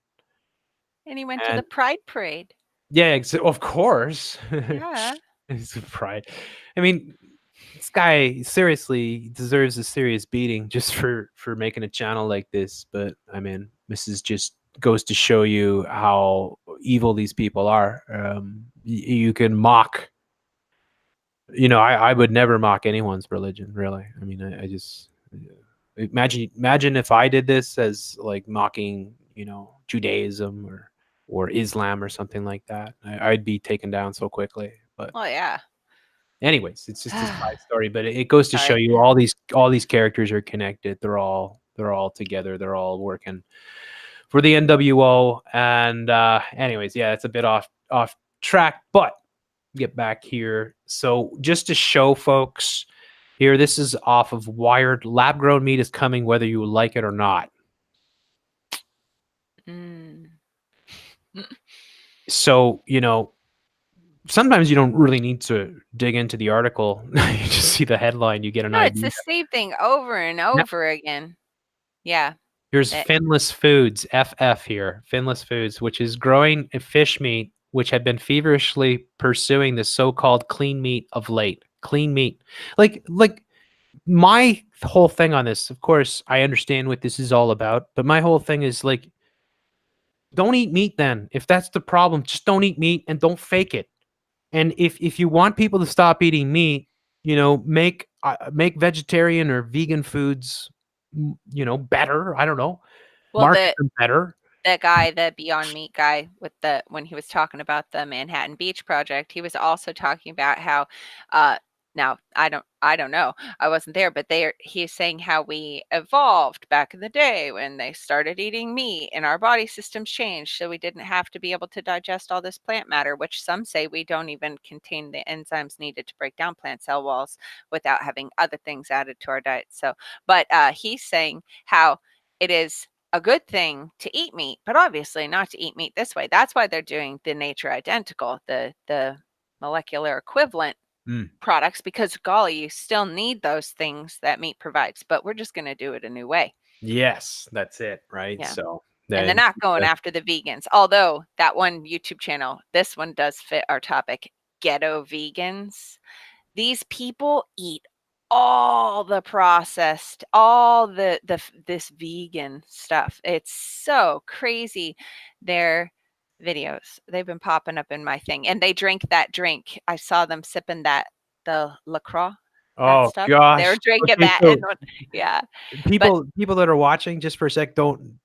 And he went to and the Pride Parade. yeah, of course. Yeah. It's a pride. I mean, this guy seriously deserves a serious beating just for making a channel like this. But I mean, this is just goes to show you how evil these people are. You can mock. I would never mock anyone's religion. Really. I mean, I just imagine if I did this as like mocking, Judaism or Islam or something like that. I'd be taken down so quickly. But Oh yeah. anyways, it's just a side story, but it goes to show Sorry. you all these characters are connected. They're all together. They're all working for the NWO. And anyways, yeah, it's a bit off track, but get back here. So just to show folks here, this is off of Wired. Lab grown meat is coming whether you like it or not. Mm. So, sometimes you don't really need to dig into the article. You just see the headline, you get an No, it's idea. the same thing over and Yep. over again. Yeah. Here's That Finless Foods, FF here. Finless Foods, which is growing a fish meat, which had been feverishly pursuing the so-called clean meat of late. Clean meat. Like my whole thing on this, of course, I understand what this is all about, but my whole thing is like, don't eat meat then. If that's the problem, just don't eat meat and don't fake it. And if you want people to stop eating meat, make vegetarian or vegan foods, better. I don't know, well, market them better. that guy, the Beyond Meat guy with when he was talking about the Manhattan Beach project, he was also talking about how now I don't know. I wasn't there, but he's saying how we evolved back in the day when they started eating meat and our body systems changed so we didn't have to be able to digest all this plant matter, which some say we don't even contain the enzymes needed to break down plant cell walls without having other things added to our diet. So, but he's saying how it is a good thing to eat meat, but obviously not to eat meat this way. That's why they're doing the nature identical, the molecular equivalent Mm. products, because golly, you still need those things that meat provides, but we're just going to do it a new way. Yes, that's it, right? Yeah. So And they're then, not going after the vegans. Although that one YouTube channel, this one does fit our topic, Ghetto Vegans. These people eat all the processed, all this vegan stuff. It's so crazy. Their videos, they've been popping up in my thing, and they drink that drink. I saw them sipping the LaCroix. that Oh stuff. They were gosh. drinking Okay, that so and yeah. But people that are watching, just for a sec, don't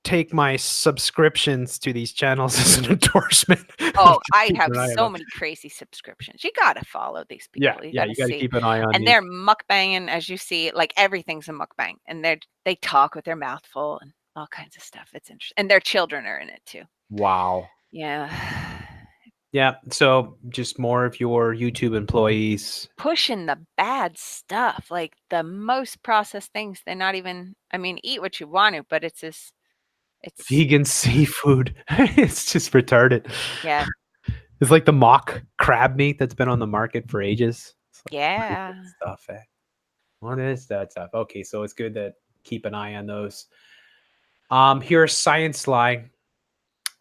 take my subscriptions to these channels as an endorsement. oh, Just I keep have an eye on so them. many crazy subscriptions. You gotta follow these Yeah, people. You yeah, gotta you got to see. keep an eye on And these. they're mukbanging, as you see, like everything's a mukbang. And they talk with their mouth full and all kinds of stuff. It's interesting. And their children are in it too. Wow. Yeah. Yeah, so just more of your YouTube employees. Pushing the bad stuff, like the most processed things. They're not even, I mean, eat what you want to, but it's this, it's, Vegan seafood. It's just retarded. yeah. It's like the mock crab meat that's been on the market for ages. It's like, what is Yeah. that stuff, eh? What is that stuff? Okay, so it's good to keep an eye on those. Here's science line.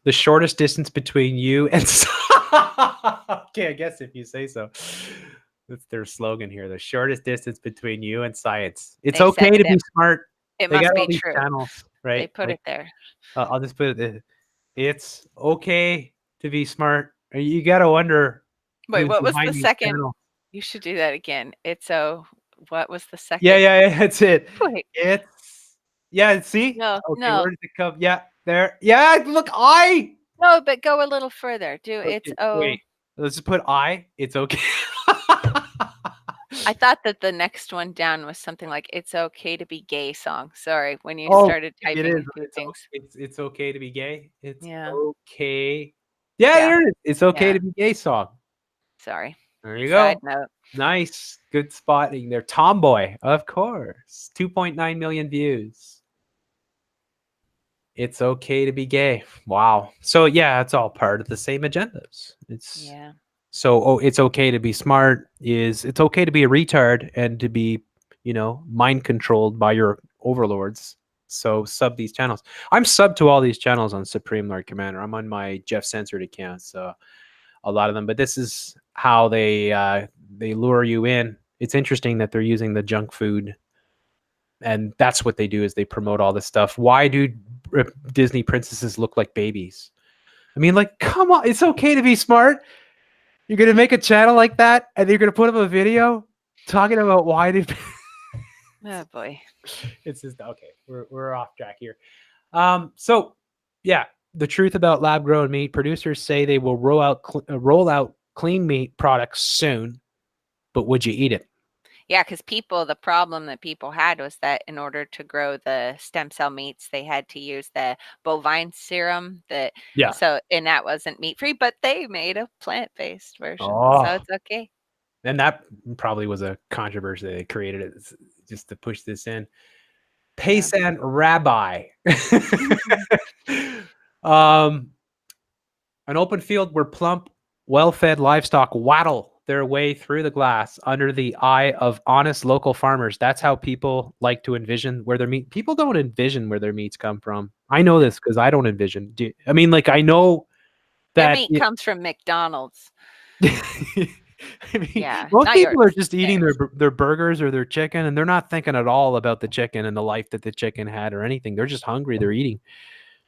The shortest distance between you and okay, I guess if you say so. That's their slogan here. The shortest distance between you and science. It's They okay said to be it. smart. It They got must all be these true. channels, They right? put Like it there. I'll just put it. It's okay to be smart. You got to wonder Wait, who's what was the behind these second? channels. You should do that again. It's so, what was the Yeah, second? yeah, yeah. That's it. Wait, It's yeah. See, no, okay. no, Where does it come? Yeah, there. Yeah, look, I. no, but go a little further. Do it's Okay, oh. wait. Let's just put I. It's okay. I thought that the next one down was something like "It's okay to be gay" song. Sorry, when you Oh, started it is. typing a few things. It's okay to be gay. It's Yeah, okay. Yeah, yeah, there it is. It's okay yeah. to be gay song. Sorry. There you Side go. note. Nice. Good spotting there. Tomboy, of course. 2.9 million views. It's okay to be gay. Wow. So yeah, it's all part of the same agendas. It's Yeah. so it's okay to be smart is it's okay to be a retard and to be, mind controlled by your overlords. So sub these channels. I'm sub to all these channels on Supreme Lord Commander. I'm on my Jeff Censored account, so a lot of them. But this is how they lure you in. It's interesting that they're using the junk food, and that's what they do is they promote all this stuff. Why do Disney princesses look like babies? I mean, like, come on, it's okay to be smart. You're gonna make a channel like that, and you're gonna put up a video talking about why do. Oh boy. It's just okay. We're off track here. So yeah, the truth about lab grown meat. Producers say they will roll out clean meat products soon, but would you eat it? Yeah, because the problem that people had was that in order to grow the stem cell meats, they had to use the bovine serum that Yeah. so and that wasn't meat free, but they made a plant-based version, so Oh, it's okay. and that probably was a controversy. They created it just to push this in. Yeah. Paysan Rabbi. um, an open field where plump, well-fed livestock waddle their way through the glass under the eye of honest local farmers. That's how people like to envision where their meat. People don't envision where their meats come from. I know this because I don't envision. I mean, like I know Their that. meat comes from McDonald's. I mean, Yeah, most not yours, people are just eating theirs. their burgers or their chicken, and they're not thinking at all about the chicken and the life that the chicken had or anything. They're just hungry. They're eating.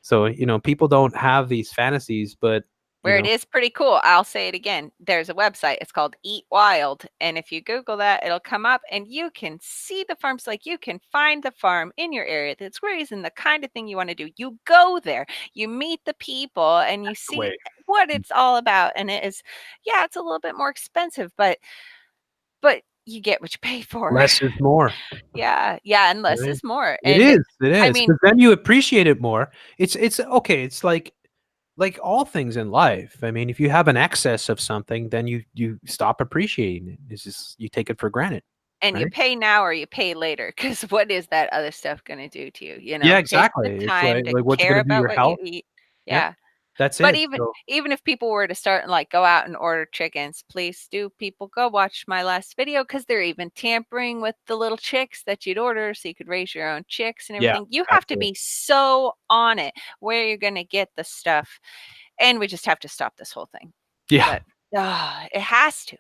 So people don't have these fantasies, but you Where it know, is pretty cool, I'll say it again. There's a website. It's called Eat Wild, and if you Google that, it'll come up, and you can see the farms. Like you can find the farm in your area that's raising the kind of thing you want to do. You go there, you meet the people, and you see wait, what it's all about. And it is, yeah, it's a little bit more expensive, but you get what you pay for. less is more. Yeah, yeah, and less Right? is more. It And is. It I is mean, because then you appreciate it more. It's okay. It's like all things in life. I mean, if you have an excess of something, then you stop appreciating it. It's just you take it for granted, and you right? pay now or you pay later, because what is that other stuff gonna do to you, Yeah, Take the exactly. It's time to what's it care gonna do to about your what you health? eat. Yeah, Yeah, that's but it. even So even if people were to start and, like, go out and order chickens, please do people go watch my last video, because 'cause they're even tampering with the little chicks that you'd order so you could raise your own chicks and yeah, everything. You have to absolutely. be so on it where you're gonna get the stuff, and we just have to stop this whole thing. Yeah. But, it has to.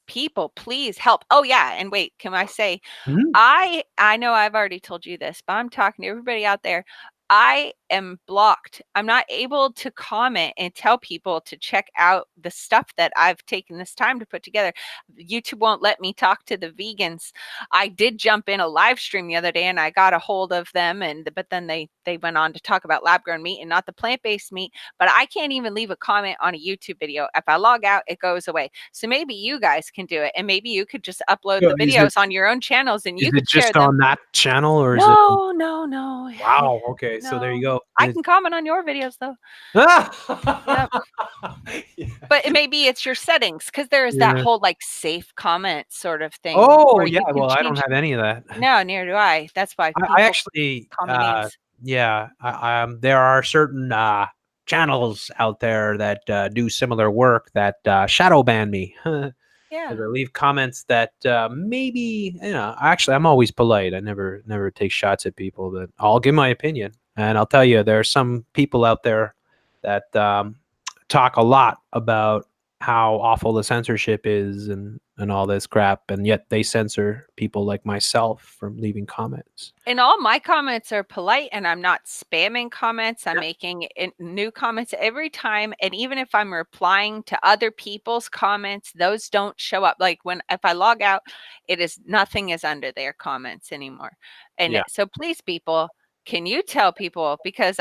People, please help. Oh, yeah, and wait, can I say Mhm. I know I've already told you this, but I'm talking to everybody out there. I am blocked. I'm not able to comment and tell people to check out the stuff that I've taken this time to put together. YouTube won't let me talk to the vegans. I did jump in a live stream the other day and I got a hold of them, but then they went on to talk about lab grown meat and not the plant-based meat. But I can't even leave a comment on a YouTube video. If I log out, it goes away. So maybe you guys can do it, and maybe you could just upload So the videos on your own channels and is you it could share just them. on that channel, or is it? No, no, no. Wow. Okay. So there you No. go. I can comment on your videos though. Yep. Yeah. But maybe it's your settings, because there is that Yeah. whole like safe comment sort of thing Oh where yeah. you can Well, I don't change. have any of that. No, neither do I. That's why I people actually, call me names. yeah, there are certain channels out there that do similar work that shadow ban me because Yeah. I leave comments that maybe, actually, I'm always polite. I never take shots at people, but I'll give my opinion, and I'll tell you, there are some people out there that talk a lot about how awful the censorship is and all this crap, and yet they censor people like myself from leaving comments. And all my comments are polite, and I'm not spamming comments. I'm Yeah. making new comments every time. And even if I'm replying to other people's comments, those don't show up. Like if I log out, nothing is under their comments anymore. And Yeah. so please, people, can you tell people? Because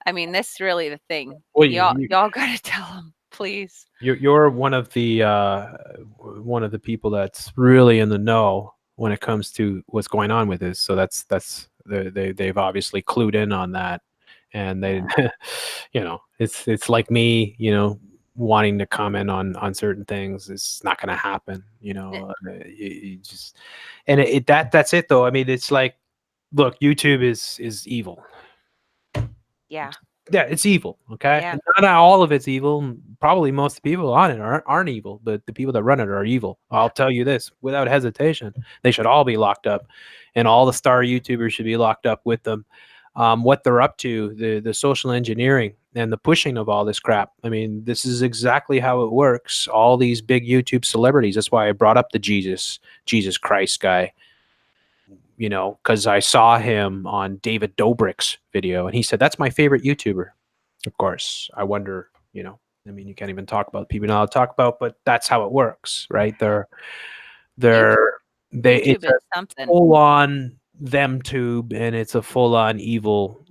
I mean, this is really the thing. Well, Y'all gotta tell them, please. you're one of the people that's really in the know when it comes to what's going on with this. So they've obviously clued in on that, and they, it's like me, wanting to comment on certain things. It's not going to happen, you just, and that's it though. I mean, it's like, look, YouTube is evil. Yeah. Yeah, it's evil. Okay, Yeah. and not all of it's evil. Probably most people on it aren't evil, but the people that run it are evil. I'll tell you this without hesitation. They should all be locked up, and all the star YouTubers should be locked up with them. What they're up to, the social engineering and the pushing of all this crap. I mean, this is exactly how it works. All these big YouTube celebrities. That's why I brought up the Jesus Christ guy. Because I saw him on David Dobrik's video, and he said, that's my favorite YouTuber. Of course, I wonder, I mean, you can't even talk about people now to talk about, but that's how it works, right? YouTube, It's YouTube a is something. full on them tube, and it's a full on evil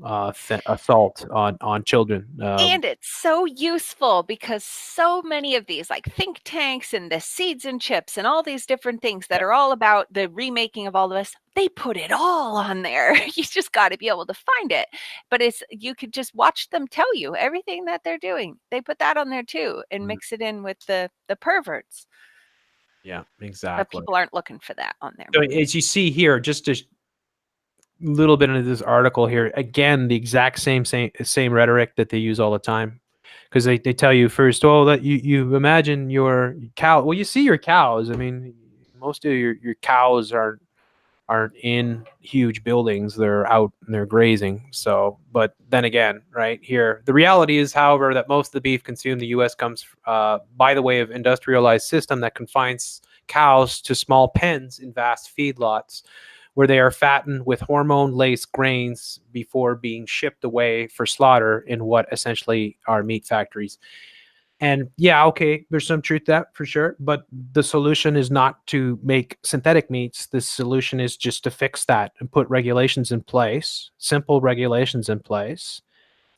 assault on children. And it's so useful because so many of these, like think tanks and the seeds and chips and all these different things that are all about the remaking of all of us, they put it all on there. You just got to be able to find it. But you could just watch them tell you everything that they're doing. They put that on there too and mix it in with the perverts. Yeah, But exactly. people aren't looking for that on there. So as you see here, just a little bit into this article here, again, the exact same rhetoric that they use all the time, because they tell you first, oh, that you imagine your cow. Well, you see your cows. I mean, most of your cows aren't in huge buildings. They're out and they're grazing. So, but then again, right here, the reality is, however, that most of the beef consumed in the U.S. comes by the way of industrialized system that confines cows to small pens in vast feedlots, where they are fattened with hormone-laced grains before being shipped away for slaughter in what essentially are meat factories. And yeah, okay, there's some truth to that for sure. But the solution is not to make synthetic meats. The solution is just to fix that and put regulations in place, simple regulations in place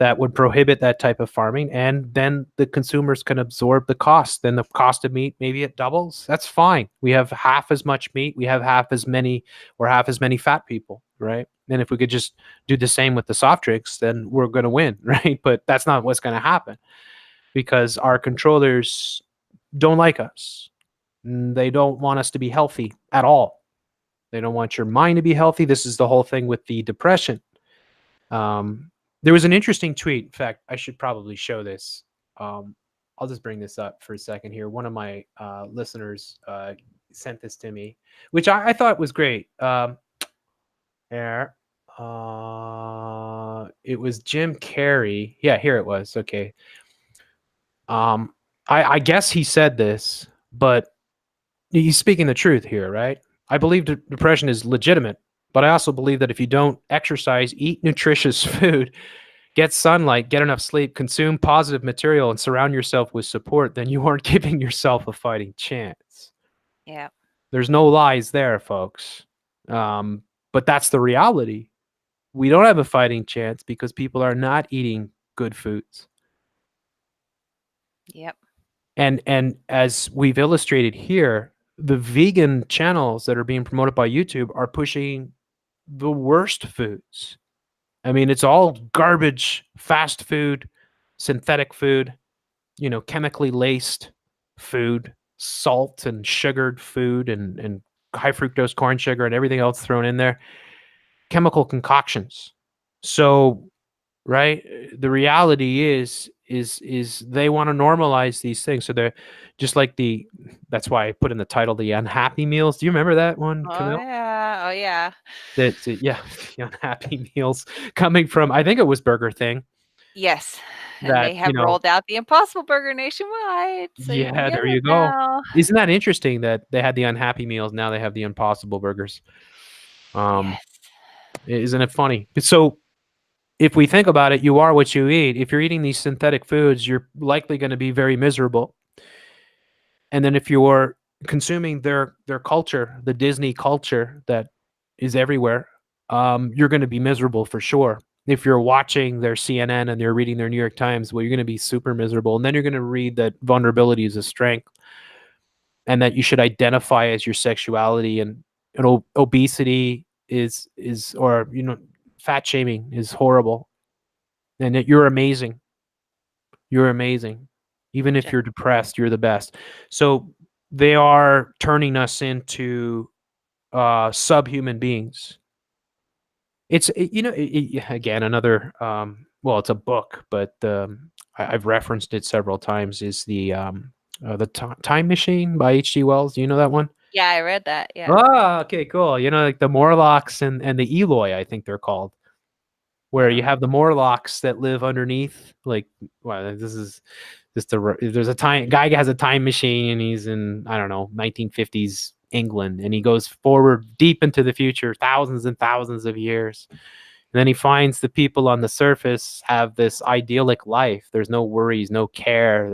that would prohibit that type of farming. And then the consumers can absorb the cost. Then the cost of meat, maybe it doubles. That's fine. We have half as much meat. We have half as many fat people, right? And if we could just do the same with the soft drinks, then we're going to win, right? But that's not what's going to happen, because our controllers don't like us. They don't want us to be healthy at all. They don't want your mind to be healthy. This is the whole thing with the depression. There was an interesting tweet. In fact, I should probably show this. I'll just bring this up for a second here. One of my listeners sent this to me, which I thought was great. There. It was Jim Carrey. Yeah, here it was. Okay. I guess he said this, but he's speaking the truth here, right? I believe depression is legitimate, but I also believe that if you don't exercise, eat nutritious food, get sunlight, get enough sleep, consume positive material, and surround yourself with support, then you aren't giving yourself a fighting chance. Yeah. There's no lies there, folks. But that's the reality. We don't have a fighting chance because people are not eating good foods. Yep. And as we've illustrated here, the vegan channels that are being promoted by YouTube are pushing the worst foods. I mean, it's all garbage, fast food, synthetic food, chemically laced food, salt and sugared food, and high fructose corn sugar and everything else thrown in there, chemical concoctions. So, right, the reality is they want to normalize these things. So they're just like that's why I put in the title, the unhappy meals. Do you remember that one, Oh Camille? yeah. Oh yeah. Yeah, the unhappy meals coming from, I think it was Burger Thing, Yes. And that, they have rolled out the Impossible Burger nationwide, so you can yeah, get there it you go. now. Isn't that interesting that they had the unhappy meals, now they have the Impossible Burgers? Um, Yes. isn't it funny? So if we think about it, you are what you eat. If you're eating these synthetic foods, you're likely going to be very miserable. And then if you're consuming their culture, the Disney culture that is everywhere, you're going to be miserable for sure. If you're watching their CNN and they're reading their New York Times, well, you're going to be super miserable. And then you're going to read that vulnerability is a strength, and that you should identify as your sexuality, and obesity is or fat shaming is horrible, and that you're amazing. You're amazing. Even if Just you're depressed, you're the best. So they are turning us into subhuman beings. Again, another, well, it's a book, but I've referenced it several times, is the Time Machine by H.G. Wells. Do you know that one? yeah, I read that. Yeah. Ah, okay, cool. Like the Morlocks and the Eloi, I think they're called, where you Oh. have the Morlocks that live underneath, like, well, this is just there's a time guy has a time machine, and he's in, I don't know, 1950s England, and he goes forward deep into the future, thousands and thousands of years. And then he finds the people on the surface have this idyllic life. There's no worries, no care.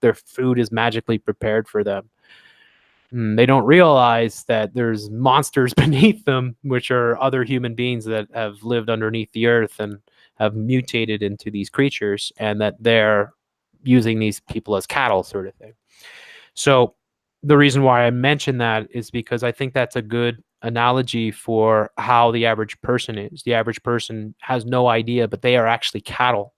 Their food is magically prepared for them. They don't realize that there's monsters beneath them, which are other human beings that have lived underneath the earth and have mutated into these creatures, and that they're using these people as cattle, sort of thing. So the reason why I mention that is because I think that's a good analogy for how the average person is. The average person has no idea, but they are actually cattle.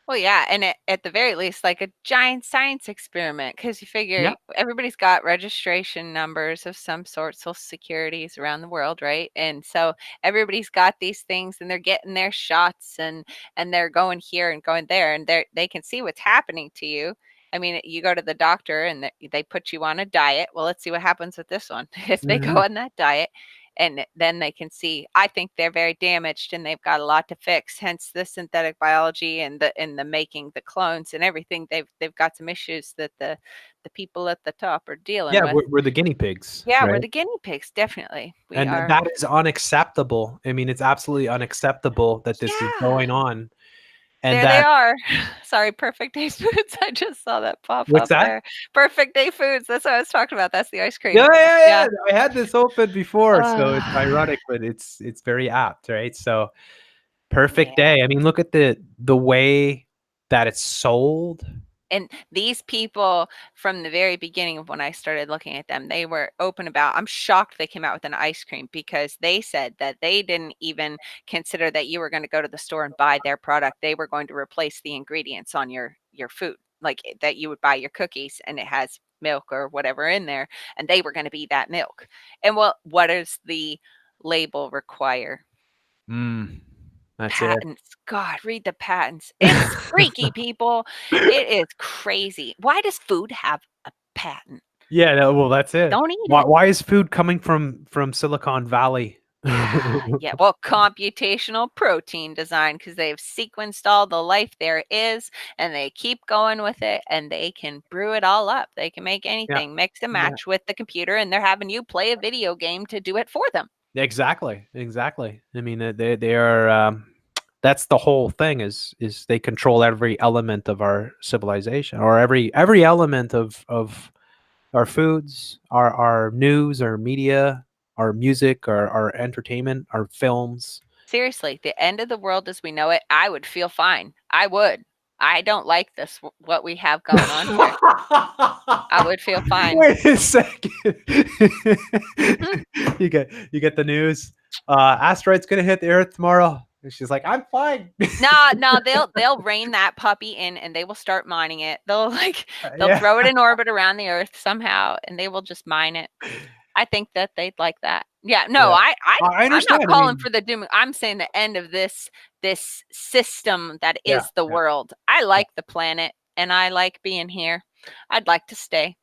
Well, yeah, and at the very least, like a giant science experiment, because you figure Yeah. everybody's got registration numbers of some sort, social securities around the world, right? And so everybody's got these things, and they're getting their shots, and they're going here and going there, and they can see what's happening to you. I mean, you go to the doctor and they put you on a diet. Well, let's see what happens with this one. If they go Mhm. on that diet, and then they can see, I think they're very damaged and they've got a lot to fix, hence the synthetic biology and the making the clones and everything. They've got some issues that the people at the top are dealing Yeah, with. we're the guinea pigs, Yeah, we're right? the guinea pigs, definitely. We And are. that is unacceptable. I mean, it's absolutely unacceptable that this is Yeah, going on, and there they that are. Sorry, Perfect Day Foods. I just saw that pop what's up that? there. Perfect Day Foods. That's what I was talking about. That's the ice Yeah, cream. yeah, yeah. Yeah. I had this open before, so it's Uh, ironic, but it's very apt, right? So Perfect yeah. Day. I mean, look at the way that it's sold. And these people, from the very beginning of when I started looking at them, they were open about, I'm shocked they came out with an ice cream, because they said that they didn't even consider that you were going to go to the store and buy their product. They were going to replace the ingredients on your food, like that you would buy your cookies and it has milk or whatever in there, and they were going to be that milk. And what does the label require? Mm, that's it. Patents. God, read the patents. It's freaky, people. It is crazy. Why does food have a patent? Yeah, no, well, that's it. Don't eat Why it. why is food coming from Silicon Valley? Yeah, yeah. Well, computational protein design, because they've sequenced all the life there is, and they keep going with it, and they can brew it all up. They can make Yeah, anything, mix and yeah. match with the computer, and they're having you play a video game to do it for them. Exactly, exactly. I mean, they are, That's the whole thing is they control every element of our civilization, or every element of our foods, our news, our media, our music, our entertainment, our films. Seriously, the end of the world as we know it, I would feel fine. I would. I don't like this, what we have going on here. I would feel fine. Wait a second. Mhm. You get the news. Asteroid's gonna hit the Earth tomorrow. And she's like, I'm fine. No, they'll rein that puppy in and they will start mining it. They'll Yeah. throw it in orbit around the Earth somehow and they will just mine it. I think that they'd like that. Yeah, no, Yeah. I I'm not understand. I calling mean, for the doom. I'm saying the end of this system that yeah, is the yeah, world. I yeah. like the planet and I like being here. I'd like to stay,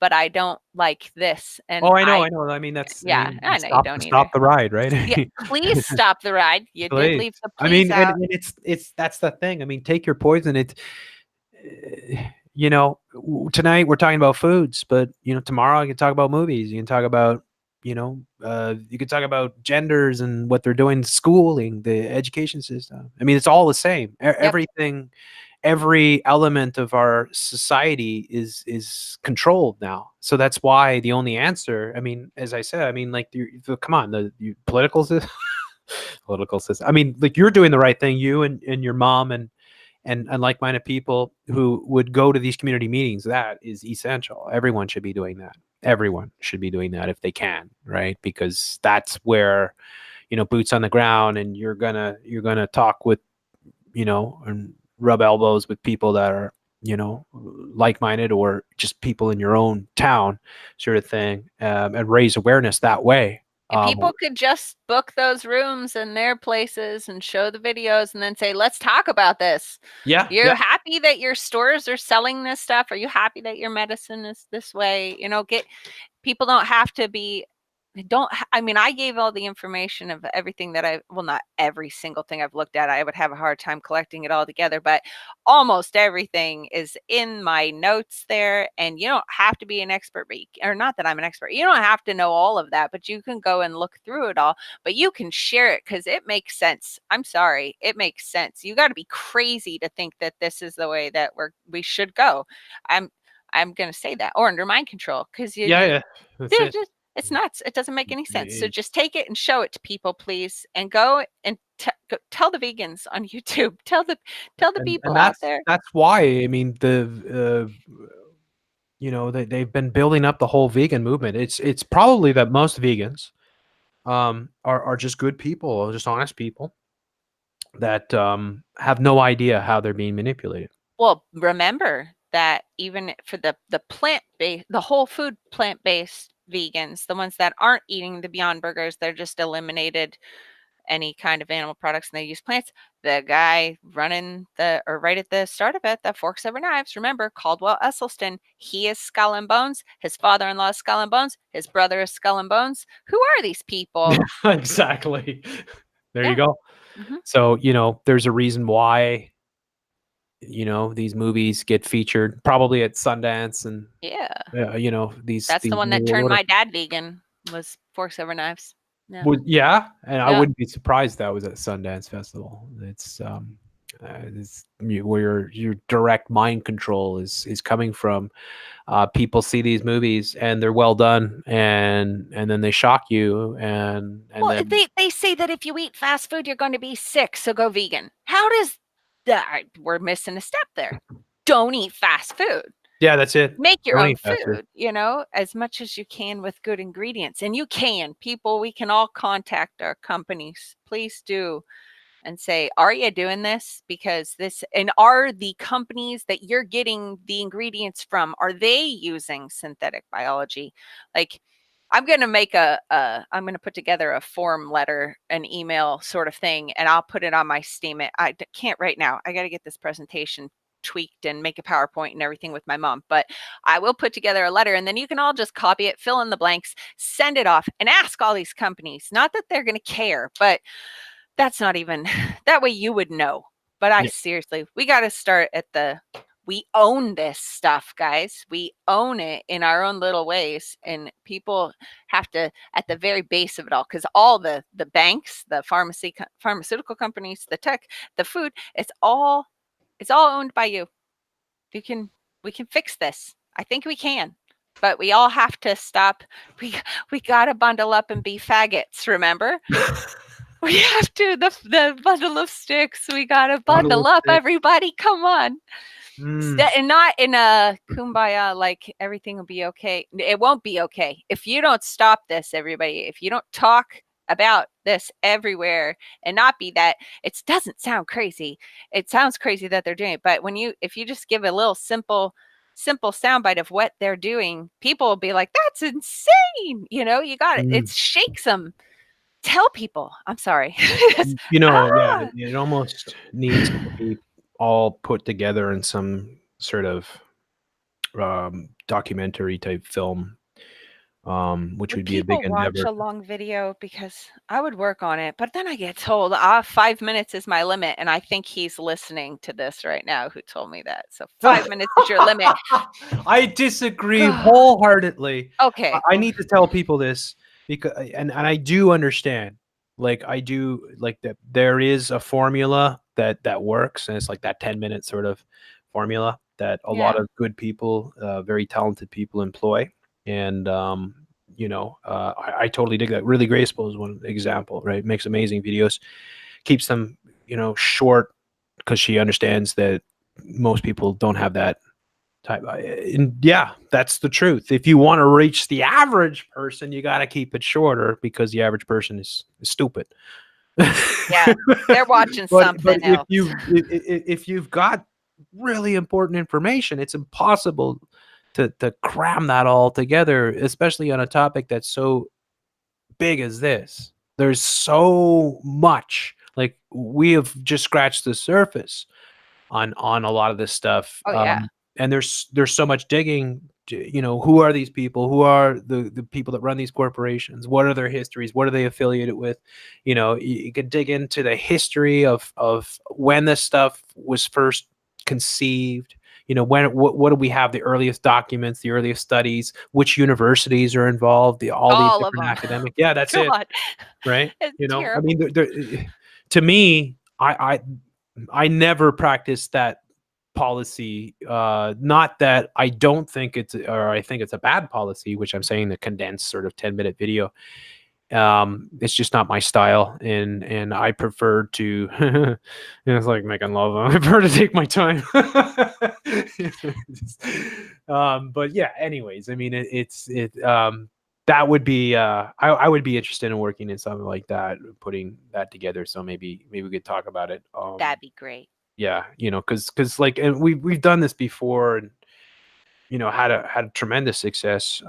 but I don't like this. And Oh, I know, I know. I mean, I yeah, mean, I know you stop don't either. the ride, right? Yeah, please stop the ride. You did Please. leave the I please mean, out. and it's that's the thing. I mean, take your poison. You know, tonight we're talking about foods, but you know, tomorrow I can talk about movies. You can talk about, you can talk about genders and what they're doing, schooling, the education system. I mean, it's all the same. Yep. Everything, every element of our society is controlled now. So that's why the only answer. I mean, as I said, I mean, like, come on, the political system, political system. I mean, like, you're doing the right thing. You and your mom and like-minded people who would go to these community meetings. That is essential. Everyone should be doing that. Everyone should be doing that if they can, right? Because that's where, boots on the ground, and you're gonna talk with, and rub elbows with people that are, like-minded, or just people in your own town, sort of thing, and raise awareness that way. If people could just book those rooms in their places and show the videos and then say, let's talk about this. Yeah, You're yeah. happy that your stores are selling this stuff? Are you happy that your medicine is this way? People don't have to be don't I mean, I gave all the information of everything that not every single thing I've looked at. I would have a hard time collecting it all together, but almost everything is in my notes there. And you don't have to be an expert, or not that I'm an expert. You don't have to know all of that, but you can go and look through it all. But you can share it because it makes sense. I'm sorry, it makes sense. You got to be crazy to think that this is the way that we should go. I'm going to say that, or under mind control, because Yeah, yeah. That's it. it's nuts. It doesn't make any sense. So Eh, just take it and show it to people, please, and go and tell the vegans on YouTube. Tell the and people out there. that's why, I mean, they've been building up the whole vegan movement. It's probably that most vegans are just good people, just honest people that have no idea how they're being manipulated. Well, remember that even for the plant-based, the whole food plant-based vegans, the ones that aren't eating the Beyond Burgers, they're just eliminated any kind of animal products and they use plants. The guy running right at the start of it, the Forks Over Knives, remember, Caldwell Esselstyn, he is Skull and Bones. His father-in-law is Skull and Bones. His brother is Skull and Bones. Who are these people? Exactly. There you Yeah. go. Hmm. So, there's a reason why, these movies get featured probably at Sundance, and Yeah. these That's the one New that World turned Order. my dad vegan, was Forks Over Knives. Yeah. Yeah, and I Yeah. wouldn't be surprised that was at Sundance Festival. It's where your direct mind control is coming from. People see these movies and they're well done, and then they shock you, and Well, then they say that if you eat fast food, you're going to be sick, so go vegan. How does that? We're missing a step there. Don't eat fast food. yeah, that's it. Make your Don't own eat fast food. food, as much as you can with good ingredients. And you can. People, we can all contact our companies. Please do. And say, are you doing this? Because and are the companies that you're getting the ingredients from, are they using synthetic biology? Like, I'm going to I'm going to put together a form letter, an email sort of thing, and I'll put it on my statement. I can't right now. I got to get this presentation tweaked and make a PowerPoint and everything with my mom, but I will put together a letter and then you can all just copy it, fill in the blanks, send it off, and ask all these companies. Not that they're going to care, but that's not even that way you would know. But I Yeah. seriously, we got to start at the we own this stuff, guys. We own it in our own little ways, and people have to, at the very base of it all, because all the banks, the pharmaceutical companies, the tech, the food, it's all owned by you. We can fix this. I think we can, but we all have to stop. We gotta bundle up and be faggots. Remember, we have to the bundle of sticks. We gotta bundle up, everybody. Come on. And not in a kumbaya, like everything will be okay. It won't be okay if you don't stop this, everybody. If you don't talk about this everywhere and not be that, it doesn't sound crazy. It sounds crazy that they're doing it, but if you just give a little simple soundbite of what they're doing, people will be like, "That's insane!" You got it. It shakes them. Tell people. I'm sorry. Yeah, it almost needs to be all put together in some sort of documentary type film, which would be a big people watch endeavor. a long video? Because I would work on it, but then I get told 5 minutes is my limit, and I think he's listening to this right now who told me that. So 5 minutes is your limit. I disagree wholeheartedly. Okay. I need to tell people this because, and I do understand, like I do, like that there is a formula that works, and it's like that 10-minute sort of formula that a lot of good people, very talented people employ. And I totally dig that. Really Graceful is one example, right? Makes amazing videos, keeps them short, because she understands that most people don't have that type. And yeah, that's the truth. If you want to reach the average person, you got to keep it shorter, because the average person is stupid. Yeah, they're watching something but else. if you've got really important information, it's impossible to cram that all together, especially on a topic that's so big as this. There's so much. Like, we have just scratched the surface on a lot of this stuff. Oh, yeah. And there's so much digging. Who are these people? Who are the people that run these corporations? What are their histories? What are they affiliated with? You could dig into the history of when this stuff was first conceived. What do we have? The earliest documents, the earliest studies, which universities are involved, all these All of different them. academic. Yeah, that's it. God, Right? it's I terrible. mean, to me, I never practiced that policy. Not that I don't think it's, or I think it's a bad policy, which I'm saying the condensed sort of 10-minute video. It's just not my style, and I prefer to it's like making love. I prefer to take my time. But yeah, anyways, I mean, that would be, I would be interested in working in something like that, putting that together. So maybe we could talk about it. That'd be great. Yeah, because like, and we've done this before, and had a tremendous success.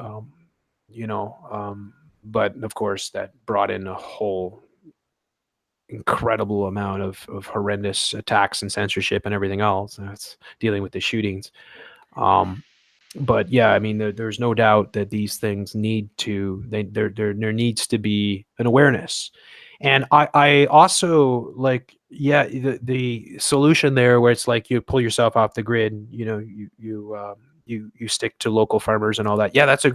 But of course that brought in a whole incredible amount of horrendous attacks and censorship and everything else. That's dealing with the shootings. But yeah, I mean, there's no doubt that these things there needs to be an awareness. And I also like, yeah, the solution there, where it's like you pull yourself off the grid, you stick to local farmers and all that. Yeah, that's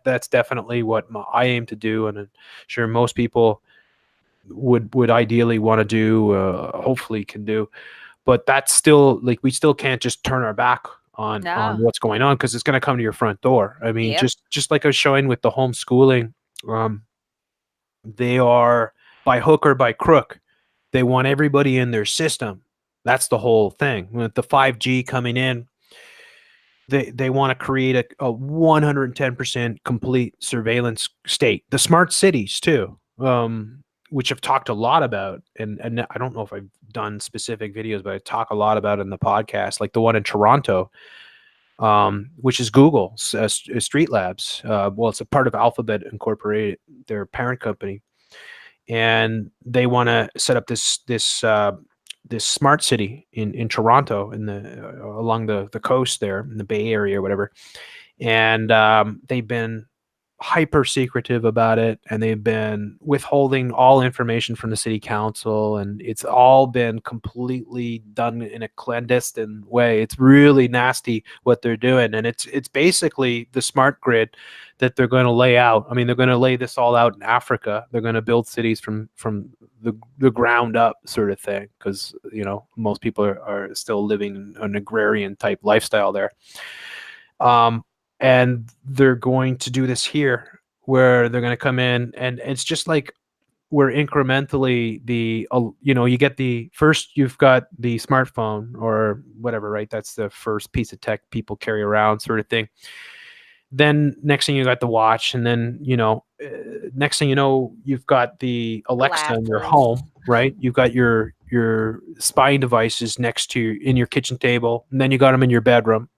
that's definitely what I aim to do, and I'm sure most people would ideally want to do, hopefully can do. But that's still, like, we still can't just turn our back on No. what's going on, because it's going to come to your front door. I mean, Yep. just like I was showing with the homeschooling, they are, by hook or by crook, they want everybody in their system. That's the whole thing. With the 5G coming in, they want to create a 110% complete surveillance state. The smart cities too, which I've talked a lot about, and I don't know if I've done specific videos, but I talk a lot about it in the podcast, like the one in Toronto, which is Google Street Labs. Well, it's a part of Alphabet Incorporated, their parent company, and they want to set up this smart city in Toronto, in the along the coast there in the Bay Area or whatever. And they've been hyper secretive about it, and they've been withholding all information from the city council, and it's all been completely done in a clandestine way. It's really nasty what they're doing, and it's basically the smart grid that they're going to lay out. I mean, they're going to lay this all out in Africa. They're going to build cities from the ground up, sort of thing, because most people are still living an agrarian type lifestyle there. And they're going to do this here, where they're going to come in, and it's just like where incrementally you get the first, you've got the smartphone or whatever, right? That's the first piece of tech people carry around, sort of thing. Then next thing you got the watch, and then next thing you know, you've got the Alexa in your Glasses. home, right? You've got your spying devices next to you in your kitchen table, and then you got them in your bedroom.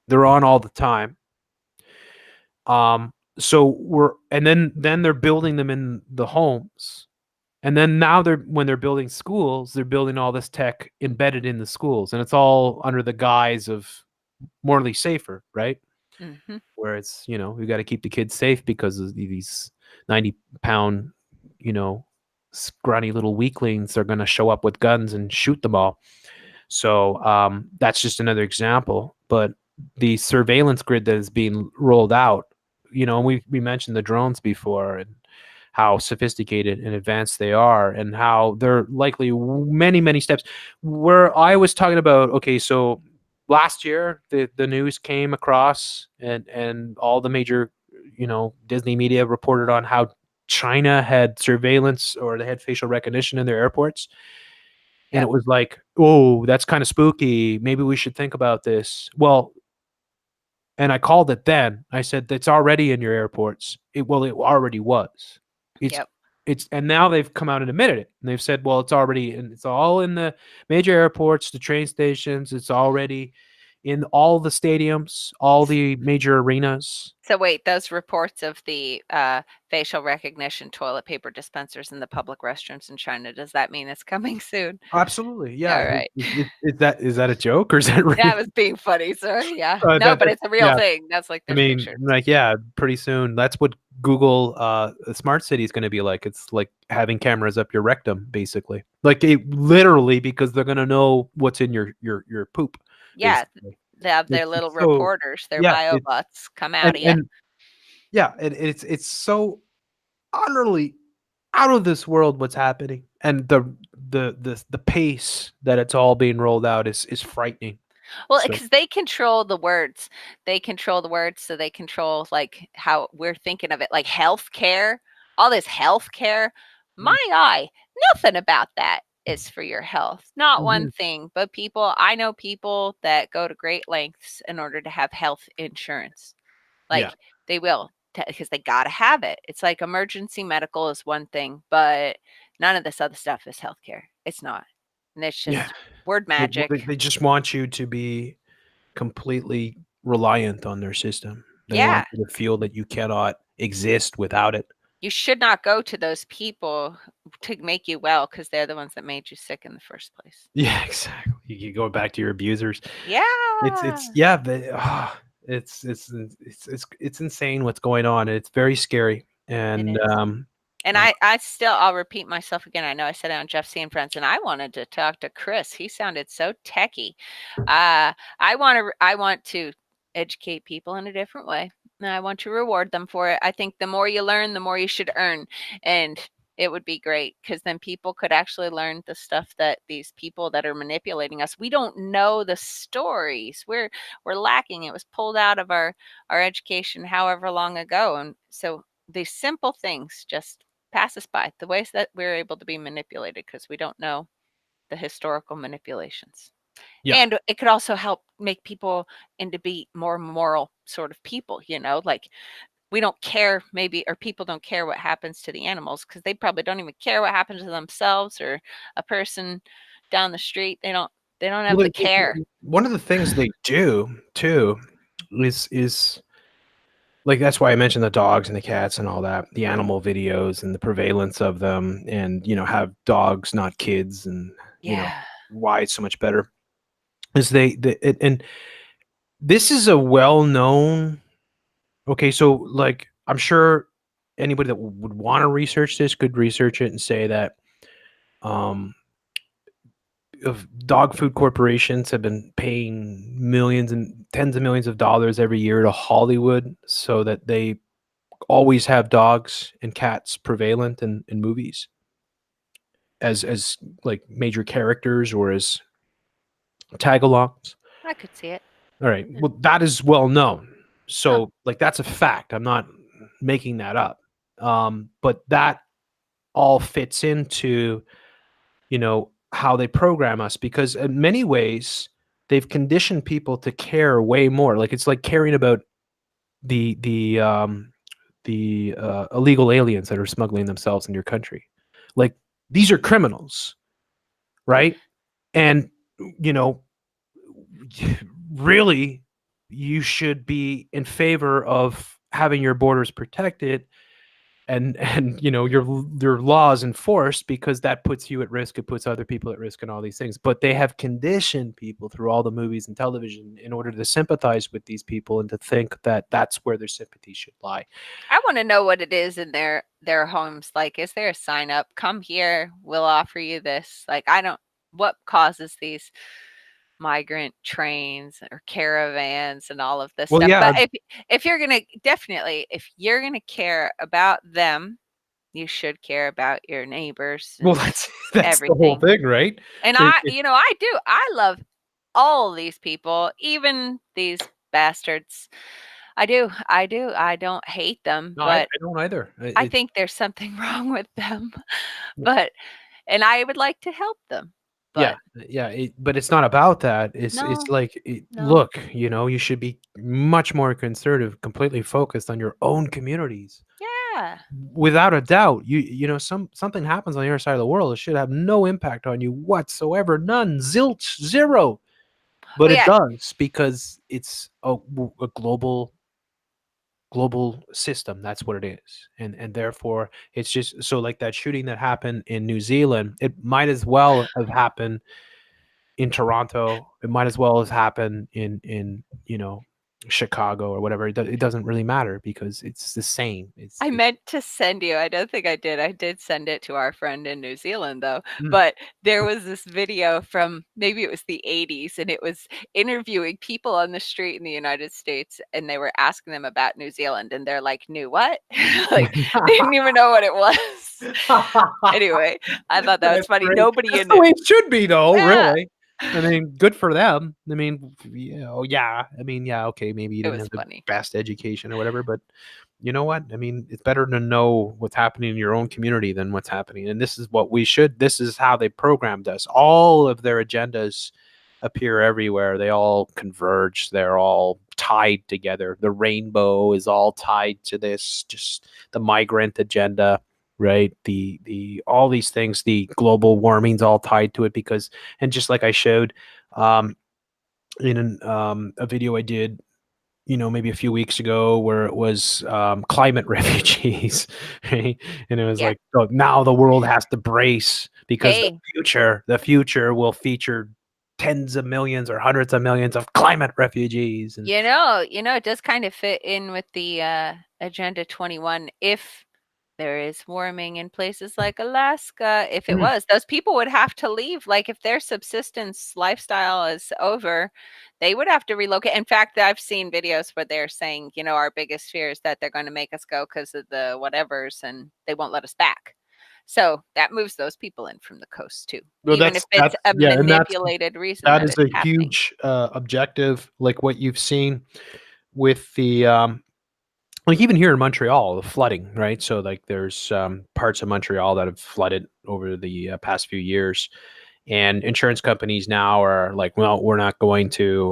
They're on all the time. And then they're building them in the homes. And then now when they're building schools, they're building all this tech embedded in the schools, and it's all under the guise of morally safer, right? Hmm. Where it's, we got to keep the kids safe because of these 90-pound, scrawny little weaklings are going to show up with guns and shoot them all. So that's just another example. But the surveillance grid that is being rolled out, we mentioned the drones before, and how sophisticated and advanced they are, and how they're likely many, many steps. Where I was talking about, okay, so last year the news came across, and all the major, Disney media reported on how China had surveillance, or they had facial recognition in their airports. And Yep. it was like, oh, that's kind of spooky. Maybe we should think about this. Well, and I called it then. I said, it's already in your airports. It already was. It's Yep. and now they've come out and admitted it. And they've said, well, it's all in the major airports, the train stations. It's already in all the stadiums, all the major arenas. So wait, those reports of the facial recognition toilet paper dispensers in the public restrooms in China, does that mean it's coming soon? Absolutely. Yeah. All right. Is that a joke, or is that That real? was being funny. Sorry. Yeah. No, That but it's a real yeah. thing. That's like I there's mean, pictures. like, yeah, pretty soon. That's what Google Smart City is going to be like. It's like having cameras up your rectum, basically. Like, it literally, because they're going to know what's in your poop, Yeah. basically. They have their little It's so reporters, their yeah, biobots come out and of you. and yeah, it's so utterly out of this world what's happening, and the pace that it's all being rolled out is frightening. Well, So because they control the words. They control the words, so they control like how we're thinking of it, like healthcare. All this healthcare. My eye, nothing about that is for your health. Not one mhm. thing. But I know people that go to great lengths in order to have health insurance. Yeah, Like they will, because they got to have it. It's like emergency medical is one thing, but none of this other stuff is healthcare. It's not. And it's yeah. just word They magic. they just want you to be completely reliant on their system. They Yeah. want you to feel that you cannot exist without it. You should not go to those people to make you well because they're the ones that made you sick in the first place. Yeah, exactly. You go back to your abusers. Yeah, It's yeah, but it's insane what's going on. It's very scary. it And is. And uh, I'll repeat myself again. I know I said it on Jeff C and Friends, and I wanted to talk to Chris. He sounded so techy. I want to educate people in a different way. And I want to reward them for it. I think the more you learn, the more you should earn. And it would be great because then people could actually learn the stuff that these people that are manipulating us. We don't know the stories. We're lacking. It was pulled out of our education however long ago. And so these simple things just pass us by, the ways that we're able to be manipulated because we don't know the historical manipulations. yeah. And it could also help make people into be more moral sort of people, like we don't care maybe, or people don't care what happens to the animals because they probably don't even care what happens to themselves or a person down the street. They don't have Well, the care. one of the things they do too is like, that's why I mentioned the dogs and the cats and all that, the animal videos and the prevalence of them, and have dogs, not kids, and Yeah. why it's so much better is and this is a well-known. Okay, so like I'm sure anybody that would want to research this could research it and say that um, of dog food corporations have been paying millions and tens of millions of dollars every year to Hollywood so that they always have dogs and cats prevalent in movies as like major characters or as tag-alongs. I could see it. All right. Yeah. Well, that is well known. Huh. So, like, that's a fact. I'm not making that up. But that all fits into, how they program us because in many ways they've conditioned people to care way more. Like it's like caring about the illegal aliens that are smuggling themselves in your country. Like these are criminals, right? And you know, really, you should be in favor of having your borders protected and your laws enforced because that puts you at risk, it puts other people at risk and all these things. But they have conditioned people through all the movies and television in order to sympathize with these people and to think that that's where their sympathy should lie. I want to know what it is in their homes. Like, is there a sign up? Come here, we'll offer you this. Like, I don't. What causes these migrant trains or caravans and all of this Well, stuff? yeah. But if you're gonna definitely, if you're gonna care about them, you should care about your neighbors Well, and that's the whole everything. thing, right? And I do. I love all these people, even these bastards. I do. I do. I don't hate them, No, I but don't either. I think there's something wrong with them. But and I would like to help them. Yeah, But yeah, but it's not about that. It's no, like, no. look, you should be much more conservative, completely focused on your own communities. Yeah. Without a doubt, something happens on the other side of the world, it should have no impact on you whatsoever, none, zilch, zero. But Oh it yeah. does because it's a global system. That's what it is, and therefore it's just so like that shooting that happened in New Zealand. It might as well have happened in Toronto. It might as well have happened in Chicago or whatever. It doesn't really matter because it's the same. I meant to send you. I don't think I did. I did send it to our friend in New Zealand though. Mm. But there was this video from maybe it was the 80s and it was interviewing people on the street in the United States and they were asking them about New Zealand and they're like, "New what?" Like they didn't even know what it was. Anyway, I thought that was That's funny. great. Nobody That's in the it. way it should be, though. Yeah. Really. I mean, good for them. I mean, yeah. I mean, yeah. Okay, maybe you It didn't was have the funny. best education or whatever, but you know what? I mean, it's better to know what's happening in your own community than what's happening. And this is what we should. This is how they programmed us. All of their agendas appear everywhere. They all converge. They're all tied together. The rainbow is all tied to this. Just the migrant agenda, right? The all these things. The global warming's all tied to it because, and just like I showed um, in a video I did, maybe a few weeks ago, where it was climate refugees, right? And it was Yeah. like, oh, now the world has to brace because Hey, the future will feature tens of millions or hundreds of millions of climate refugees. And it does kind of fit in with the Agenda 21 if there is warming in places like Alaska. If it mm, was, those people would have to leave. Like if their subsistence lifestyle is over, they would have to relocate. In fact, I've seen videos where they're saying, our biggest fear is that they're going to make us go because of the whatevers and they won't let us back. So that moves those people in from the coast too, well, even if it's that's a yeah, and manipulated reason that that is it's a happening. huge objective, like what you've seen with the like even here in Montreal, the flooding, right? So like there's parts of Montreal that have flooded over the past few years, and insurance companies now are like, well, we're not going to,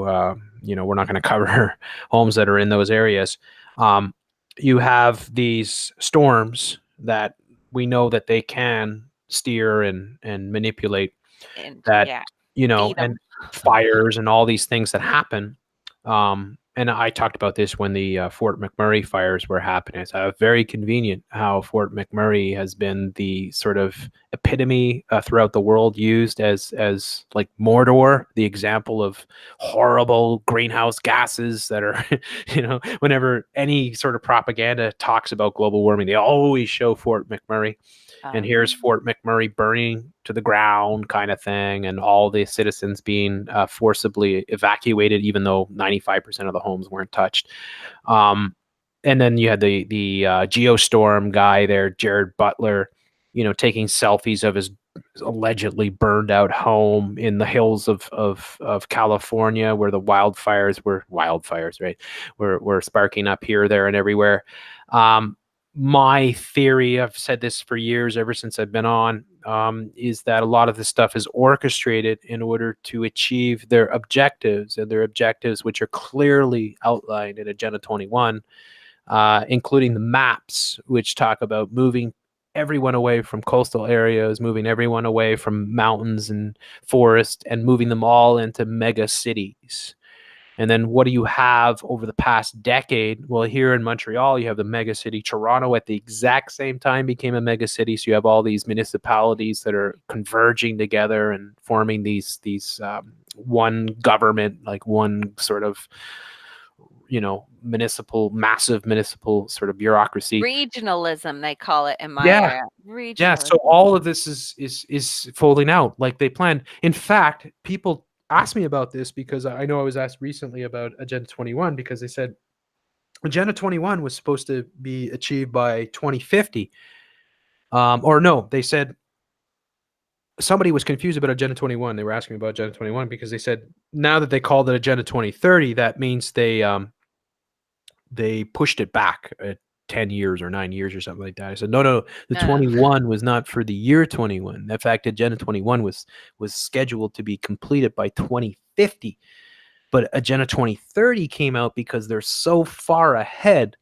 we're not going to cover homes that are in those areas. Um, you have these storms that we know that they can steer and manipulate And that, yeah, feed them. and fires and all these things that happen. and I talked about this when the Fort McMurray fires were happening. It's very convenient how Fort McMurray has been the sort of epitome throughout the world, used as like Mordor, the example of horrible greenhouse gases that are, whenever any sort of propaganda talks about global warming, they always show Fort McMurray. And here's Um, Fort McMurray burning to the ground, kind of thing, and all the citizens being forcibly evacuated, even though 95% of the homes weren't touched. Um, and then you had the Geostorm guy there, Jared Butler, taking selfies of his allegedly burned out home in the hills of California, where the wildfires, right? Were sparking up here, there, and everywhere. My theory, I've said this for years, ever since I've been on, is that a lot of this stuff is orchestrated in order to achieve their objectives, and their objectives, which are clearly outlined in Agenda 21, including the maps, which talk about moving everyone away from coastal areas, moving everyone away from mountains and forests, and moving them all into mega cities. And then what do you have over the past decade? Well, here in Montreal, you have the mega city. Toronto at the exact same time became a mega city. So you have all these municipalities that are converging together and forming these one government, like one sort of massive municipal sort of bureaucracy. regionalism, they call it in my Yeah, area. yeah. So Regionalism. all of this is folding out like they planned. In fact, people asked me about this because I know I was asked recently about Agenda 21, because they said Agenda 21 was supposed to be achieved by 2050. Or no, they said somebody was confused about Agenda 21. They were asking me about Agenda 21 because they said now that they called it Agenda 2030, that means they pushed it back 10 years or 9 years or something like that. I said, no, the No, no. 21 was not for the year 21. In fact, Agenda 21 was scheduled to be completed by 2050. But Agenda 2030 came out because they're so far ahead.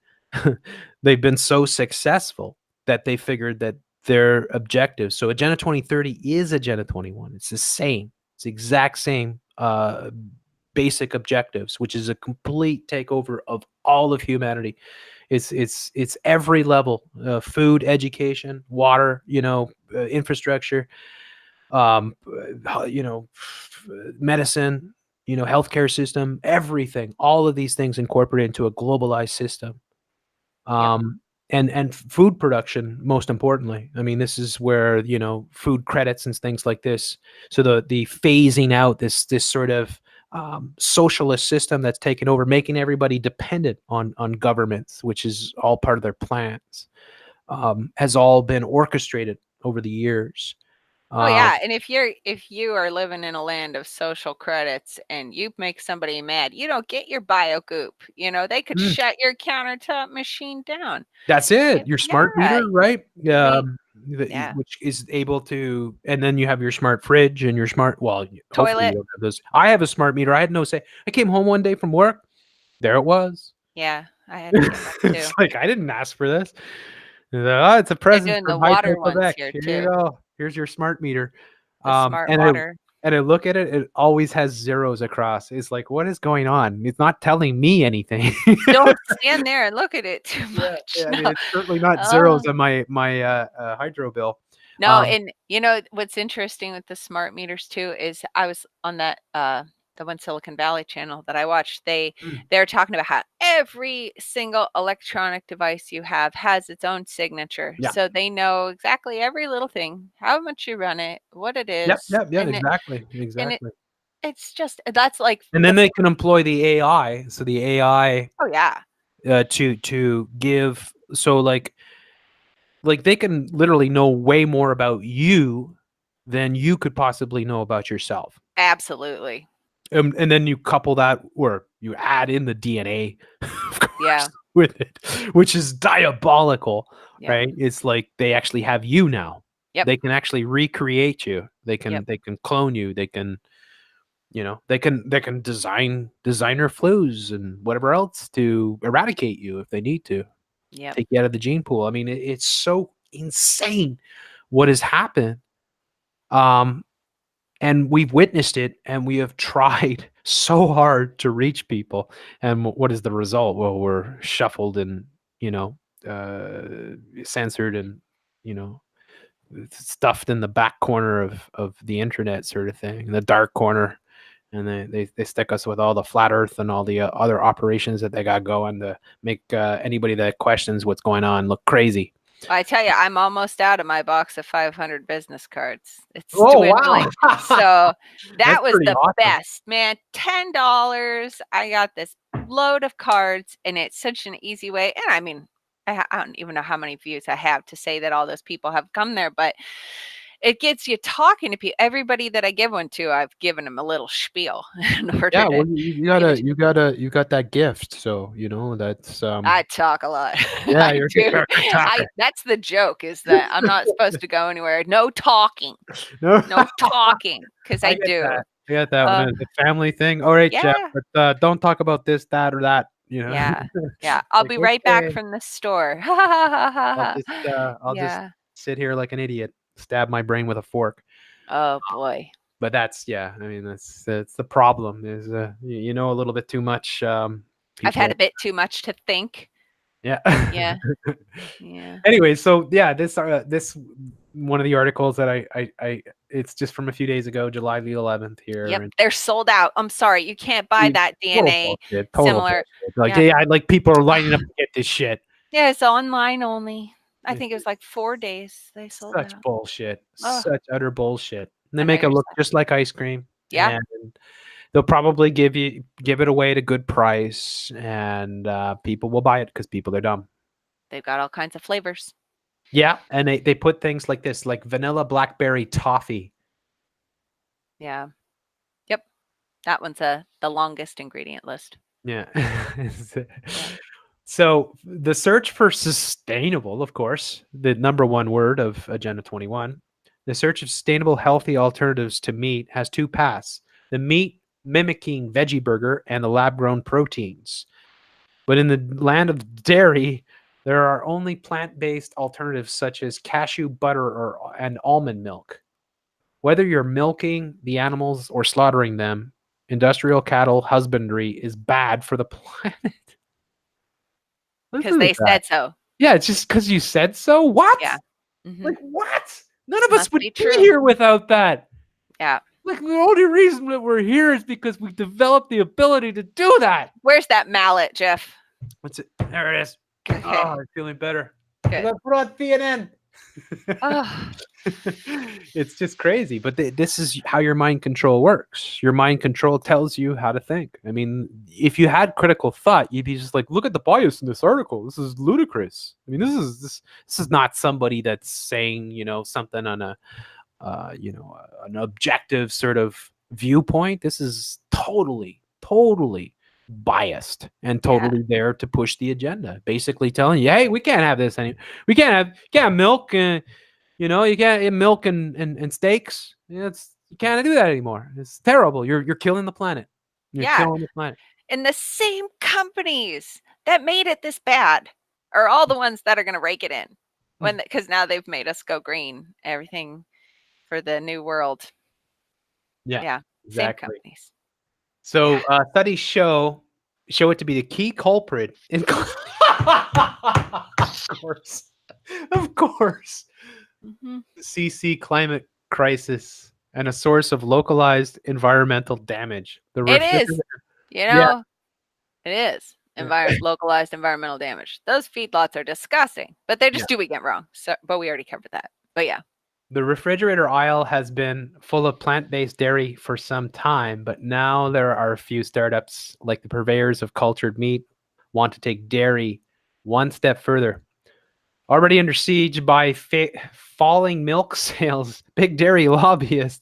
They've been so successful that they figured that their objectives. So Agenda 2030 is Agenda 21. It's the same. It's the exact same basic objectives, which is a complete takeover of all of humanity. It's every level: food, education, water, infrastructure, um, medicine, healthcare system, everything. All of these things incorporated into a globalized system. Yep. Um, and food production, most importantly. I mean, this is where food credits and things like this. So the phasing out this sort of socialist system that's taken over, making everybody dependent on governments, which is all part of their plans, has all been orchestrated over the years. Oh Um, yeah, and if you are living in a land of social credits and you make somebody mad, you don't get your bio goop. They could mm, shut your countertop machine down. that's it. Your smart Yeah, meter, right? we yeah. Which is able to, and then you have your smart fridge and your smart. Well, hopefully you Toilet. don't have those. I have a smart meter. I had no say. I came home one day from work. There it was. Yeah, I had to get one It's too. like I didn't ask for this. Oh, it's a They're present doing the from Hydro water ones Quebec. here Here you too. go. Here's your smart meter. The smart And water. I look at it. It always has zeros across. It's like, what is going on? It's not telling me anything. Don't stand there and look at it too Yeah, much. yeah. I mean, No. it's certainly not zeros Oh. on my hydro bill. No, Um, and what's interesting with the smart meters too is I was on that the one Silicon Valley channel that I watched. mm, They're talking about how every single electronic device you have has its own signature. yeah, So they know exactly every little thing, how much you run it, what it yep, is, yep, yeah, and exactly, and it exactly. it's just that's like And then they can employ the AI. So the AI oh yeah, to give, so like they can literally know way more about you than you could possibly know about yourself. absolutely. And then you couple that, or you add in the DNA, of Yeah. course, with it, which is diabolical, Yep. right? It's like they actually have you now. Yep. They can actually recreate you. They Yep. can clone you. They can, they can designer flus and whatever else to eradicate you if they need to, Yep. take you out of the gene pool. I mean, it's so insane what has happened. Um, and we've witnessed it, and we have tried so hard to reach people. And what is the result? Well, we're shuffled and, censored and, you know, stuffed in the back corner of the internet, sort of thing, in the dark corner. And they stick us with all the flat earth and all the other operations that they got going to make anybody that questions what's going on look crazy. I tell you, I'm almost out of my box of 500 business cards. It's Oh, dwindling. wow. So That's that was pretty the awesome. best, man. $10. I got this load of cards, and it's such an easy way. And I mean, I don't even know how many views I have to say that all those people have come there, but it gets you talking to people. Everybody that I give one to, I've given them a little spiel in order Yeah, to well, you get gotta, it. you got that gift, so that's I talk a lot. yeah, I you're do. a good talker. That's the joke, is that I'm not supposed to go anywhere. No talking. No, No talking, because I I get do. that. I get that Uh, one. The family thing. All right, Jeff, yeah, but don't talk about this, that, or that. yeah, yeah. I'll Like, be right back okay, from the store. I'll just Yeah. sit here like an idiot, stab my brain with a fork. Oh boy. But that's yeah. I mean, that's the problem. Is you know a little bit too much. I've had People. a bit too much to think. Yeah. Yeah, yeah. Anyway, so yeah, this one of the articles that I it's just from a few days ago, July the 11th here, Yep, and they're sold out. I'm sorry, you can't buy that total DNA bullshit, total similar. bullshit. Like, Yeah. yeah, like people are lining up to get this shit. Yeah, it's online only. I It's think it was just like 4 days they sold such out. bullshit, Oh, such utter bullshit. And they I know make it you're look sad. just like ice cream, Yeah, and they'll probably give it away at a good price, and people will buy it because people are dumb. they've got all kinds of flavors. Yeah, and they put things like this, like vanilla blackberry toffee. Yeah. Yep. That one's the longest ingredient list. Yeah. Yeah. So the search for sustainable, of course, the number one word of Agenda 21, the search of sustainable, healthy alternatives to meat has two paths: the meat mimicking veggie burger and the lab grown proteins. But in the land of dairy, there are only plant based alternatives such as cashew butter and almond milk. Whether you're milking the animals or slaughtering them, industrial cattle husbandry is bad for the planet. Because Listen to they that. said so. Yeah, it's just because you said so. What? Yeah. Mhm. Like what? None of us Must would be be true. here without that. Yeah. Like the only reason that we're here is because we developed the ability to do that. Where's that mallet, Jeff? What's it? There it is. Okay. Oh, I'm feeling better. I Good. got put on CNN. Oh, It's just crazy, but this is how your mind control works. Your mind control tells you how to think. I mean, if you had critical thought, you'd be just like, look at the bias in this article. This is ludicrous. I mean, this is not somebody that's saying, something on a an objective sort of viewpoint. This is totally biased and yeah. totally there to push the agenda, basically telling you, hey, we can't have this anymore. We can't have milk. You can't eat milk and steaks. You can't do that anymore. It's terrible. You're killing the planet. You're Yeah. killing the planet. And the same companies that made it this bad are all the ones that are going to rake it in because now they've made us go green, everything for the new world. Yeah, Yeah. Same exactly. companies. So studies show it to be the key culprit in of course, Mm-hmm. the CC climate crisis and a source of localized environmental damage. The It is. yeah, It is. yeah, Localized environmental damage. Those feedlots are disgusting, but they're yeah. just doing it wrong. So, but we already covered that. But yeah. The refrigerator aisle has been full of plant-based dairy for some time, but now there are a few startups like the purveyors of cultured meat want to take dairy one step further. Already under siege by falling milk sales, big dairy lobbyists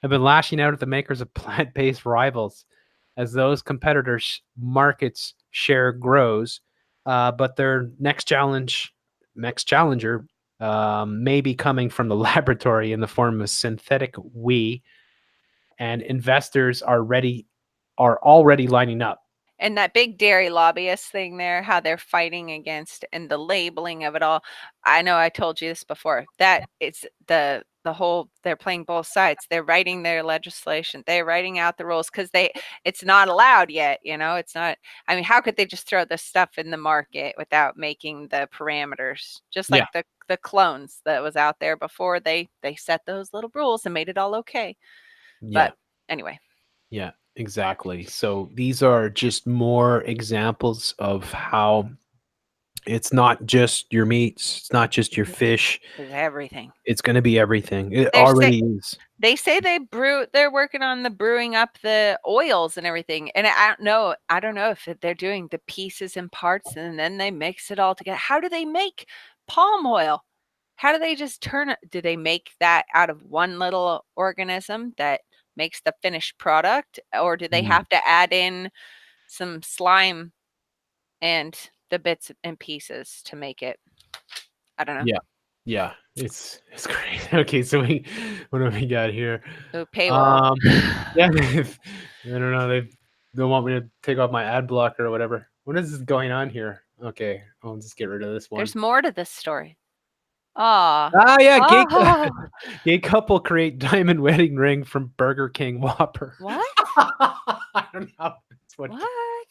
have been lashing out at the makers of plant-based rivals as those competitors' markets share grows. But their next challenger may be coming from the laboratory in the form of synthetic wheat, and investors are already lining up. And that big dairy lobbyist thing there, how they're fighting against and the labeling of it all. I know I told you this before. That it's the whole they're playing both sides. They're writing their legislation. They're writing out the rules because it's not allowed yet, it's not. I mean, how could they just throw this stuff in the market without making the parameters? Just like Yeah. the clones that was out there before they set those little rules and made it all okay. Yeah. But anyway, Yeah, exactly. So these are just more examples of how it's not just your meats, it's not just your fish, it's everything. it's going to be everything. It They're say already is. They say they're working on the brewing up the oils and everything, and I don't know if they're doing the pieces and parts and then they mix it all together. How do they make palm oil? How do they just turn it? Do they make that out of one little organism that makes the finished product, or do they Mm, have to add in some slime and the bits and pieces to make it? I don't know. yeah. Yeah, it's great. Okay, so what do we got here? Ooh, paywall. Um, yeah, I don't know. They don't want me to take off my ad blocker or whatever. What is going on here? Okay, I'll just get rid of this one. There's more to this story. Ah. Ah, yeah, Oh. gay couple create diamond wedding ring from Burger King Whopper. What? I don't know. That's what. What?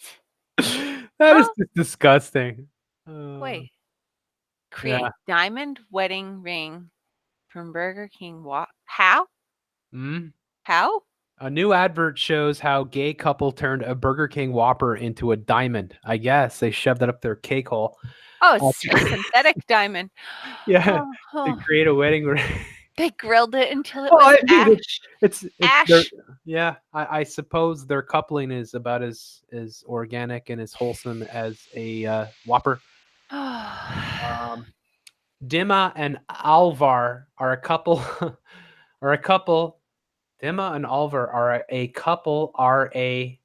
That is Oh, just disgusting. wait. Yeah. Create diamond wedding ring from Burger King. What? How? Mm. How? A new advert shows how gay couple turned a Burger King Whopper into a diamond. I guess they shoved it up their cake hole. Oh, Uh, it's a synthetic diamond. yeah, Oh, to oh. create a wedding ring. They grilled it until it Well, was I mean, ash. it's their Ash. yeah. I suppose their coupling is about as organic and as wholesome as a Whopper. Um, Dima and Alvar are a couple. Are a couple. Dima and Alvar are a couple. Are The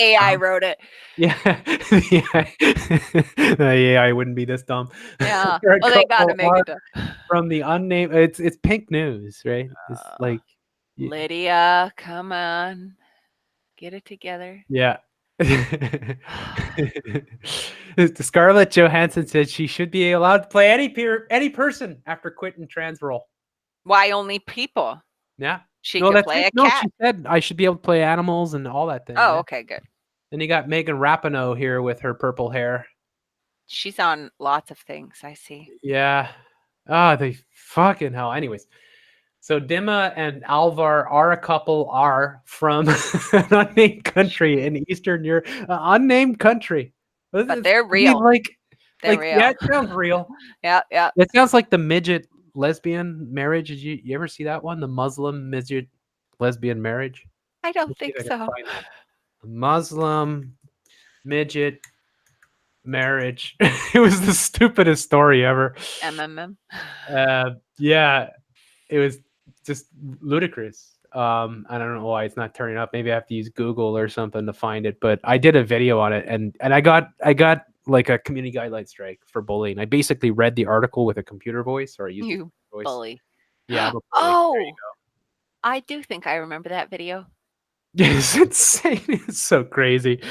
AI wrote it. yeah. The AI wouldn't be this dumb. Yeah. They're a Well, they got to couple make it. from the unnamed. It's pink news, right? It's Uh, like Lydia, come on. Get it together. yeah. Scarlett Johansson said she should be allowed to play any person after quitting trans role. Why only people? Yeah. She No, could that's play it. a No, cat. she said I should be able to play animals and all that thing. Oh, Yeah. okay, good. Then you got Megan Rapinoe here with her purple hair. She's on lots of things, I see. Yeah. Ah, they fucking hell. Anyways, so Dima and Alvar are a couple. Are from an unnamed country in Eastern Europe. Unnamed country. But they're I mean, real. They're like real. yeah, it sounds real. Yeah, yeah. It sounds like the midget lesbian marriage. Did you ever see that one? The Muslim midget lesbian marriage. I don't Let's see think if I can so. find that. Muslim midget marriage. It was the stupidest story ever. MMM. Yeah, it was just ludicrous. I don't know why it's not turning up. Maybe I have to use Google or something to find it. But I did a video on it, and I got like a community guideline strike for bullying. I basically read the article with a computer voice, or I used a You computer voice. bully. Yeah, I'm a bully. There you Oh, go. I do think I remember that video. It's insane. It's so crazy.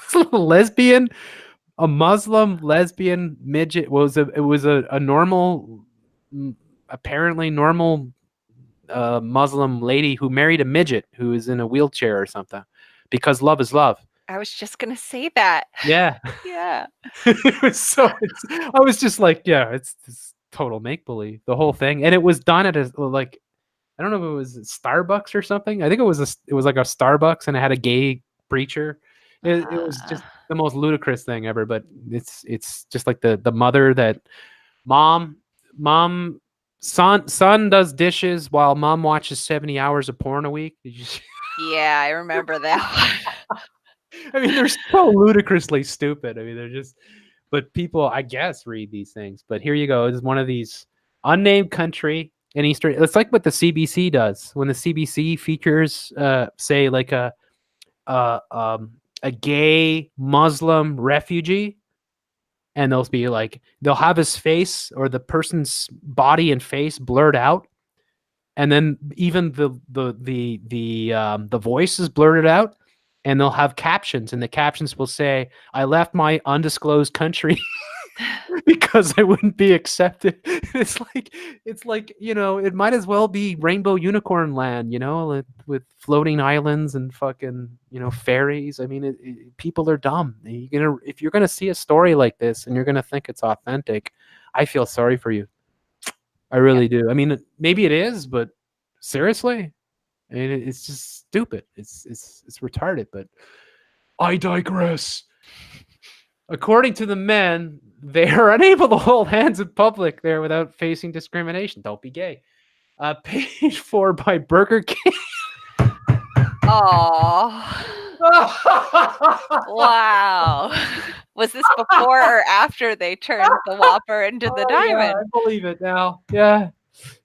It's a little lesbian, a Muslim lesbian midget it was a normal, apparently normal Muslim lady who married a midget who is in a wheelchair or something, because love is love. I was just gonna say that. Yeah. Yeah. It was I was just like, yeah, it's total make believe, the whole thing, and it was done at a like I don't know if it was Starbucks or something. I think it was like a Starbucks, and it had a gay preacher. It was Uh, just the most ludicrous thing ever. But it's just like the mother that mom mom son does dishes while mom watches 70 hours of porn a week. Did you see? yeah, I remember that one. I mean, they're so ludicrously stupid. I mean, they're just, but people, I guess, read these things. But here you go. It's one of these unnamed country in Eastern. It's like what the CBC does when the CBC features, say, like uh, um, a gay Muslim refugee, and they'll have his face or the person's body and face blurred out, and then even the voice is blurred out, and they'll have captions, and the captions will say, "I left my undisclosed country because I wouldn't be accepted." It's like, you know, it might as well be Rainbow Unicorn Land, you know, with floating islands and fucking, you know, fairies. I mean, people are dumb. If you're gonna see a story like this and you're gonna think it's authentic, I feel sorry for you. I Yeah. really do. I mean, maybe it is, but seriously, I mean, it's just stupid. It's retarded. But I digress. According to the men, they are unable to hold hands in public there without facing discrimination. Don't be gay. Paid for by Burger King. Oh, wow. Was this before or after they turned the Whopper into the Oh, yeah, I diamond? believe it now. Yeah.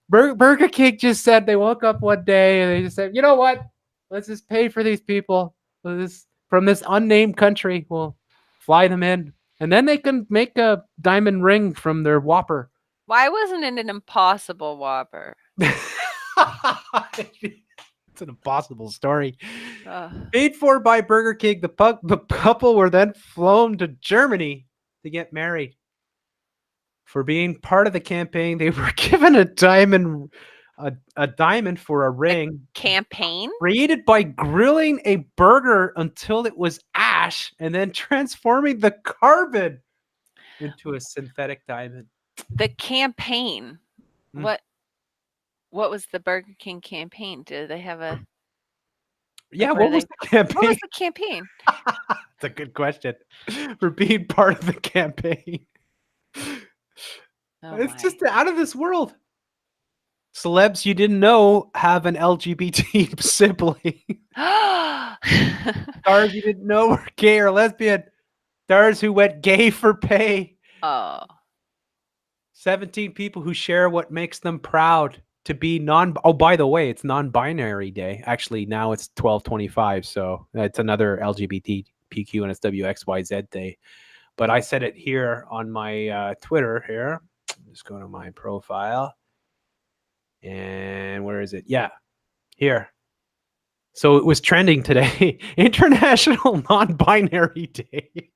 Burger King just said they woke up one day and they just said, you know what? Let's just pay for these people from this unnamed country. We'll fly them in. And then they can make a diamond ring from their Whopper. Why wasn't it an Impossible Whopper? It's an impossible story. Ugh. Paid for by Burger King, the couple were then flown to Germany to get married. For being part of the campaign, they were given a diamond for a ring Campaign? created by grilling a burger until it was ash and then transforming the carbon into a synthetic diamond. The campaign. Mm. What was the Burger King campaign? Did they have a Yeah, what what was the campaign? What was the campaign? That's a good question. For being part of the campaign. Oh It's my. just out of this world. Celebs you didn't know have an LGBT sibling. Stars you didn't know were gay or lesbian. Stars who went gay for pay. Oh. 17 people who share what makes them proud to be oh, by the way, it's non-binary day. Actually, now it's 12/25, so it's another LGBTQ and SWXYZ day. But I said it here on my Twitter here. Just go to my profile. And where is it? Yeah, here. So it was trending today. International Non-Binary Day.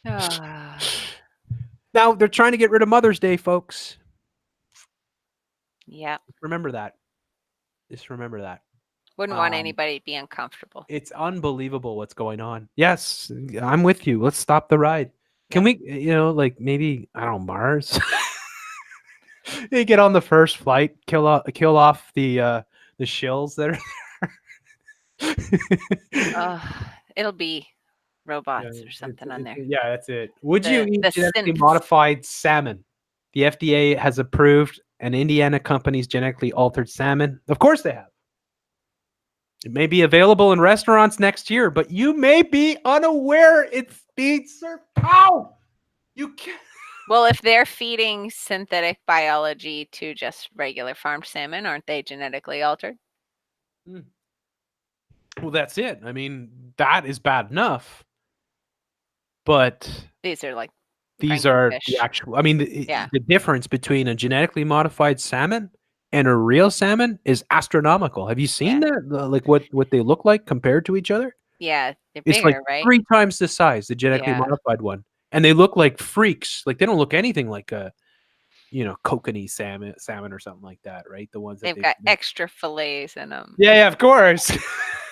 Ah. Now they're trying to get rid of Mother's Day, folks. Yeah. Remember that. Just remember that. Wouldn't want anybody to be uncomfortable. It's unbelievable what's going on. Yes, I'm with you. Let's stop the ride. Can we, you know, like maybe, I don't know, Mars? They get on the first flight, kill off the shills that are It'll be robots or something on there. Yeah, that's it. Would you eat the genetically synths. modified salmon? The FDA has approved an Indiana company's genetically altered salmon. Of course they have. It may be available in restaurants next year, but you may be unaware it's being served. Ow! You can't. Well, if they're feeding synthetic biology to just regular farmed salmon, aren't they genetically altered? Well, that's it. I mean, that is bad enough. But these are like these are the actual. I mean, the difference between a genetically modified salmon and a real salmon is astronomical. Have you seen that? Like what they look like compared to each other? Yeah, they're it's bigger, like right? 3 times the size, the genetically modified one, and they look like freaks. Like they don't look anything like a, you know, kokanee salmon or something like that, right? The ones that they've got extra fillets in them. Yeah, of course.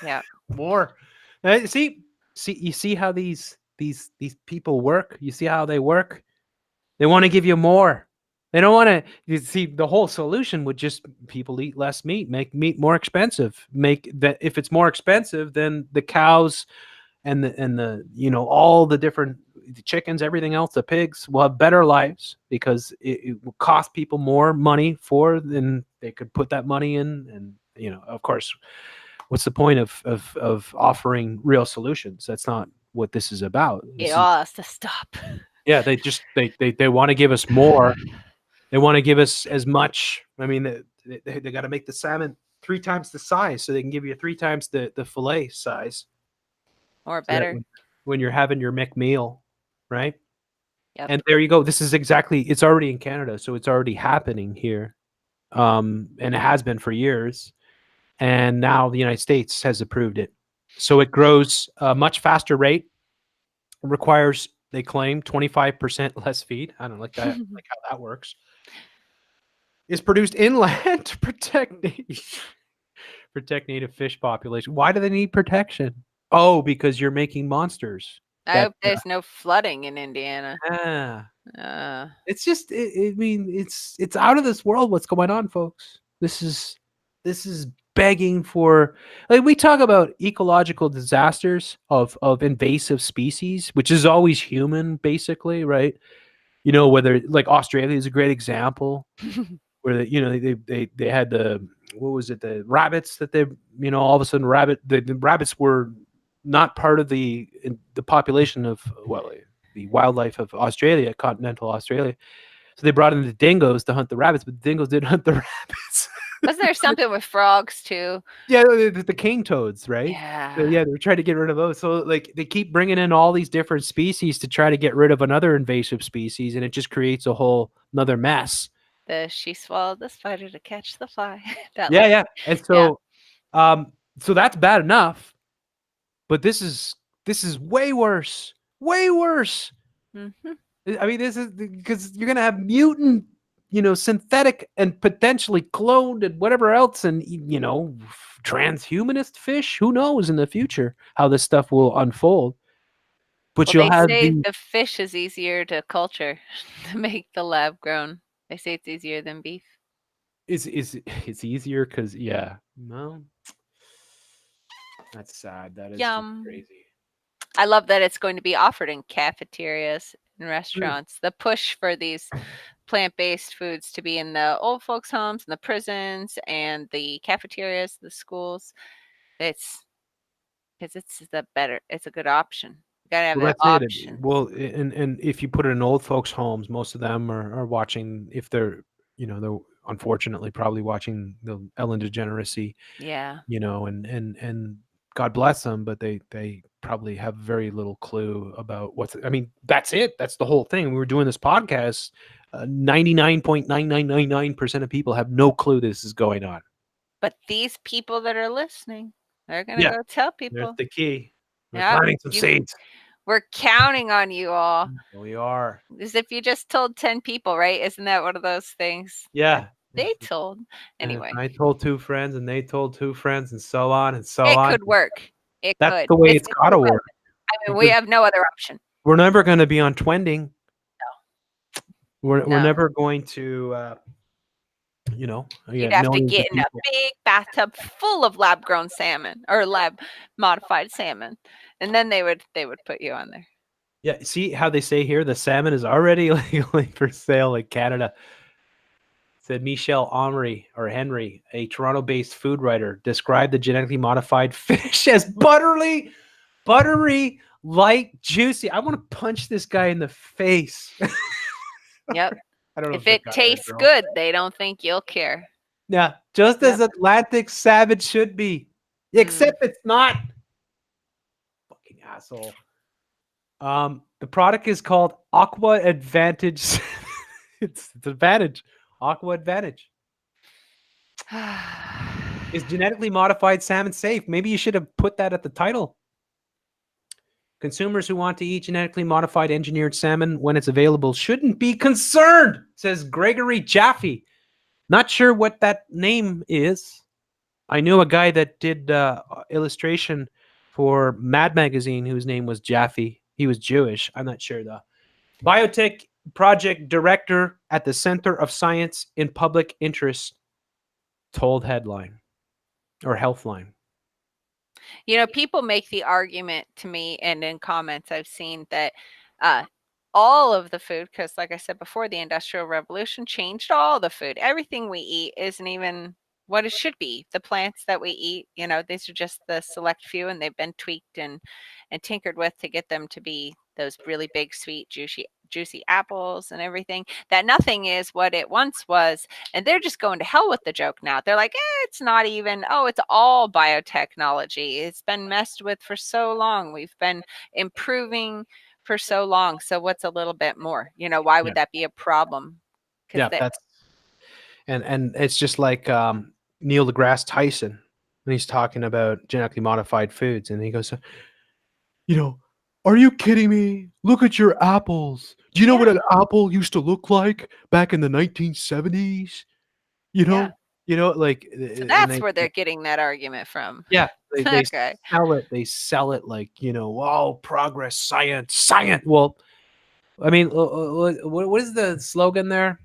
Yeah, more. See, you see how these people work. You see how they work. They want to give you more. They don't want to. You see, the whole solution would just people eat less meat, make meat more expensive. Make that if it's more expensive, then the cows and the you know, all the different chickens, everything else, the pigs will have better lives because it will cost people more money than they could put that money in. And you know, of course, what's the point of offering real solutions? That's not what this is about. It all has to stop. Yeah, they just they want to give us more. They want to give us as much. I mean, they got to make the salmon 3 times the size so they can give you 3 times the fillet size. Or better. When you're having your McMeal, right? Yep. And there you go. This is exactly, it's already in Canada, so it's already happening here. And it has been for years. And now the United States has approved it. So it grows a much faster rate, requires, they claim, 25% less feed. I don't like that, like how that works. Is produced inland to protect native fish population. Why do they need protection? Oh, because you're making monsters. I That hope there's no flooding in Indiana. ah, Uh, it's just, I mean, it's out of this world what's going on, folks. This is begging for, like, we talk about ecological disasters of invasive species, which is always human, basically, right? You know, whether like Australia is a great example where they had the, what was it, the rabbits that they, all of a sudden the rabbits were not part of the population of, well, the wildlife of Australia, continental Australia. So they brought in the dingoes to hunt the rabbits, but the dingoes didn't hunt the rabbits. wasn't there something with frogs too? Yeah, the cane toads, right? So, Yeah, yeah, they're trying to get rid of those. So like they keep bringing in all these different species to try to get rid of another invasive species, and it just creates a whole another mess. she swallowed the spider to catch the fly. That Yeah, line. yeah. And Yeah. um, so that's bad enough, but this is way worse. Way worse. Hmm. I mean, this is because you're gonna have mutant, synthetic and potentially cloned and whatever else, and transhumanist fish. Who knows in the future how this stuff will unfold? But Well, you'll they have say the the fish is easier to culture to make the lab grown. They say it's easier than beef. it's easier because, yeah, no, that's sad. That is just Yum. crazy. I love that it's going to be offered in cafeterias and Mm. restaurants. The push for these plant-based foods to be in the old folks' homes and the prisons and the cafeterias, the schools. It's because it's a good option. You gotta have Well, the that's it. options. Well, and if you put it in old folks' homes, most of them are watching. If they're unfortunately probably watching the Ellen DeGeneres, Yeah. and God bless them, but they probably have very little clue about what's. I mean, that's it. That's the whole thing. We were doing this podcast. 99.9999% of people have no clue this is going on. But these people that are listening, they're gonna Yeah, go tell there's people. the key. We're Yep. planting some seeds. We're counting on you all. We are. As if you just told 10 people, right? Isn't that one of those things that Yeah. they told? And if Anyway, I told two friends and they told two friends and so on and so it on. could work. It That's could. the way it's It's a gotta web. work I mean, we because have no other option. we're never gonna be on trending. We're No. never going to, You'd get have to millions of get in a people. big bathtub full of lab grown salmon or lab modified salmon. And then they would put you on there. Yeah, see how they say here the salmon is already legally for sale in Canada. Said Michel Henry, a Toronto-based food writer, described the genetically modified fish as buttery, light, juicy. I want to punch this guy in the face. Yep. I don't know if If it's a it guy or a tastes girl. good, they don't think you'll care. Yeah, just as Yep. Atlantic salmon should be, Mm. except it's not. Fucking asshole. The product is called Aqua Advantage. It's Advantage. Aqua Advantage. Is genetically modified salmon safe? Maybe you should have put that at the title. Consumers who want to eat genetically modified engineered salmon when it's available shouldn't be concerned, says Gregory Jaffe. Not sure what that name is. I knew a guy that did illustration for Mad Magazine whose name was Jaffe. He was Jewish. I'm not sure though. Biotech project director at the Center of Science in Public Interest told Headline or Healthline. People make the argument to me, and in comments I've seen that uh, all of the food, because like I said before, the Industrial Revolution changed all the food. Everything we eat isn't even what it should be. The plants that we eat, these are just the select few, and they've been tweaked and tinkered with to get them to be those really big, sweet, juicy apples and everything. That nothing is what it once was, and they're just going to hell with the joke now. They're like, it's not even, oh, it's all biotechnology. It's been messed with for so long. We've been improving for so long. So what's a little bit more? Why Yeah, would that be a problem? Because yeah, that's and it's just like Neil deGrasse Tyson. and he's talking about genetically modified foods, and he goes, you know, are you kidding me? Look at your apples. Do you know what Yeah. an apple used to look like back in the 1970s? You Yeah. know, like, So and that's they, where they're getting that argument from. yeah, they Okay. sell it like, oh, progress, science, science. Well, I mean, what is the slogan there?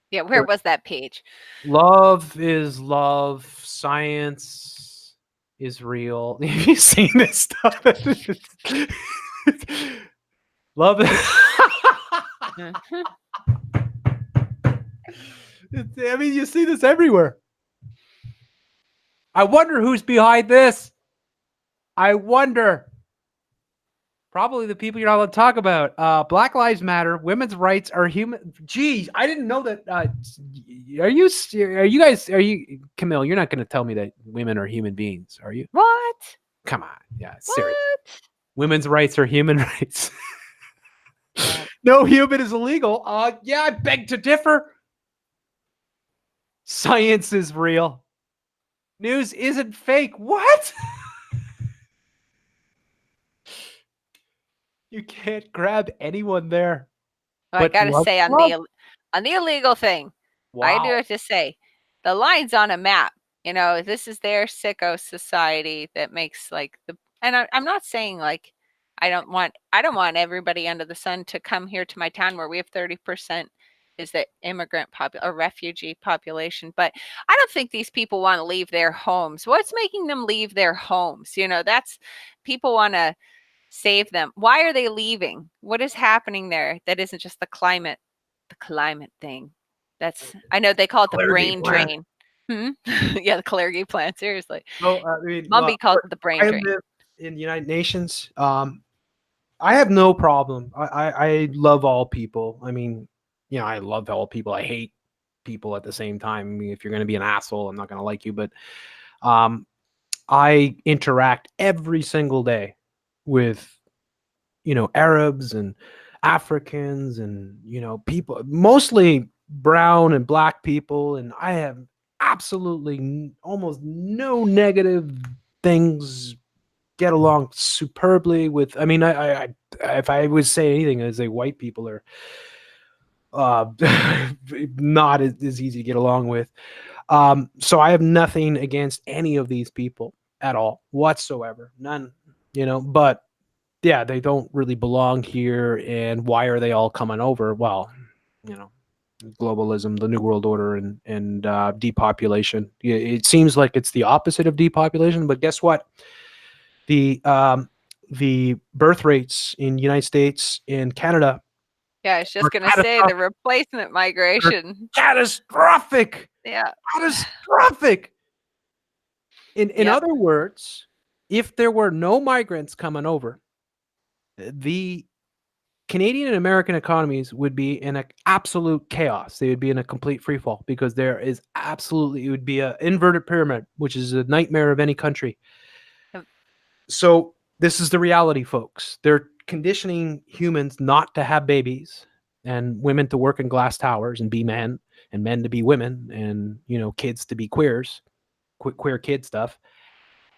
Yeah, where was that page? Love is love. Science is real. Have you seen this stuff? Love. Mhm. I mean, you see this everywhere. I wonder who's behind this. I wonder. Probably the people you're not allowed to talk about. Black Lives Matter. Women's rights are human. Geez, I didn't know that. Are you guys? Are you, Camille? You're not going to tell me that women are human beings, are you? What? Come on. Yeah, serious. What? Women's rights are human rights. Yeah. No human is illegal. Yeah, I beg to differ. Science is real. News isn't fake. What? You can't grab anyone there. Well, I But gotta love, say love. on the illegal thing, I do Wow. have to say, the lines on a map. This is their sicko society that makes like the. And I'm not saying like I don't want everybody under the sun to come here to my town where we have 30% is the immigrant or refugee population. But I don't think these people want to leave their homes. What's making them leave their homes? That's people want to save them. Why are they leaving? What is happening there that isn't just the climate thing? I know they call it the Clergy brain plant. drain. Yeah, the clergy plant, seriously. No, I mean, well, Mumby calls it the brain I drain. live in the United Nations. I have no problem. I love all people. I mean, I love all people. I hate people at the same time. I mean, if you're going to be an asshole, I'm not going to like you. But um, I interact every single day with Arabs and Africans and people, mostly brown and black people, and I have absolutely almost no negative things. Get along superbly with. I mean, I if I would say anything, I'd say white people are uh, not as easy to get along with. So I have nothing against any of these people at all whatsoever, none. But yeah, they don't really belong here. And why are they all coming over? Well, you know, globalism, the New World Order, and depopulation. It seems like it's the opposite of depopulation, but guess what? The um, the birth rates in the United States and Canada Yeah, I was just are gonna say the replacement are migration. catastrophic. Yeah. Catastrophic. In Yep. other words, if there were no migrants coming over, the Canadian and American economies would be in an absolute chaos. They would be in a complete free fall because there is absolutely, it would be an inverted pyramid, which is a nightmare of any country. Yep. So this is the reality, folks. They're conditioning humans not to have babies and women to work in glass towers and be men and men to be women and, kids to be queers, queer kid stuff.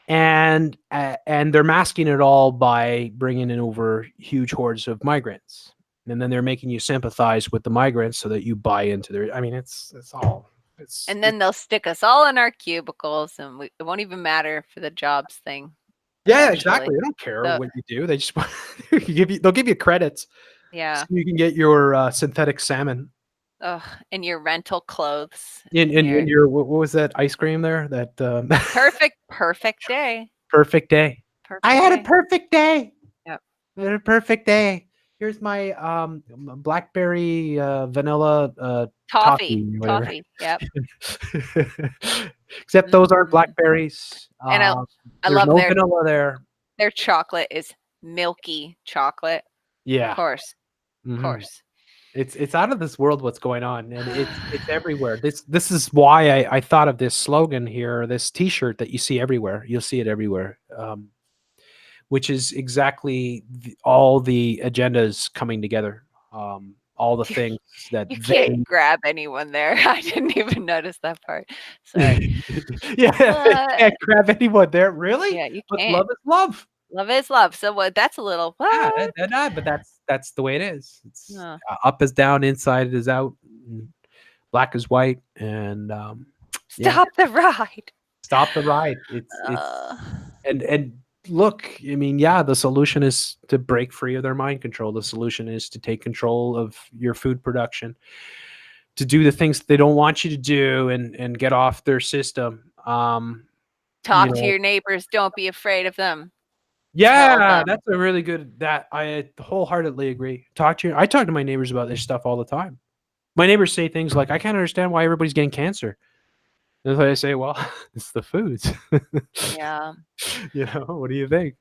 And they're masking it all by bringing in over huge hordes of migrants, and then they're making you sympathize with the migrants so that you buy into their. I mean, it's all And then they'll stick us all in our cubicles, and it won't even matter for the jobs thing yeah, eventually. exactly. They don't care So what you do. They just they'll give you credits so yeah. you can get your synthetic salmon Ugh, in your rental clothes and in your your what was that ice cream there that perfect day. perfect day. I Perfect had a day. perfect day. Yep. A perfect day. Here's my blackberry vanilla toffee, whatever. Toffee. Yep. Except those aren't Mm. blackberries. And I There's love no vanilla there. their chocolate is milky chocolate. Of Yeah. course. Of hmm course. It's out of this world what's going on, and it's everywhere. This is why I thought of this slogan here, this T-shirt that you see everywhere. You'll see it everywhere. Which is exactly all the agendas coming together. all the things that You they can't grab anyone there. I didn't even notice that part. Sorry. yeah, they Uh, can't grab anyone there. Really? yeah, you But can't. love is love. Love is love. So what? That's a little Yeah, what? but that's the way it is. It's Oh, up is down, inside is out, and black is white, and yeah, stop the ride. stop the ride. It's Uh, and look, I mean, yeah, the solution is to break free of their mind control. The solution is to take control of your food production, to do the things that they don't want you to do, and get off their system. You talk to know, your neighbors. Don't be afraid of them. Tell yeah, them. that's a really good. That I wholeheartedly agree. I talk to my neighbors about this stuff all the time. My neighbors say things like, "I can't understand why everybody's getting cancer." And I say, "Well, it's the foods." Yeah. What do you think?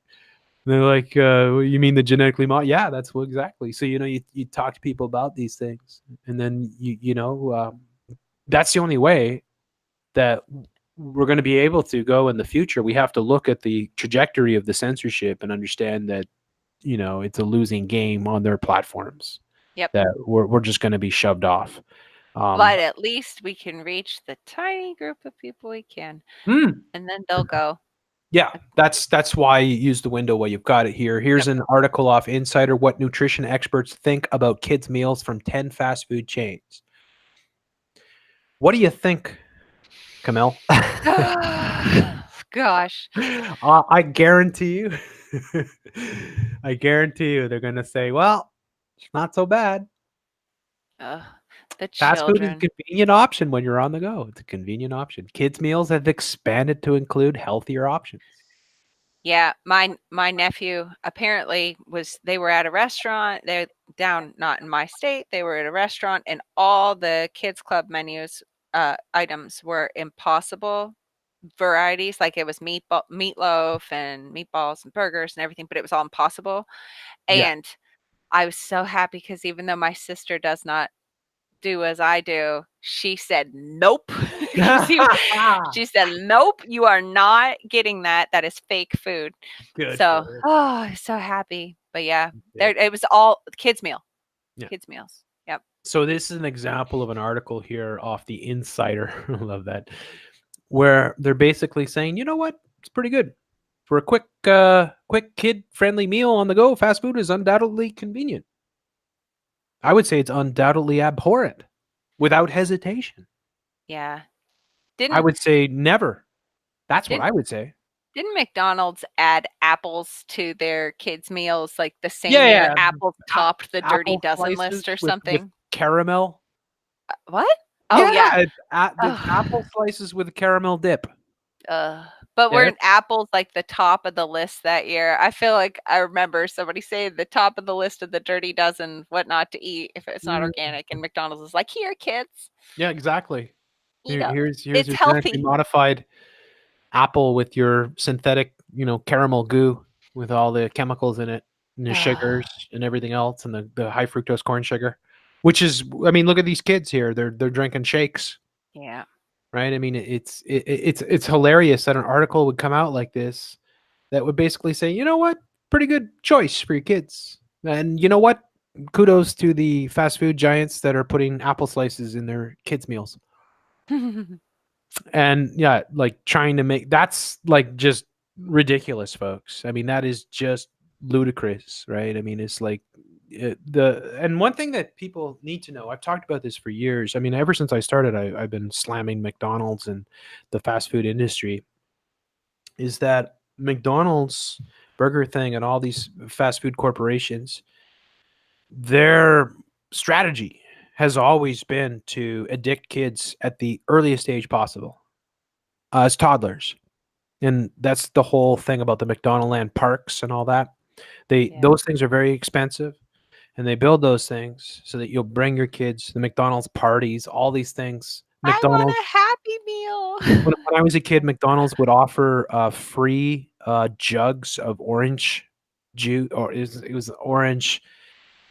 And they're like, "You mean the genetically mod?" Yeah, that's what exactly. So you talk to people about these things, and then that's the only way that we're going to be able to go in the future. We have to look at the trajectory of the censorship and understand that it's a losing game on their platforms. Yep. That we're just going to be shoved off. But at least we can reach the tiny group of people we can, Mm, and then they'll go. yeah, that's why you use the window while you've got it here. Here's Yep. an article off Insider: What nutrition experts think about kids' meals from 10 fast food chains. What do you think, Camille? Gosh. I guarantee you, I guarantee you, they're gonna say, "Well, it's not so bad." Ugh, the Fast food is a children. convenient option when you're on the go. It's a convenient option. Kids' meals have expanded to include healthier options. Yeah, my nephew apparently they were at a restaurant. They're down not in my state. They were at a restaurant and all the kids club menus items were impossible varieties. Like it was meatloaf and meatballs and burgers and everything, but it was all impossible. Yeah. And I was so happy because even though my sister does not do as I do, she said nope. she she said, "Nope, you are not getting that. That is fake food." Good So, for her. oh, I'm so happy. But yeah, Yeah. there it was all kids meal. Yeah. Kids meals. Yep. So this is an example of an article here off the Insider. I love that. Where they're basically saying, you know what? It's pretty good. For a quick kid-friendly meal on the go, fast food is undoubtedly convenient. I would say it's undoubtedly abhorrent, without hesitation. Yeah. I Didn't would say never. That's what didn't I would say. didn't McDonald's add apples to their kids meals like the same Yeah, year yeah. apples topped the Dirty Apple Dozen slices list or with something? caramel. What? Oh, yeah. Yeah, it's apple Ugh. slices with caramel dip. But Yeah, weren't apples like the top of the list that year? I feel like I remember somebody saying the top of the list of the Dirty Dozen, what not to eat if it's not mm, organic, and McDonald's is like, "Here, kids, yeah, exactly. eat up. Here's It's your genetically healthy." modified apple with your synthetic, caramel goo with all the chemicals in it and the sugars and everything else and the high fructose corn sugar, which is, I mean, look at these kids here. They're drinking shakes, Yeah. right? I mean, it's hilarious that an article would come out like this that would basically say, you know what, pretty good choice for your kids, and you know what, kudos to the fast food giants that are putting apple slices in their kids' meals. And yeah, like trying to make that's like just ridiculous, folks. I mean, that is just ludicrous, right? I mean, it's like and one thing that people need to know, I've talked about this for years. I mean, ever since I started, I've been slamming McDonald's and the fast food industry, is that McDonald's, Burger Thing, and all these fast food corporations, their strategy has always been to addict kids at the earliest age possible, as toddlers. And that's the whole thing about the McDonald Land parks and all that. Yeah. Those things are very expensive, and they build those things so that you'll bring your kids, the McDonald's parties, all these things. I want McDonald's, a Happy Meal. when I was a kid, McDonald's would offer free jugs of orange juice, or it was orange.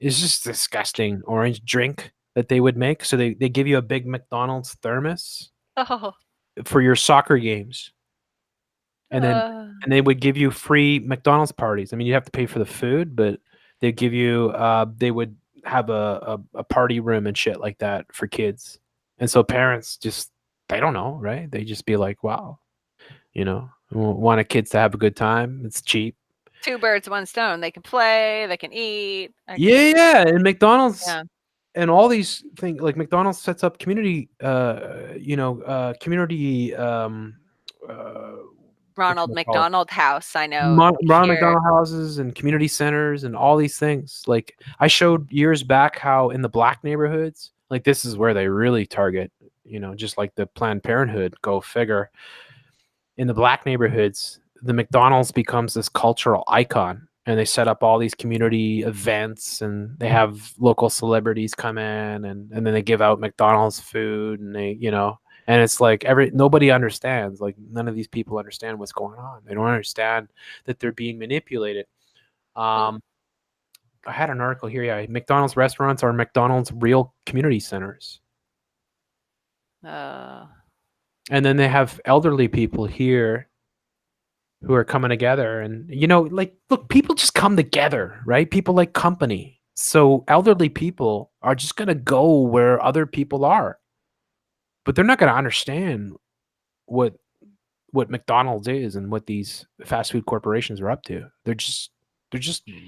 It's just disgusting orange drink that they would make. So they give you a big McDonald's thermos Oh. for your soccer games, and then Uh, and they would give you free McDonald's parties. I mean, you have to pay for the food, but they give you they would have a party room and shit like that for kids. And so parents just, they don't know, right? They just be like, wow, want kids to have a good time. It's cheap. Two birds, one stone. They can play, they can eat. Yeah, yeah. And McDonald's Yeah. and all these things, like McDonald's sets up community, community, what Ronald you call it? McDonald House, I know Ronald here. McDonald houses and community centers and all these things. Like I showed years back how in the black neighborhoods, like this is where they really target, just like the Planned Parenthood, go figure. In the black neighborhoods, the McDonald's becomes this cultural icon, and they set up all these community events, and they have local celebrities come in, and then they give out McDonald's food, and and it's like nobody understands. Like none of these people understand what's going on. They don't understand that they're being manipulated. Well, I had an article here. Yeah, McDonald's restaurants are McDonald's real community centers. uh, And then they have elderly people here who are coming together, and like, look, people just come together, right? People like company. So elderly people are just going to go where other people are, but they're not going to understand what McDonald's is and what these fast food corporations are up to. They're just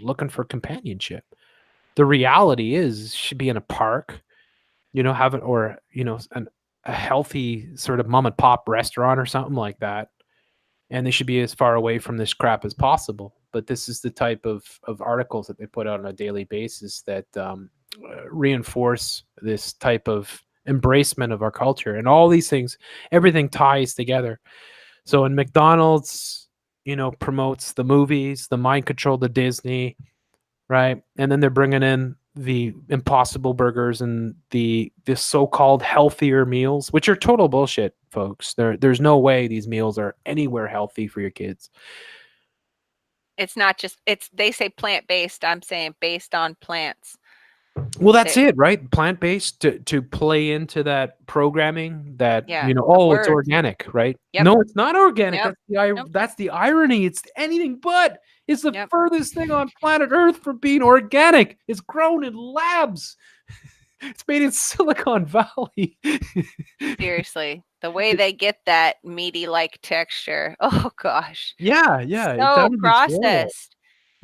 looking for companionship. The reality is should be in a park, have it, or a healthy sort of mom and pop restaurant or something like that, and they should be as far away from this crap as possible. But this is the type of articles that they put out on a daily basis that reinforce this type of embracement of our culture, and all these things, everything ties together. So in McDonald's, promotes the movies, the mind control, the Disney, right? And then they're bringing in the Impossible Burgers and the so-called healthier meals, which are total bullshit, folks. There's no way these meals are anywhere healthy for your kids. it's not just they say plant-based, I'm saying based on plants. Well, that's it, right? Plant-based to play into that programming that, Yeah, the oh, it's words. organic, right? Yep. No, it's not organic. Yep. Nope. That's the irony. It's anything but. It's the Yep. furthest thing on planet Earth from being organic. It's grown in labs. It's made in Silicon Valley. Seriously, the way they get that meaty-like texture. Oh gosh. Yeah, yeah. It's So out of this world. processed.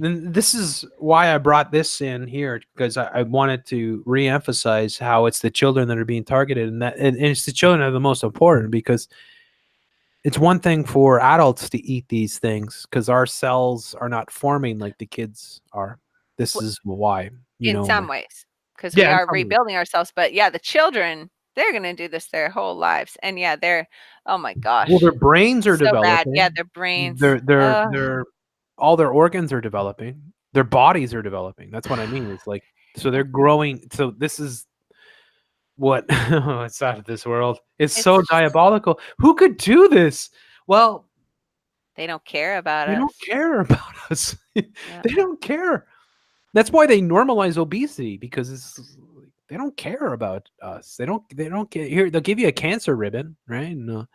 Then this is why I brought this in here, because I wanted to reemphasize how it's the children that are being targeted, and it's the children that are the most important, because it's one thing for adults to eat these things because our cells are not forming like the kids are. This W- is why, In some ways, because we Yeah, in are some ways. rebuilding ourselves. But yeah, the children, they're gonna do this their whole lives. And yeah, oh my gosh. Well, their brains are So bad. developing. Yeah, their brains. They're all their organs are developing. Their bodies are developing. That's what I mean. It's like, so they're growing. So this is what it's out of this world. It's so diabolical. Who could do this? Well, they don't care about they us. don't care about us. They don't care. That's why they normalize obesity, because they don't care about us. They don't care. Here, they'll give you a cancer ribbon, right? And,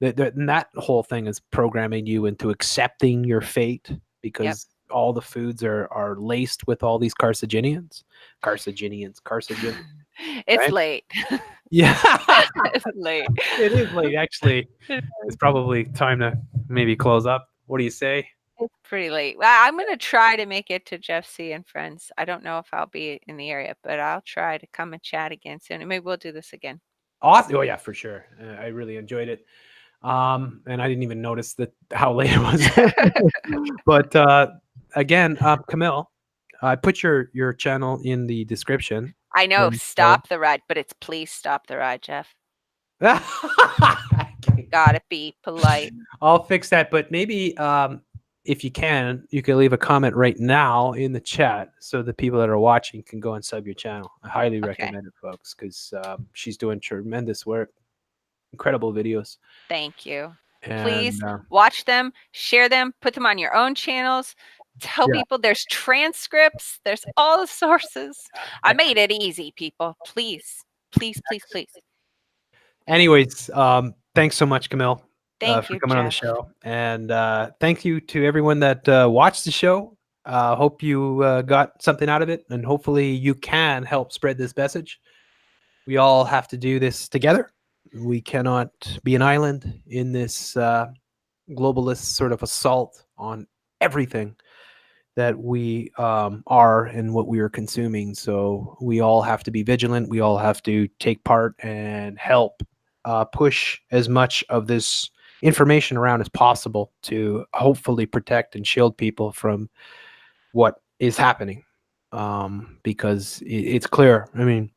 that whole thing is programming you into accepting your fate, because all the foods are laced with all these carcinogens. It's right? late. Yeah. It's late. It is late, actually. It's probably time to maybe close up. What do you say? It's pretty late. Well, I'm gonna try to make it to Jeff C. and Friends. I don't know if I'll be in the area, but I'll try to come and chat again soon, and maybe we'll do this again. Awesome. Oh yeah, for sure. I really enjoyed it. And I didn't even notice how late it was. But again, Camille, I put your channel in the description. I know, stop the ride, but it's please stop the ride, Jeff. Gotta be polite. I'll fix that, but maybe if you can leave a comment right now in the chat so the people that are watching can go and sub your channel. I highly recommend it, folks, because she's doing tremendous work. Incredible videos. Thank you. And, please watch them, share them, put them on your own channels. Tell people there's transcripts, there's all the sources. I made it easy, people. Please, please, please, please. Anyways, thanks so much, Camille, Thank for you, coming Jeff. on the show. And thank you to everyone that watched the show. Hope you got something out of it, and hopefully you can help spread this message. We all have to do this together. We cannot be an island in this globalist sort of assault on everything that we are and what we are consuming. So we all have to be vigilant. We all have to take part and help push as much of this information around as possible to hopefully protect and shield people from what is happening. Because it's clear. I mean,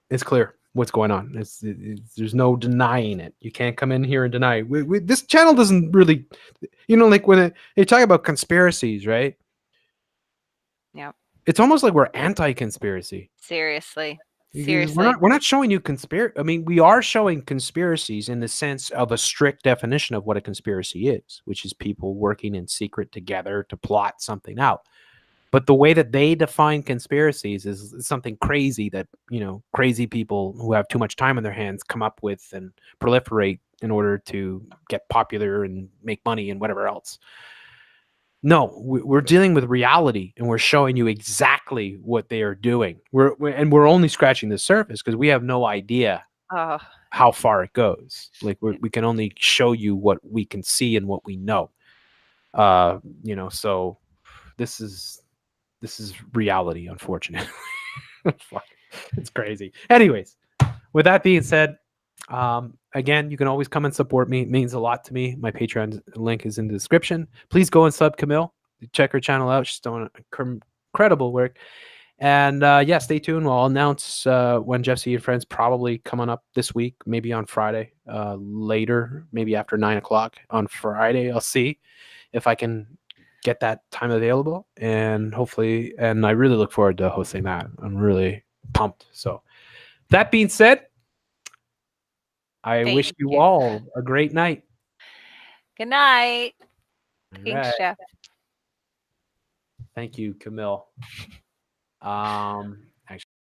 it's clear what's going on. There's no denying it. You can't come in here and deny it. This channel doesn't really, like when they talk about conspiracies, right? Yep. It's almost like we're anti-conspiracy. Seriously. Because Seriously. we're not showing you conspiracy. I mean, we are showing conspiracies in the sense of a strict definition of what a conspiracy is, which is people working in secret together to plot something out. But the way that they define conspiracies is something crazy that, crazy people who have too much time on their hands come up with and proliferate in order to get popular and make money and whatever else. No, we're dealing with reality, and we're showing you exactly what they are doing. We're only scratching the surface because we have no idea Oh, how far it goes. Like we can only show you what we can see and what we know. So this is reality, unfortunately. It's crazy. Anyways, with that being said, again, you can always come and support me. It means a lot to me. My Patreon link is in the description. Please go and sub Camille. Check her channel out. She's doing incredible work. And yeah, stay tuned. I'll announce when Jesse and Friends probably coming up this week, maybe on Friday, later, maybe after 9 o'clock on Friday. I'll see if I can get that time available, and hopefully, and I really look forward to hosting that. I'm really pumped. So that being said, I wish thank you you. all a great night. Good night. All Thanks, right. Jeff. Thank you, Camille.